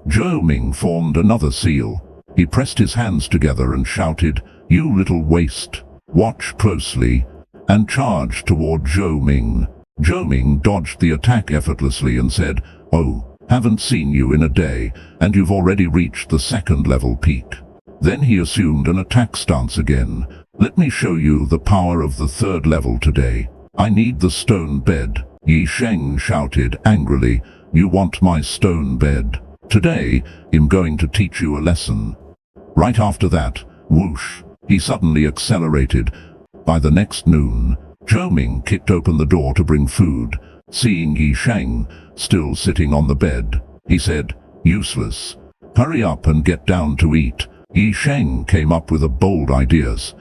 Zhou Ming formed another seal. He pressed his hands together and shouted, "You little waste! Watch closely," and charged toward Zhou Ming. Zhou Ming dodged the attack effortlessly and said, "Oh, haven't seen you in a day, and you've already reached the second level peak." Then he assumed an attack stance again. "Let me show you the power of the third level today. I need the stone bed." Yi Sheng shouted angrily, "You want my stone bed? Today, I'm going to teach you a lesson." Right after that, whoosh, he suddenly accelerated. By the next noon, Zhou Ming kicked open the door to bring food. Seeing Yi Sheng still sitting on the bed, he said, "Useless. Hurry up and get down to eat." Yi Sheng came up with a bold ideas.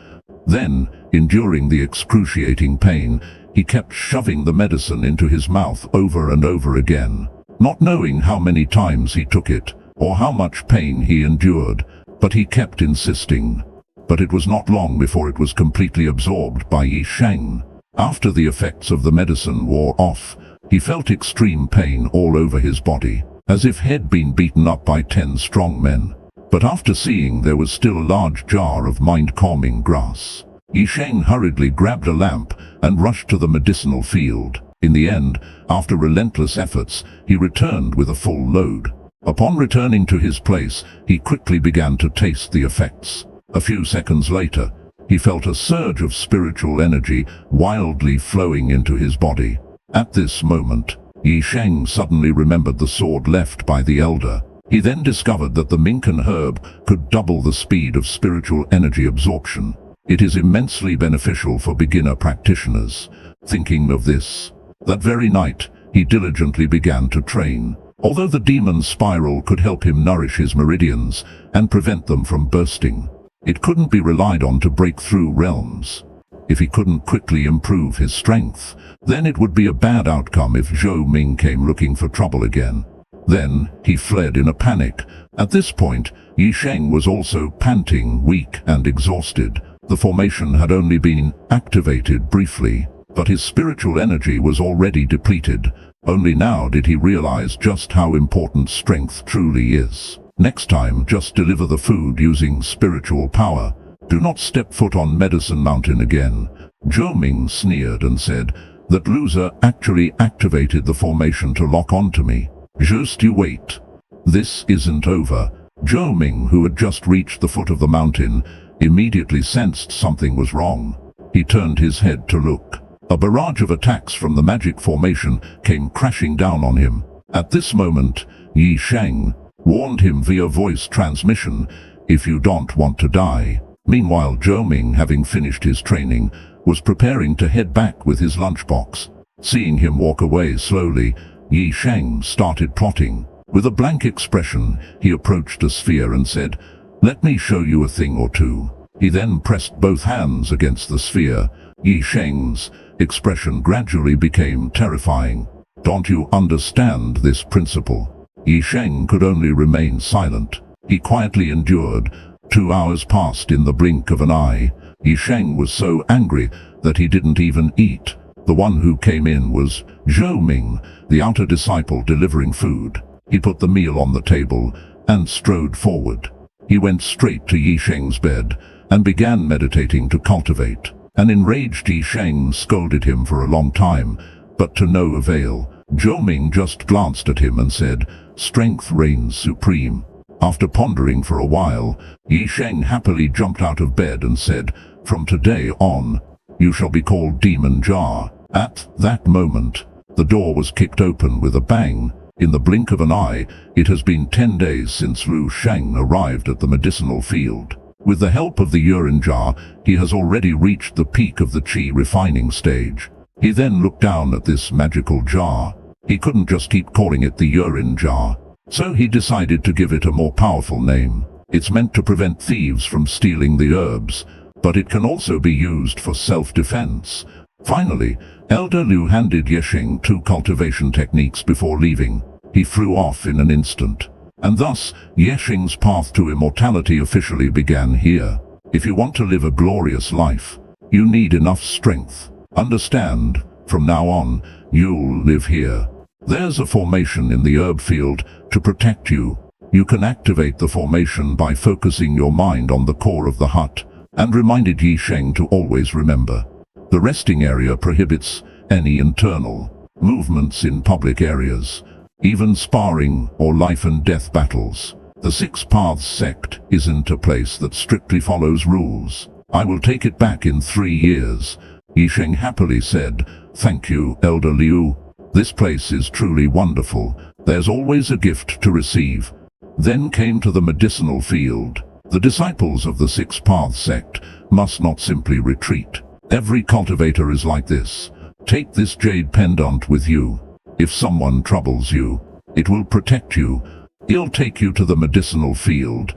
Then, enduring the excruciating pain, he kept shoving the medicine into his mouth over and over again, not knowing how many times he took it, or how much pain he endured, but he kept insisting. But it was not long before it was completely absorbed by Yi Sheng. After the effects of the medicine wore off, he felt extreme pain all over his body, as if he'd been beaten up by 10 strong men. But after seeing there was still a large jar of mind-calming grass, Yi Sheng hurriedly grabbed a lamp and rushed to the medicinal field. In the end, after relentless efforts, he returned with a full load. Upon returning to his place, he quickly began to taste the effects. A few seconds later, he felt a surge of spiritual energy wildly flowing into his body. At this moment, Yi Sheng suddenly remembered the sword left by the elder. He then discovered that the Minkan herb could double the speed of spiritual energy absorption. It is immensely beneficial for beginner practitioners. Thinking of this, that very night, he diligently began to train. Although the demon spiral could help him nourish his meridians and prevent them from bursting, it couldn't be relied on to break through realms. If he couldn't quickly improve his strength, then it would be a bad outcome if Zhou Ming came looking for trouble again. Then, he fled in a panic. At this point, Yi Sheng was also panting, weak and exhausted. The formation had only been activated briefly, but his spiritual energy was already depleted. Only now did he realize just how important strength truly is. Next time, just deliver the food using spiritual power. Do not step foot on Medicine Mountain again. Zhou Ming sneered and said, "That loser actually activated the formation to lock onto me. Just you wait. This isn't over." Zhou Ming, who had just reached the foot of the mountain, immediately sensed something was wrong. He turned his head to look. A barrage of attacks from the magic formation came crashing down on him. At this moment, Yi Sheng warned him via voice transmission, "If you don't want to die." Meanwhile, Zhou Ming, having finished his training, was preparing to head back with his lunchbox. Seeing him walk away slowly, Yi Sheng started plotting. With a blank expression, he approached a sphere and said, "Let me show you a thing or two." He then pressed both hands against the sphere. Yi Sheng's expression gradually became terrifying. "Don't you understand this principle?" Yi Sheng could only remain silent. He quietly endured, 2 hours passed in the blink of an eye. Yi Sheng was so angry that he didn't even eat. The one who came in was Zhou Ming, the outer disciple delivering food. He put the meal on the table and strode forward. He went straight to Yi Sheng's bed and began meditating to cultivate. An enraged Yi Sheng scolded him for a long time, but to no avail. Zhou Ming just glanced at him and said, "Strength reigns supreme." After pondering for a while, Yi Sheng happily jumped out of bed and said, "From today on, you shall be called Demon Jar." At that moment, the door was kicked open with a bang. In the blink of an eye, it has been 10 days since Lu Sheng arrived at the medicinal field. With the help of the urine jar, he has already reached the peak of the qi refining stage. He then looked down at this magical jar. He couldn't just keep calling it the urine jar, so he decided to give it a more powerful name. It's meant to prevent thieves from stealing the herbs, but it can also be used for self-defense. Finally, Elder Liu handed Yi Sheng 2 cultivation techniques before leaving. He flew off in an instant, and thus Yi Sheng's path to immortality officially began here. If you want to live a glorious life, you need enough strength. Understand, from now on, you'll live here. There's a formation in the herb field to protect you. You can activate the formation by focusing your mind on the core of the hut, and reminded Yi Sheng to always remember. The resting area prohibits any internal movements in public areas, even sparring or life and death battles. The Six Paths sect isn't a place that strictly follows rules. I will take it back in 3 years. Yi Sheng happily said, "Thank you, Elder Liu. This place is truly wonderful. There's always a gift to receive." Then came to the medicinal field. The disciples of the Six Paths sect must not simply retreat. Every cultivator is like this. Take this jade pendant with you. If someone troubles you, it will protect you. It'll take you to the medicinal field.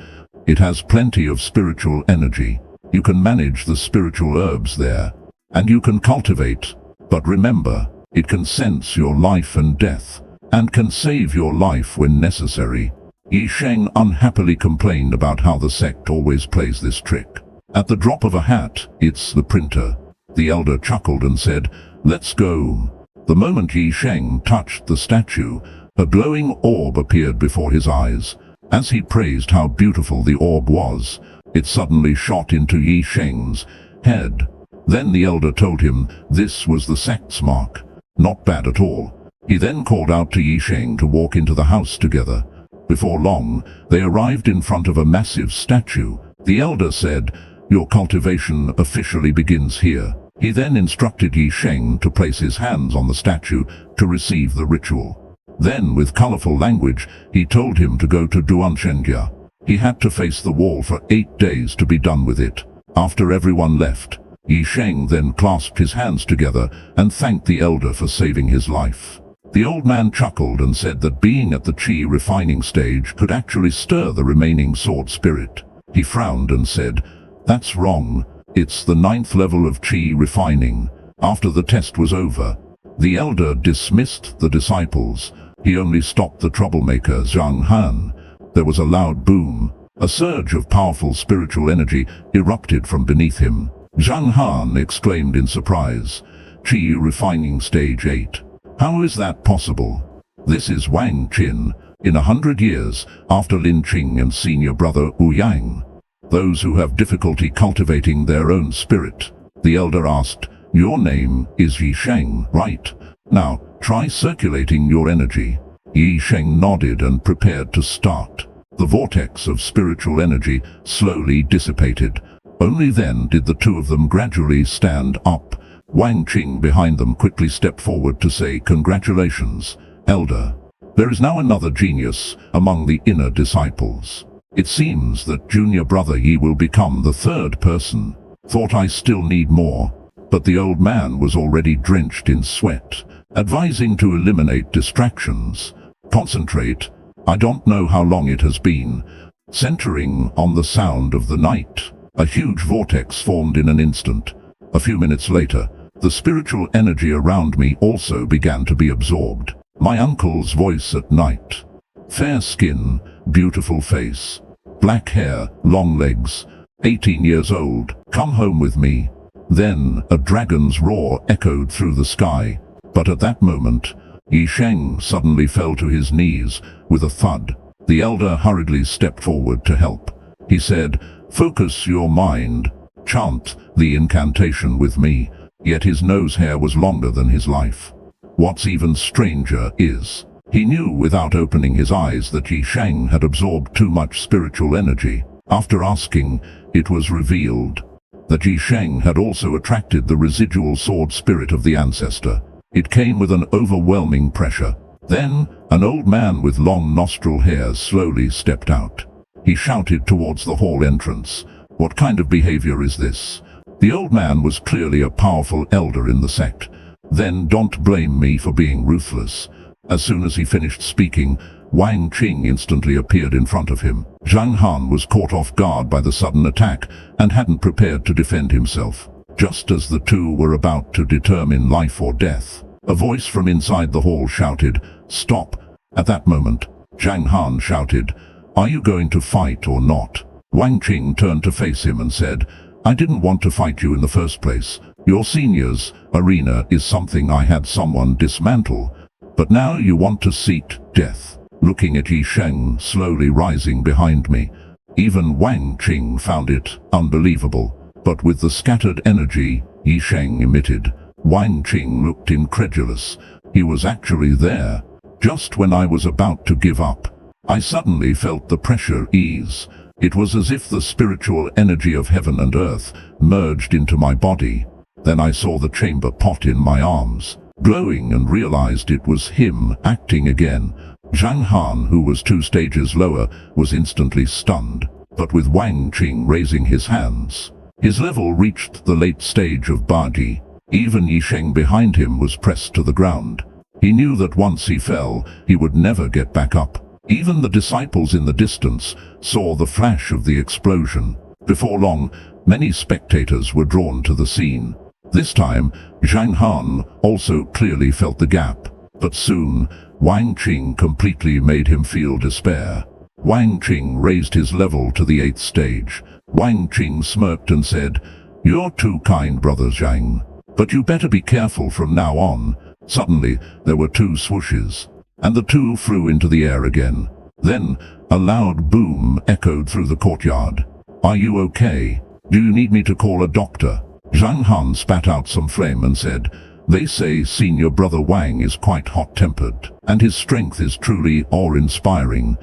It has plenty of spiritual energy. You can manage the spiritual herbs there, and you can cultivate. But remember, it can sense your life and death, and can save your life when necessary. Yi Sheng unhappily complained about how the sect always plays this trick. At the drop of a hat, it's the printer. The elder chuckled and said, "Let's go." The moment Yi Sheng touched the statue, a glowing orb appeared before his eyes. As he praised how beautiful the orb was, it suddenly shot into Yi Sheng's head. Then the elder told him this was the sect's mark. Not bad at all. He then called out to Yi Sheng to walk into the house together. Before long, they arrived in front of a massive statue. The elder said, "Your cultivation officially begins here." He then instructed Yi Sheng to place his hands on the statue to receive the ritual. Then, with colorful language, he told him to go to Duanshengya. He had to face the wall for 8 days to be done with it. After everyone left, Yi Sheng then clasped his hands together and thanked the elder for saving his life. The old man chuckled and said that being at the qi refining stage could actually stir the remaining sword spirit. He frowned and said, "That's wrong. It's the 9th level of qi refining." After the test was over, the elder dismissed the disciples. He only stopped the troublemaker Zhang Han. There was a loud boom. A surge of powerful spiritual energy erupted from beneath him. Zhang Han exclaimed in surprise, "Qi refining stage 8. How is that possible?" This is Wang Qin, in 100 years after Lin Qing and senior brother Wu Yang. Those who have difficulty cultivating their own spirit. The elder asked, "Your name is Yi Sheng, right? Now, try circulating your energy." Yi Sheng nodded and prepared to start. The vortex of spiritual energy slowly dissipated. Only then did the two of them gradually stand up. Wang Qing behind them quickly stepped forward to say, "Congratulations, Elder. There is now another genius among the inner disciples. It seems that junior brother Yi will become the 3rd person. Thought I still need more." But the old man was already drenched in sweat, advising to eliminate distractions. Concentrate. I don't know how long it has been. Centering on the sound of the night, a huge vortex formed in an instant. A few minutes later, the spiritual energy around me also began to be absorbed. My uncle's voice at night. Fair skin, beautiful face, black hair, long legs, 18 years old, come home with me. Then a dragon's roar echoed through the sky, but at that moment, Yi Sheng suddenly fell to his knees with a thud. The elder hurriedly stepped forward to help. He said, "Focus your mind. Chant the incantation with me." Yet his nose hair was longer than his life. What's even stranger is, he knew without opening his eyes that Yi Sheng had absorbed too much spiritual energy. After asking, it was revealed that Yi Sheng had also attracted the residual sword spirit of the ancestor. It came with an overwhelming pressure. Then, an old man with long nostril hairs slowly stepped out. He shouted towards the hall entrance, "What kind of behavior is this?" The old man was clearly a powerful elder in the sect. "Then don't blame me for being ruthless." As soon as he finished speaking, Wang Qing instantly appeared in front of him. Zhang Han was caught off guard by the sudden attack and hadn't prepared to defend himself. Just as the two were about to determine life or death, a voice from inside the hall shouted, "Stop!" At that moment, Zhang Han shouted, "Are you going to fight or not?" Wang Qing turned to face him and said, "I didn't want to fight you in the first place. Your senior's arena is something I had someone dismantle. But now you want to seek death." Looking at Yi Sheng slowly rising behind me, even Wang Qing found it unbelievable. But with the scattered energy Yi Sheng emitted, Wang Qing looked incredulous. He was actually there. Just when I was about to give up, I suddenly felt the pressure ease. It was as if the spiritual energy of heaven and earth merged into my body. Then I saw the chamber pot in my arms, glowing, and realized it was him acting again. Zhang Han, who was 2 stages lower, was instantly stunned. But with Wang Qing raising his hands, his level reached the late stage of Badi. Even Yi Sheng behind him was pressed to the ground. He knew that once he fell, he would never get back up. Even the disciples in the distance saw the flash of the explosion. Before long, many spectators were drawn to the scene. This time, Zhang Han also clearly felt the gap. But soon, Wang Qing completely made him feel despair. Wang Qing raised his level to the 8th stage. Wang Qing smirked and said, "You're too kind, brother Zhang. But you better be careful from now on." Suddenly, there were 2 swooshes, and the 2 flew into the air again. Then, a loud boom echoed through the courtyard. "Are you okay? Do you need me to call a doctor?" Zhang Han spat out some flame and said, "They say senior brother Wang is quite hot-tempered, and his strength is truly awe-inspiring.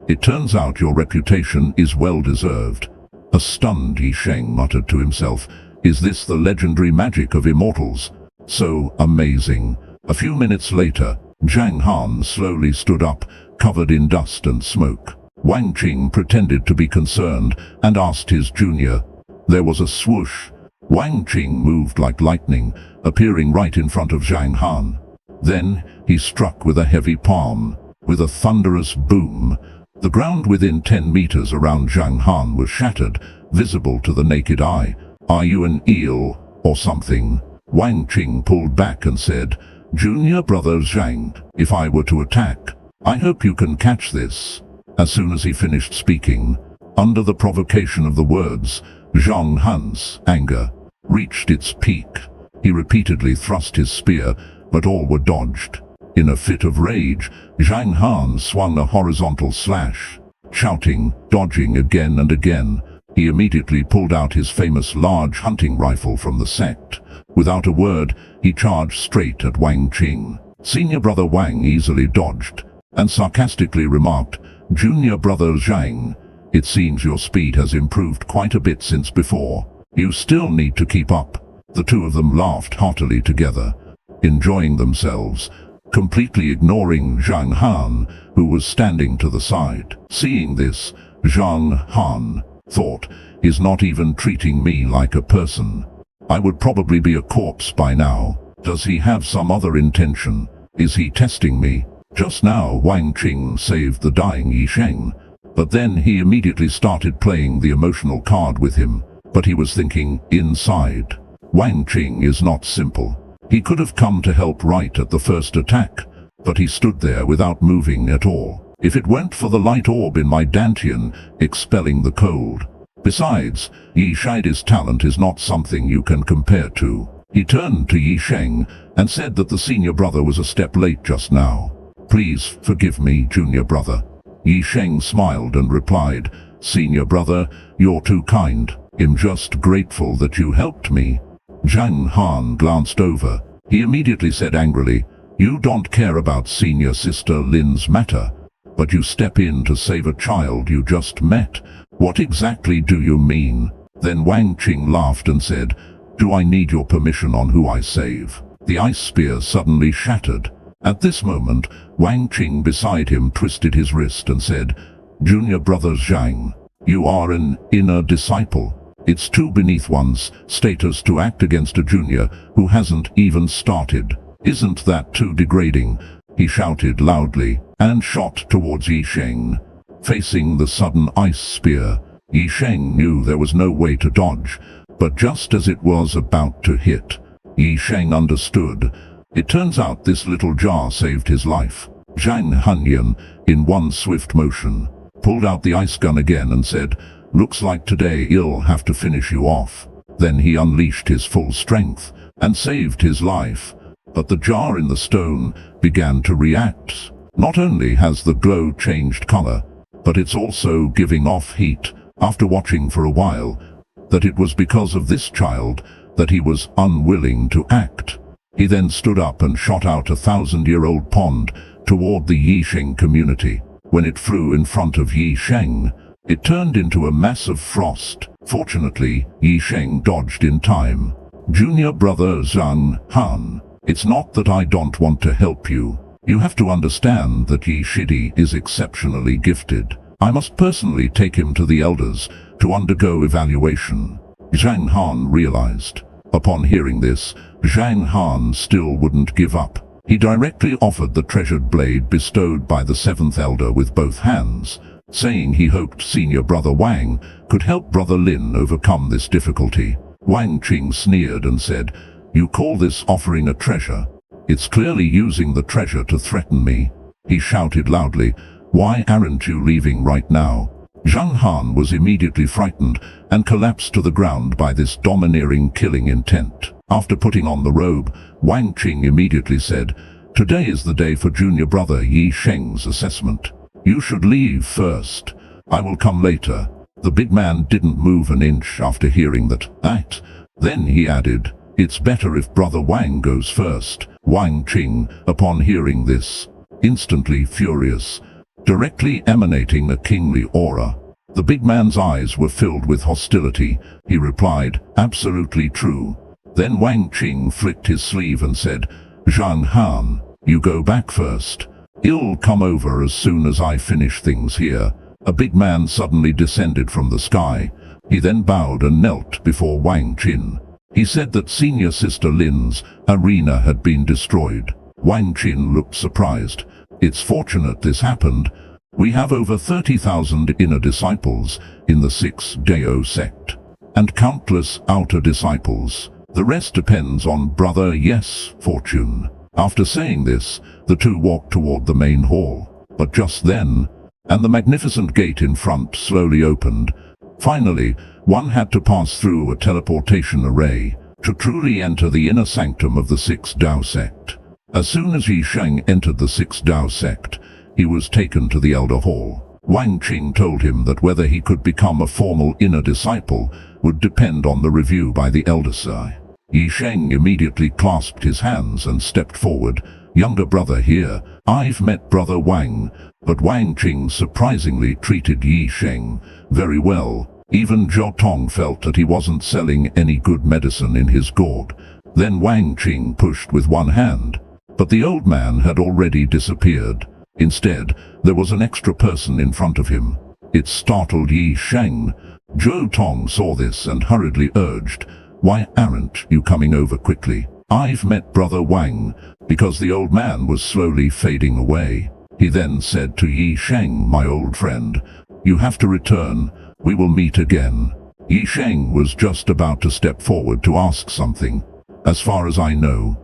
It turns out your reputation is well-deserved." A stunned Yi Sheng muttered to himself, "Is this the legendary magic of immortals? So amazing." A few minutes later, Zhang Han slowly stood up, covered in dust and smoke. Wang Qing pretended to be concerned and asked his junior. There was a swoosh. Wang Qing moved like lightning, appearing right in front of Zhang Han. Then he struck with a heavy palm. With a thunderous boom, the ground within 10 meters around Zhang Han was shattered, visible to the naked eye. "Are you an eel or something?" Wang Qing pulled back and said, "Junior brother Zhang, if I were to attack, I hope you can catch this." As soon as he finished speaking, under the provocation of the words, Zhang Han's anger reached its peak. He repeatedly thrust his spear, but all were dodged. In a fit of rage, Zhang Han swung a horizontal slash. Shouting, dodging again and again, he immediately pulled out his famous large hunting rifle from the sect. Without a word, he charged straight at Wang Qing. Senior brother Wang easily dodged, and sarcastically remarked, "Junior brother Zhang, it seems your speed has improved quite a bit since before. You still need to keep up." The 2 of them laughed heartily together, enjoying themselves, completely ignoring Zhang Han, who was standing to the side. Seeing this, Zhang Han thought, "He's not even treating me like a person. I would probably be a corpse by now. Does he have some other intention? Is he testing me?" Just now Wang Qing saved the dying Yi Sheng, but then he immediately started playing the emotional card with him. But he was thinking inside, Wang Qing is not simple. He could have come to help right at the first attack, but he stood there without moving at all. if it weren't for the light orb in my dantian expelling the cold. Besides, Yi Shide's talent is not something you can compare to. He turned to Yi Sheng and said that the senior brother was a step late just now. Please forgive me, junior brother. Yi Sheng smiled and replied, Senior brother, you're too kind. I'm just grateful that you helped me. Zhang Han glanced over. He immediately said angrily, You don't care about senior sister Lin's matter, but you step in to save a child you just met. What exactly do you mean? Then Wang Qing laughed and said, Do I need your permission on who I save? The ice spear suddenly shattered. At this moment, Wang Qing beside him twisted his wrist and said, Junior brother Zhang, you are an inner disciple. It's too beneath one's status to act against a junior who hasn't even started. Isn't that too degrading? He shouted loudly and shot towards Yi Sheng. Facing the sudden ice spear, Yi Sheng knew there was no way to dodge, but just as it was about to hit, Yi Sheng understood. It turns out this little jar saved his life. Zhang Hanyan, in one swift motion, pulled out the ice gun again and said, Looks like today I'll have to finish you off. Then he unleashed his full strength and saved his life. But the jar in the stone began to react. Not only has the glow changed color, but it's also giving off heat. After watching for a while, that it was because of this child that he was unwilling to act. He then stood up and shot out a 1,000-year-old pond toward the Yi Sheng community. When it flew in front of Yi Sheng, it turned into a mass of frost. Fortunately, Yi Sheng dodged in time. Junior brother Zhang Han, it's not that I don't want to help you. You have to understand that Yi Shidi is exceptionally gifted. I must personally take him to the elders to undergo evaluation. Zhang Han realized. Upon hearing this, Zhang Han still wouldn't give up. He directly offered the treasured blade bestowed by the seventh elder with both hands, saying he hoped senior brother Wang could help brother Lin overcome this difficulty. Wang Qing sneered and said, You call this offering a treasure? It's clearly using the treasure to threaten me. He shouted loudly, Why aren't you leaving right now? Zhang Han was immediately frightened and collapsed to the ground by this domineering killing intent. After putting on the robe, Wang Qing immediately said, Today is the day for junior brother Yi Sheng's assessment. You should leave first. I will come later. The big man didn't move an inch after hearing that. Then he added, It's better if brother Wang goes first. Wang Qing, upon hearing this, instantly furious, directly emanating a kingly aura. The big man's eyes were filled with hostility. He replied, Absolutely true. Then Wang Qing flicked his sleeve and said, Zhang Han, you go back first. I'll come over as soon as I finish things here. A big man suddenly descended from the sky. He then bowed and knelt before Wang Qin. He said that senior sister Lin's arena had been destroyed. Wang Qin looked surprised. It's fortunate this happened. We have over 30,000 inner disciples in the 6-Dao sect, and countless outer disciples. The rest depends on brother Yes fortune. After saying this, the two walked toward the main hall. But just then, and the magnificent gate in front slowly opened. Finally, one had to pass through a teleportation array to truly enter the inner sanctum of the 6-Dao sect. As soon as Yi Sheng entered the 6-Dao sect, he was taken to the Elder Hall. Wang Qing told him that whether he could become a formal inner disciple would depend on the review by the Elder Sai. Yi Sheng immediately clasped his hands and stepped forward. Younger brother here, I've met brother Wang, but Wang Qing surprisingly treated Yi Sheng very well. Even Zhou Tong felt that he wasn't selling any good medicine in his gourd. Then Wang Qing pushed with one hand, but the old man had already disappeared. Instead, there was an extra person in front of him. It startled Yi Sheng. Zhou Tong saw this and hurriedly urged, Why aren't you coming over quickly? I've met brother Wang, because the old man was slowly fading away. He then said to Yi Sheng, My old friend, you have to return. We will meet again. Yi Sheng was just about to step forward to ask something. As far as I know,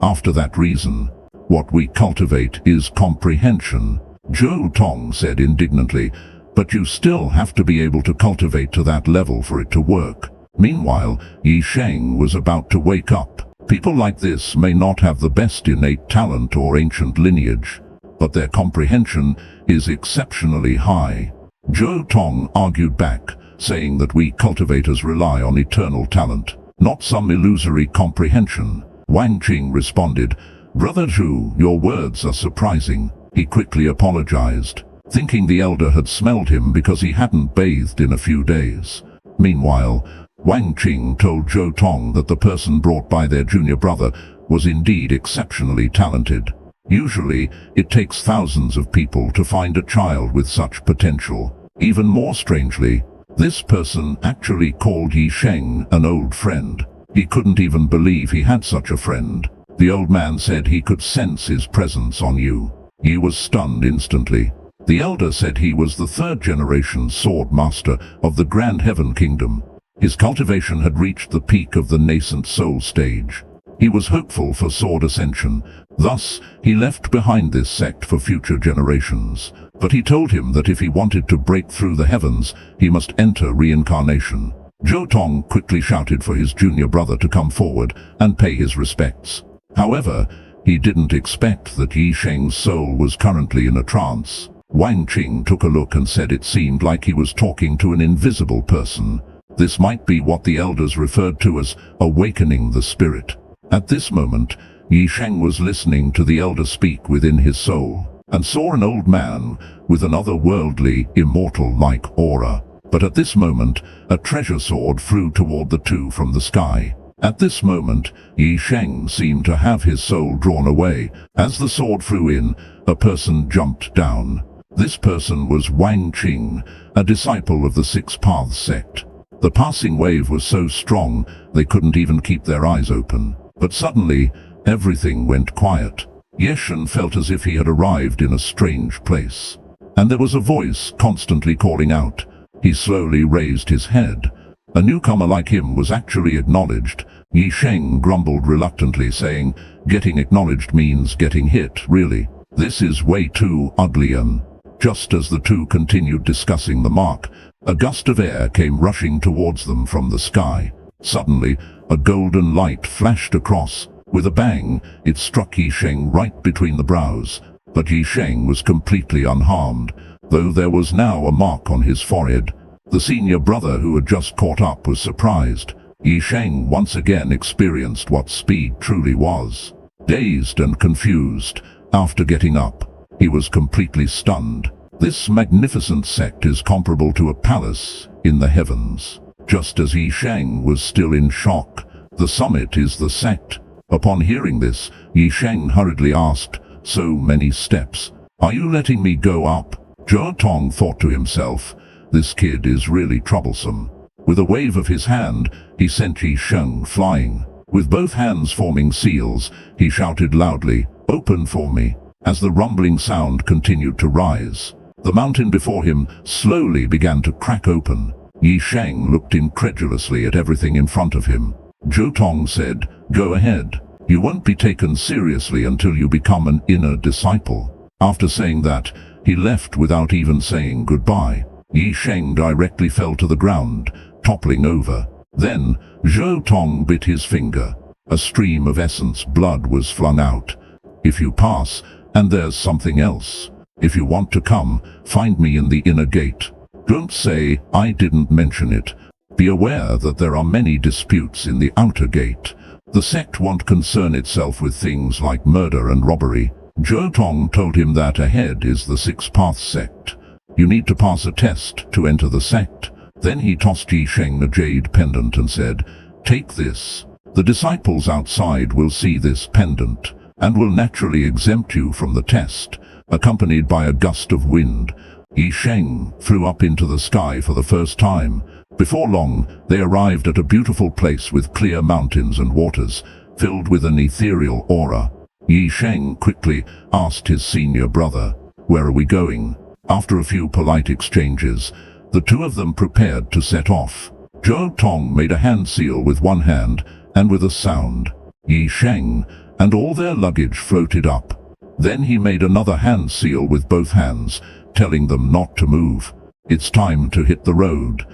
after that reason, what we cultivate is comprehension. Zhou Tong said indignantly, "But you still have to be able to cultivate to that level for it to work." Meanwhile, Yi Sheng was about to wake up. People like this may not have the best innate talent or ancient lineage, but their comprehension is exceptionally high. Zhou Tong argued back, saying that we cultivators rely on eternal talent, not some illusory comprehension. Wang Qing responded, "Brother Zhu, your words are surprising." He quickly apologized, thinking the elder had smelled him because he hadn't bathed in a few days. Meanwhile, Wang Qing told Zhou Tong that the person brought by their junior brother was indeed exceptionally talented. Usually, it takes thousands of people to find a child with such potential. Even more strangely, this person actually called Yi Sheng an old friend. He couldn't even believe he had such a friend. The old man said he could sense his presence on you. Yi was stunned instantly. The elder said he was the third-generation sword master of the Grand Heaven Kingdom. His cultivation had reached the peak of the nascent soul stage. He was hopeful for sword ascension. Thus, he left behind this sect for future generations. But he told him that if he wanted to break through the heavens, he must enter reincarnation. Zhou Tong quickly shouted for his junior brother to come forward and pay his respects. However, he didn't expect that Yi Sheng's soul was currently in a trance. Wang Qing took a look and said it seemed like he was talking to an invisible person. This might be what the elders referred to as awakening the spirit. At this moment, Yi Sheng was listening to the elder speak within his soul, and saw an old man with an otherworldly, immortal-like aura. But at this moment, a treasure sword flew toward the two from the sky. At this moment, Yi Sheng seemed to have his soul drawn away. As the sword flew in, a person jumped down. This person was Wang Qing, a disciple of the Six Paths sect. The passing wave was so strong, they couldn't even keep their eyes open. But suddenly, everything went quiet. Yeshen felt as if he had arrived in a strange place. And there was a voice constantly calling out. He slowly raised his head. A newcomer like him was actually acknowledged. Yi Sheng grumbled reluctantly, saying, "Getting acknowledged means getting hit, really. This is way too ugly." And just as the two continued discussing the mark, a gust of air came rushing towards them from the sky. Suddenly, a golden light flashed across. With a bang, it struck Yi Sheng right between the brows. But Yi Sheng was completely unharmed, though there was now a mark on his forehead. The senior brother who had just caught up was surprised. Yi Sheng once again experienced what speed truly was. Dazed and confused, after getting up, he was completely stunned. This magnificent sect is comparable to a palace in the heavens. Just as Yi Sheng was still in shock, the summit is the sect. Upon hearing this, Yi Sheng hurriedly asked, "So many steps. Are you letting me go up?" Zhou Tong thought to himself, "This kid is really troublesome." With a wave of his hand, he sent Yi Sheng flying. With both hands forming seals, he shouted loudly, "Open for me." As the rumbling sound continued to rise, the mountain before him slowly began to crack open. Yi Sheng looked incredulously at everything in front of him. Zhou Tong said, "Go ahead. You won't be taken seriously until you become an inner disciple." After saying that, he left without even saying goodbye. Yi Sheng directly fell to the ground, toppling over. Then, Zhou Tong bit his finger. A stream of essence blood was flung out. "If you pass, and there's something else. If you want to come, find me in the inner gate. Don't say I didn't mention it. Be aware that there are many disputes in the outer gate. The sect won't concern itself with things like murder and robbery." Zhou Tong told him that ahead is the Six Paths sect. You need to pass a test to enter the sect. Then he tossed Yi Sheng a jade pendant and said, "Take this. The disciples outside will see this pendant, and will naturally exempt you from the test." Accompanied by a gust of wind, Yi Sheng flew up into the sky for the first time. Before long, they arrived at a beautiful place with clear mountains and waters, filled with an ethereal aura. Yi Sheng quickly asked his senior brother, "Where are we going?" After a few polite exchanges, the two of them prepared to set off. Zhou Tong made a hand seal with one hand, and with a sound, Yi Sheng and all their luggage floated up. Then he made another hand seal with both hands, telling them not to move. "It's time to hit the road."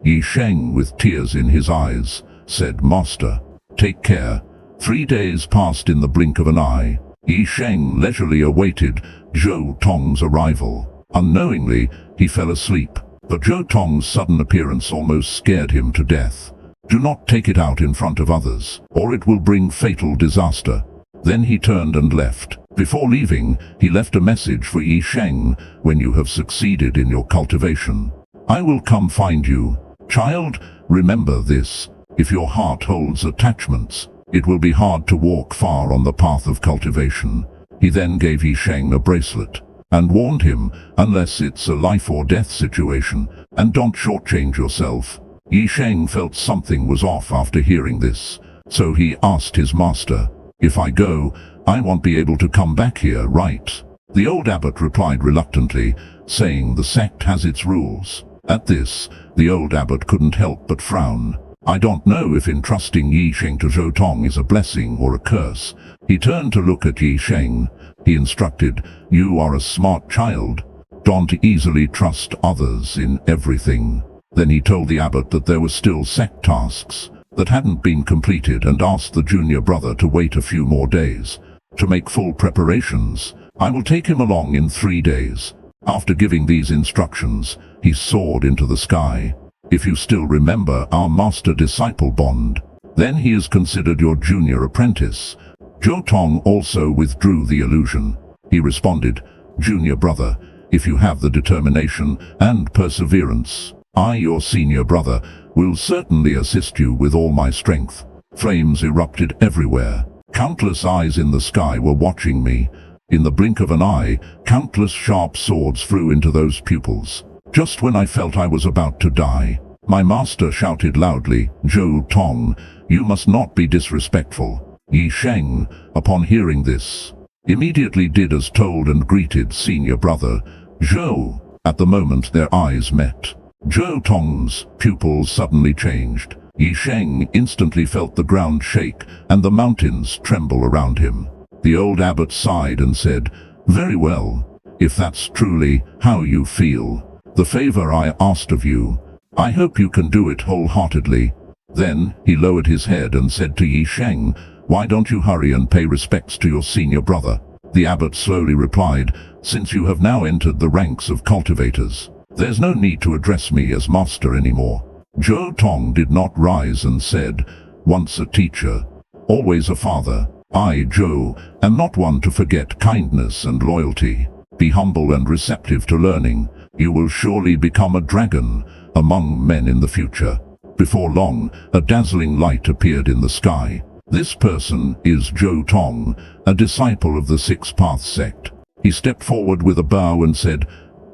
Yi Sheng, with tears in his eyes, said, "Master, take care." 3 days passed in the blink of an eye. Yi Sheng leisurely awaited Zhou Tong's arrival. Unknowingly, he fell asleep, but Zhou Tong's sudden appearance almost scared him to death. "Do not take it out in front of others, or it will bring fatal disaster." Then he turned and left. Before leaving, he left a message for Yi Sheng. "When you have succeeded in your cultivation, I will come find you. Child, remember this. If your heart holds attachments, it will be hard to walk far on the path of cultivation." He then gave Yi Sheng a bracelet, and warned him, "Unless it's a life or death situation, and don't shortchange yourself." Yi Sheng felt something was off after hearing this, so he asked his master, "If I go, I won't be able to come back here, right?" The old abbot replied reluctantly, saying the sect has its rules. At this, the old abbot couldn't help but frown. "I don't know if entrusting Yi Sheng to Zhou Tong is a blessing or a curse." He turned to look at Yi Sheng. He instructed, "You are a smart child. Don't easily trust others in everything." Then he told the abbot that there were still sect tasks that hadn't been completed and asked the junior brother to wait a few more days to make full preparations. "I will take him along in 3 days." After giving these instructions, he soared into the sky. "If you still remember our master-disciple bond, then he is considered your junior apprentice." Zhou Tong also withdrew the illusion. He responded, "Junior brother, if you have the determination and perseverance, I, your senior brother, will certainly assist you with all my strength." Flames erupted everywhere. Countless eyes in the sky were watching me. In the blink of an eye, countless sharp swords flew into those pupils. Just when I felt I was about to die, my master shouted loudly, "Zhou Tong, you must not be disrespectful." Yi Sheng, upon hearing this, immediately did as told and greeted senior brother Zhou. At the moment their eyes met, Zhou Tong's pupils suddenly changed. Yi Sheng instantly felt the ground shake and the mountains tremble around him. The old abbot sighed and said, "Very well, if that's truly how you feel. The favor I asked of you, I hope you can do it wholeheartedly." Then he lowered his head and said to Yi Sheng, "Why don't you hurry and pay respects to your senior brother?" The abbot slowly replied, "Since you have now entered the ranks of cultivators, there's no need to address me as master anymore." Zhou Tong did not rise and said, "Once a teacher, always a father. I, Zhou, am not one to forget kindness and loyalty. Be humble and receptive to learning. You will surely become a dragon among men in the future." Before long, a dazzling light appeared in the sky. This person is Zhou Tong, a disciple of the Six Paths sect. He stepped forward with a bow and said,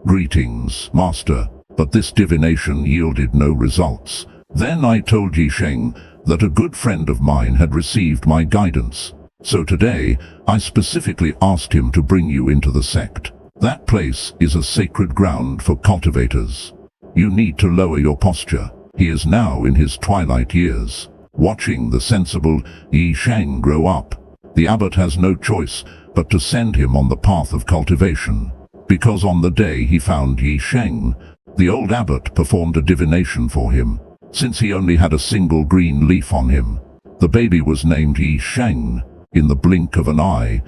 "Greetings, master." But this divination yielded no results. Then I told Yi Sheng that a good friend of mine had received my guidance. So today, I specifically asked him to bring you into the sect. That place is a sacred ground for cultivators. You need to lower your posture. He is now in his twilight years. Watching the sensible Yi Sheng grow up, the abbot has no choice but to send him on the path of cultivation. Because on the day he found Yi Sheng, the old abbot performed a divination for him. Since he only had a single green leaf on him, the baby was named Yi Sheng. In the blink of an eye,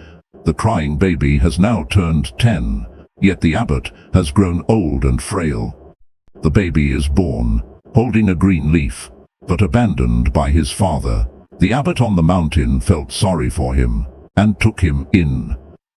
the crying baby has now turned 10, yet the abbot has grown old and frail. The baby is born, holding a green leaf, but abandoned by his father. The abbot on the mountain felt sorry for him, and took him in.